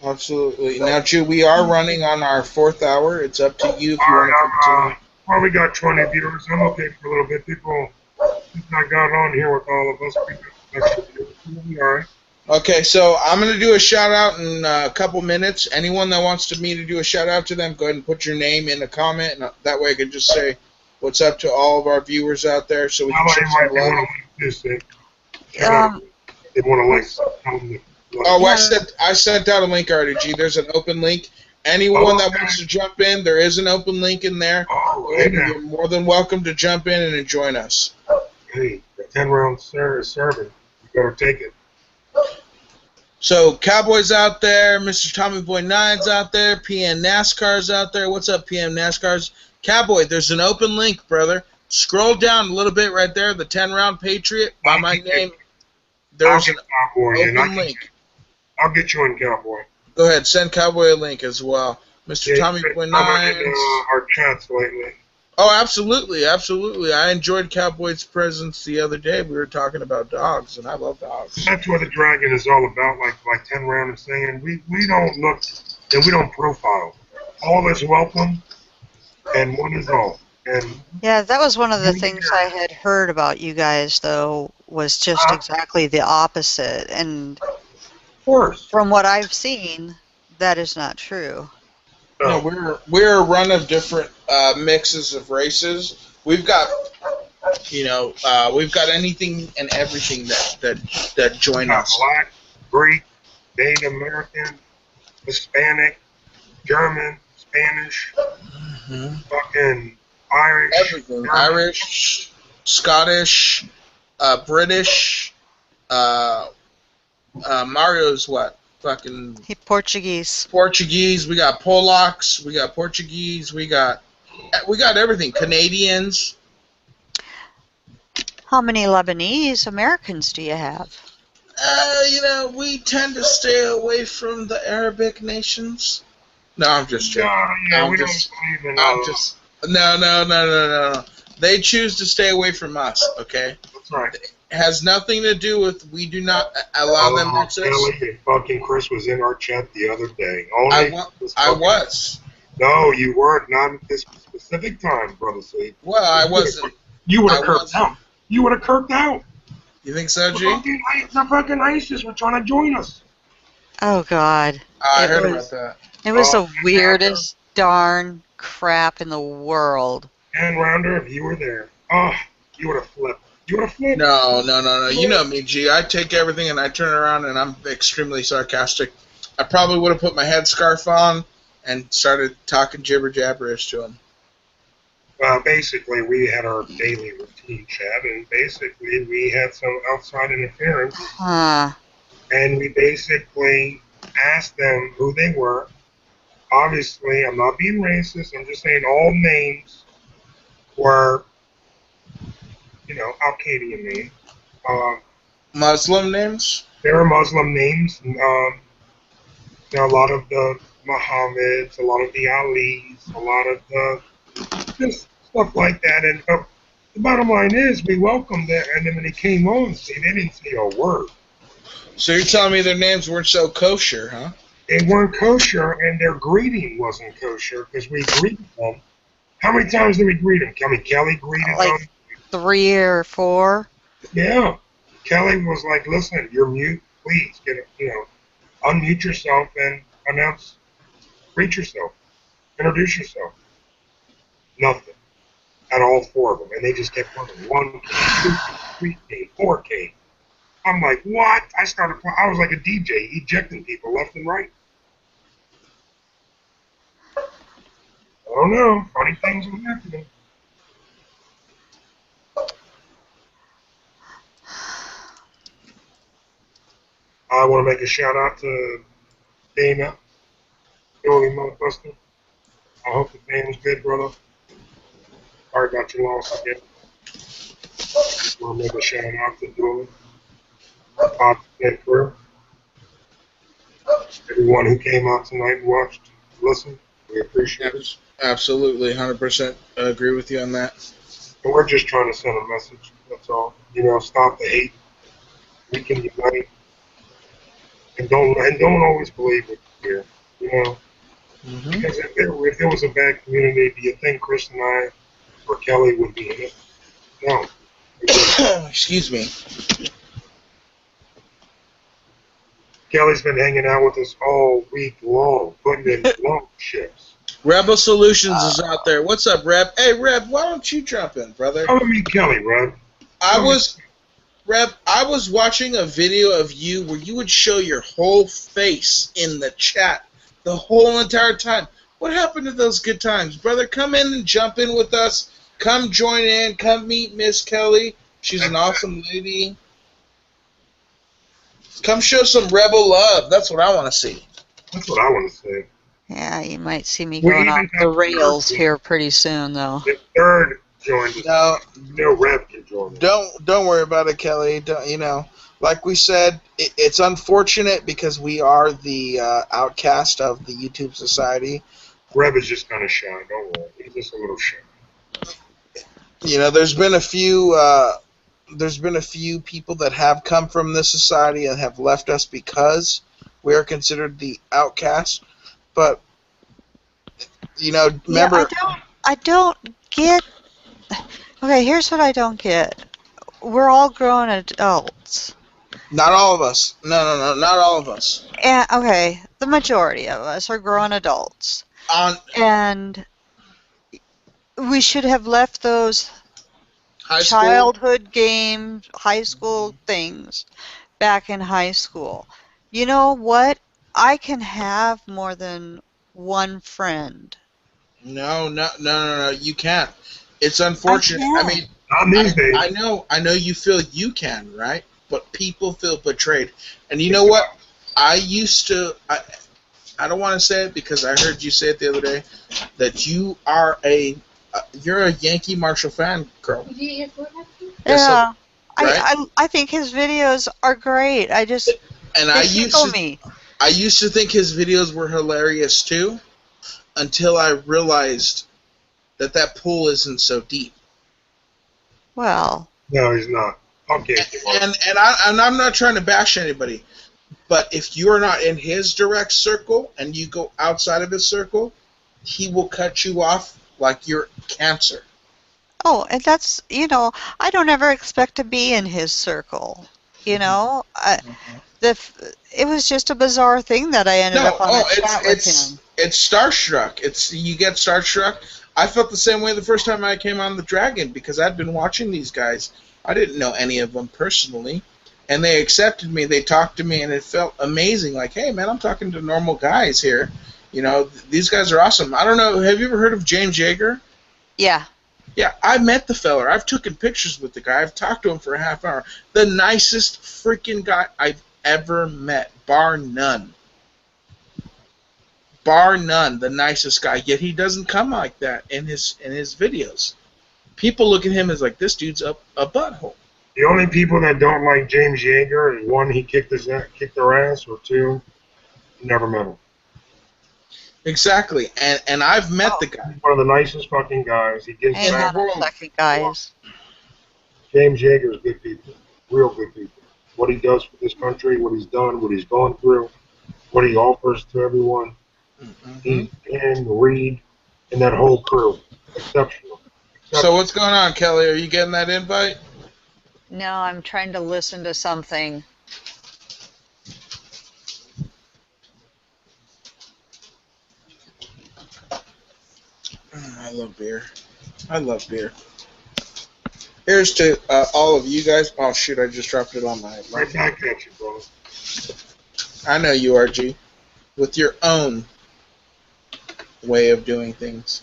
Absolutely. Now, Jew, we are running on our 4th hour. It's up to you if you want to continue. Probably got 20 viewers. I'm okay for a little bit. People, since I got on here with all of us, we got some extra viewers. We'll be all right. Okay, so I'm going to do a shout out in a couple minutes. Anyone that wants me to do a shout out to them, go ahead and put your name in a comment, and that way I can just say what's up to all of our viewers out there so we can show some love. They want to like. Oh, I sent out a link already, G. There's an open link. Anyone that wants to jump in, there is an open link in there. You're more than welcome to jump in and join us. Hey, the 10-round serving. You better take it. So, Cowboys out there, Mr. Tommy Boy 9's out there, PM NASCAR's out there. What's up, PM NASCAR's? Cowboy, there's an open link, brother. Scroll down a little bit right there, the 10-round Patriot, by my name. There's an open link. I'll get you in, Cowboy. Go ahead, send Cowboy a link as well. Mr. Tommy Boy 9's. Our chats lately. Oh, absolutely, absolutely. I enjoyed Cowboy's presence the other day. We were talking about dogs, and I love dogs. That's what the Dragon is all about, like 10 round is saying. We don't look and we don't profile. All is welcome, and one is all. And yeah, that was one of the things I had heard about you guys, though, was just exactly the opposite. And from what I've seen, that is not true. No, we're a run of different mixes of races. We've got, we've got anything and everything that join us. Black, Greek, Native American, Hispanic, German, Spanish, fucking Irish, everything. German. Irish, Scottish, British. Mario's what? Fucking Portuguese. Portuguese. We got Polacks. We got Portuguese. We got everything. Canadians. How many Lebanese Americans do you have? We tend to stay away from the Arabic nations. No, I'm just joking. No. They choose to stay away from us. Okay. That's right. It has nothing to do with we do not allow them access. Kelly and fucking Chris was in our chat the other day. I was. No, you weren't. Not at this specific time, brother. See. Well, I wasn't. You would have kirked out. You would have kirked out. You think so, G? The fucking ISIS were trying to join us. Oh God. I heard about that. It was the weirdest darn crap in the world. And Rounder, if you were there, you would have flipped. No. You know me, G. I take everything and I turn it around, and I'm extremely sarcastic. I probably would have put my headscarf on and started talking jibber jabberish to him. Well, basically, we had our daily routine chat, and basically, we had some outside interference. And we basically asked them who they were. Obviously, I'm not being racist. I'm just saying all names were, Al-Qaeda names. Muslim names? There are Muslim names. A lot of the Muhammads, a lot of the Alis, a lot of the just stuff like that. And the bottom line is, we welcomed them, and then when they came on, they didn't say a word. So you're telling me their names weren't so kosher, huh? They weren't kosher, and their greeting wasn't kosher because we greeted them. How many times did we greet them? Kelly greeted them. 3 or 4. Yeah. Kelly was like, listen, you're mute. Please get it, unmute yourself and greet yourself, introduce yourself. Nothing. At all four of them, and they just kept running 1K, 2K, 3K, 4K. I'm like, what? I was like a DJ, ejecting people left and right. I don't know. Funny things are happening. I want to make a shout out to Dana, Billy Motherbuster. I hope the fan's good, brother. Sorry about your loss again. I want to make a shout out to Billy, crew. Everyone who came out tonight and watched, listened, we appreciate it. Absolutely, 100% agree with you on that. And we're just trying to send a message. That's all. Stop the hate. We can unite, and don't always believe what you hear. Mm-hmm. Because if there was a bad community, do you think Chris and I or Kelly would be in it? No. Excuse me. Kelly's been hanging out with us all week long, putting in long shifts. Rebel Solutions is out there. What's up, Reb? Hey, Reb, why don't you jump in, brother? Come meet Kelly, Reb. I was watching a video of you where you would show your whole face in the chat the whole entire time. What happened to those good times, brother? Come in and jump in with us. Come join in. Come meet Miss Kelly. She's an awesome lady. Come show some Rebel love. That's what I want to see. That's what I want to say. Yeah, you might see me going off the rails here pretty soon, though. The third joined us. No Reb can join us. Don't worry about it, Kelly. Like we said, it's unfortunate because we are the outcast of the YouTube society. Reb is just kind of shy. Don't worry. He's just a little shy. There's been a few people that have come from this society and have left us because we are considered the outcast. But remember, I don't get. Okay, here's what I don't get. We're all grown adults. Not all of us. No, not all of us. And okay, the majority of us are grown adults. And we should have left those childhood games, high school things back in high school. You know what? I can have more than one friend. No, you can't. It's unfortunate. I mean, not these days. I know you feel you can, right? But people feel betrayed. And you know what? I used to, I don't want to say it because I heard you say it the other day, that you are you're a Yankee Marshall fan, girl. Yeah, right? I think his videos are great. I used to think his videos were hilarious too, until I realized that pool isn't so deep. Well. No, he's not. Okay. And I'm not trying to bash anybody, but if you are not in his direct circle and you go outside of his circle, he will cut you off like you're cancer. Oh, and that's, I don't ever expect to be in his circle. It was just a bizarre thing that I ended up on a chat with him. It's starstruck. You get starstruck. I felt the same way the first time I came on the Dragon because I'd been watching these guys. I didn't know any of them personally, and they accepted me. They talked to me, and it felt amazing. Like, hey, man, I'm talking to normal guys here. These guys are awesome. I don't know. Have you ever heard of James Yeager? Yeah. Yeah, I met the feller. I've taken pictures with the guy. I've talked to him for a half hour. The nicest freaking guy I've ever met, bar none. Bar none, the nicest guy. Yet he doesn't come like that in his videos. People look at him as like, this dude's a butthole. The only people that don't like James Yeager is one, he kicked their ass, or two, never met him. Exactly, and I've met the guy. He's one of the nicest fucking guys. He gives back. Guys. James Yeager is good people, real good people. What he does for this country, what he's done, what he's gone through, what he offers to everyone. Mm-hmm. And Reed and that whole crew, exceptional. So what's going on, Kelly? Are you getting that invite? No, I'm trying to listen to something. love beer. I love beer. Here's to all of you guys. Oh shoot! I just dropped it on my. Right back at you, bro. I know you are, G, with your own way of doing things.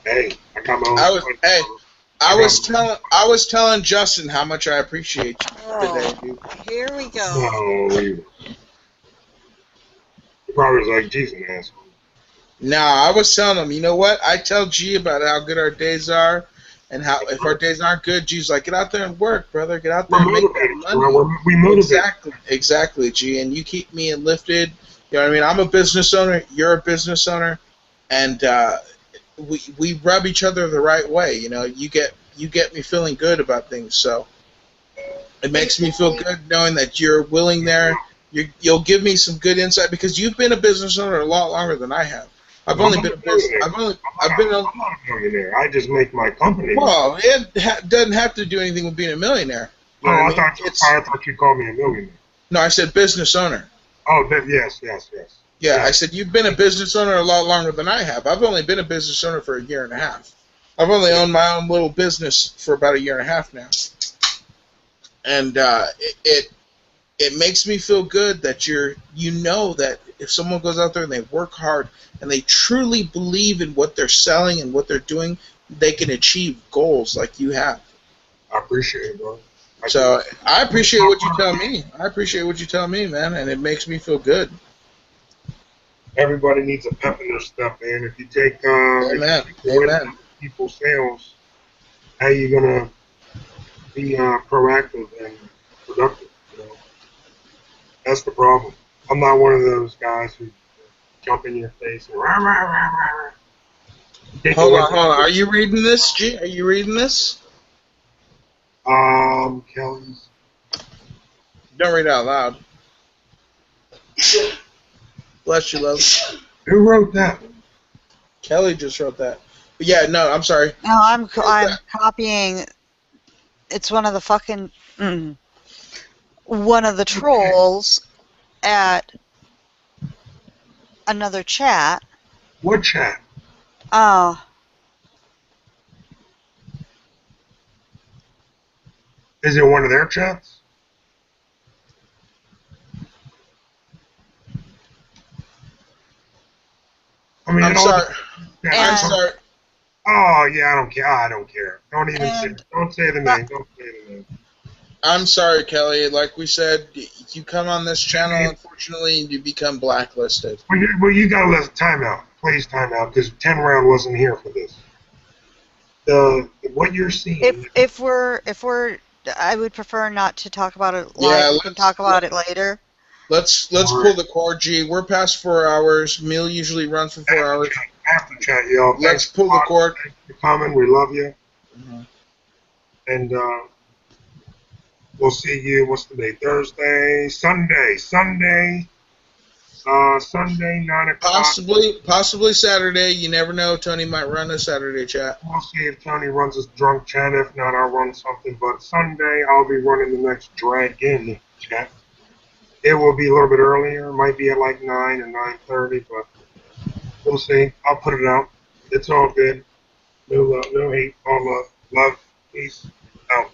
Hey, I got my own. Hey, I was telling Justin how much I appreciate you today, dude. Here we go. No, you probably was like, "Geez, an asshole." Nah, I was telling him, you know what? I tell G about how good our days are, and how if our days aren't good, G's like, get out there and work, brother. Get out there and make money. We motivate. Exactly, G. And you keep me lifted. You know what I mean? I'm a business owner. You're a business owner, and we rub each other the right way. You know, you get me feeling good about things. So it makes me feel good knowing that you're willing there. You'll give me some good insight because you've been a business owner a lot longer than I have. I'm not a millionaire. I just make my company. Well, it doesn't have to do anything with being a millionaire. No, I thought you called me a millionaire. No, I said business owner. Oh, yes. Yeah, I said you've been a business owner a lot longer than I have. I've only been a business owner for a year and a half. I've only owned my own little business for about a year and a half now. And it makes me feel good that you know that if someone goes out there and they work hard and they truly believe in what they're selling and what they're doing, they can achieve goals like you have. I appreciate it, bro. I appreciate what you tell me. I appreciate what you tell me, man, and it makes me feel good. Everybody needs a pep in their step, man. If you take people's sales, how you gonna be proactive and productive? You know, that's the problem. I'm not one of those guys who jump in your face and rah, rah, rah, rah, rah. Hold on. Are you reading this, G? Are you reading this? Kelly's. Don't read out loud. Bless you, love. Who wrote that? Kelly just wrote that. But yeah, no, I'm sorry. No, I'm copying. It's one of the fucking one of the trolls at another chat. What chat? Oh. Is it one of their chats? I mean, I'm sorry. I'm sorry. Oh yeah, I don't care. I don't care. Don't even don't say the name. Don't say the name. I'm sorry, Kelly. Like we said, you come on this channel, unfortunately, and you become blacklisted. Well, you gotta let time out. Please time out, because 10 Round wasn't here for this. What you're seeing. If we're, I would prefer not to talk about it live. Yeah, we can talk about it later. Let's pull the cord, G. We're past 4 hours. Meal usually runs for 4 hours. After chat, y'all. Let's pull the cord. Thanks for coming. We love you. Mm-hmm. And we'll see you. What's the day? Thursday, Sunday, 9 o'clock. Possibly Saturday. You never know. Tony might run a Saturday chat. We'll see if Tony runs his drunk chat. If not, I'll run something. But Sunday, I'll be running the next Dragon chat. It will be a little bit earlier. It might be at like 9 or 9:30, but we'll see. I'll put it out. It's all good. No love, no hate, all love. Love, peace, out.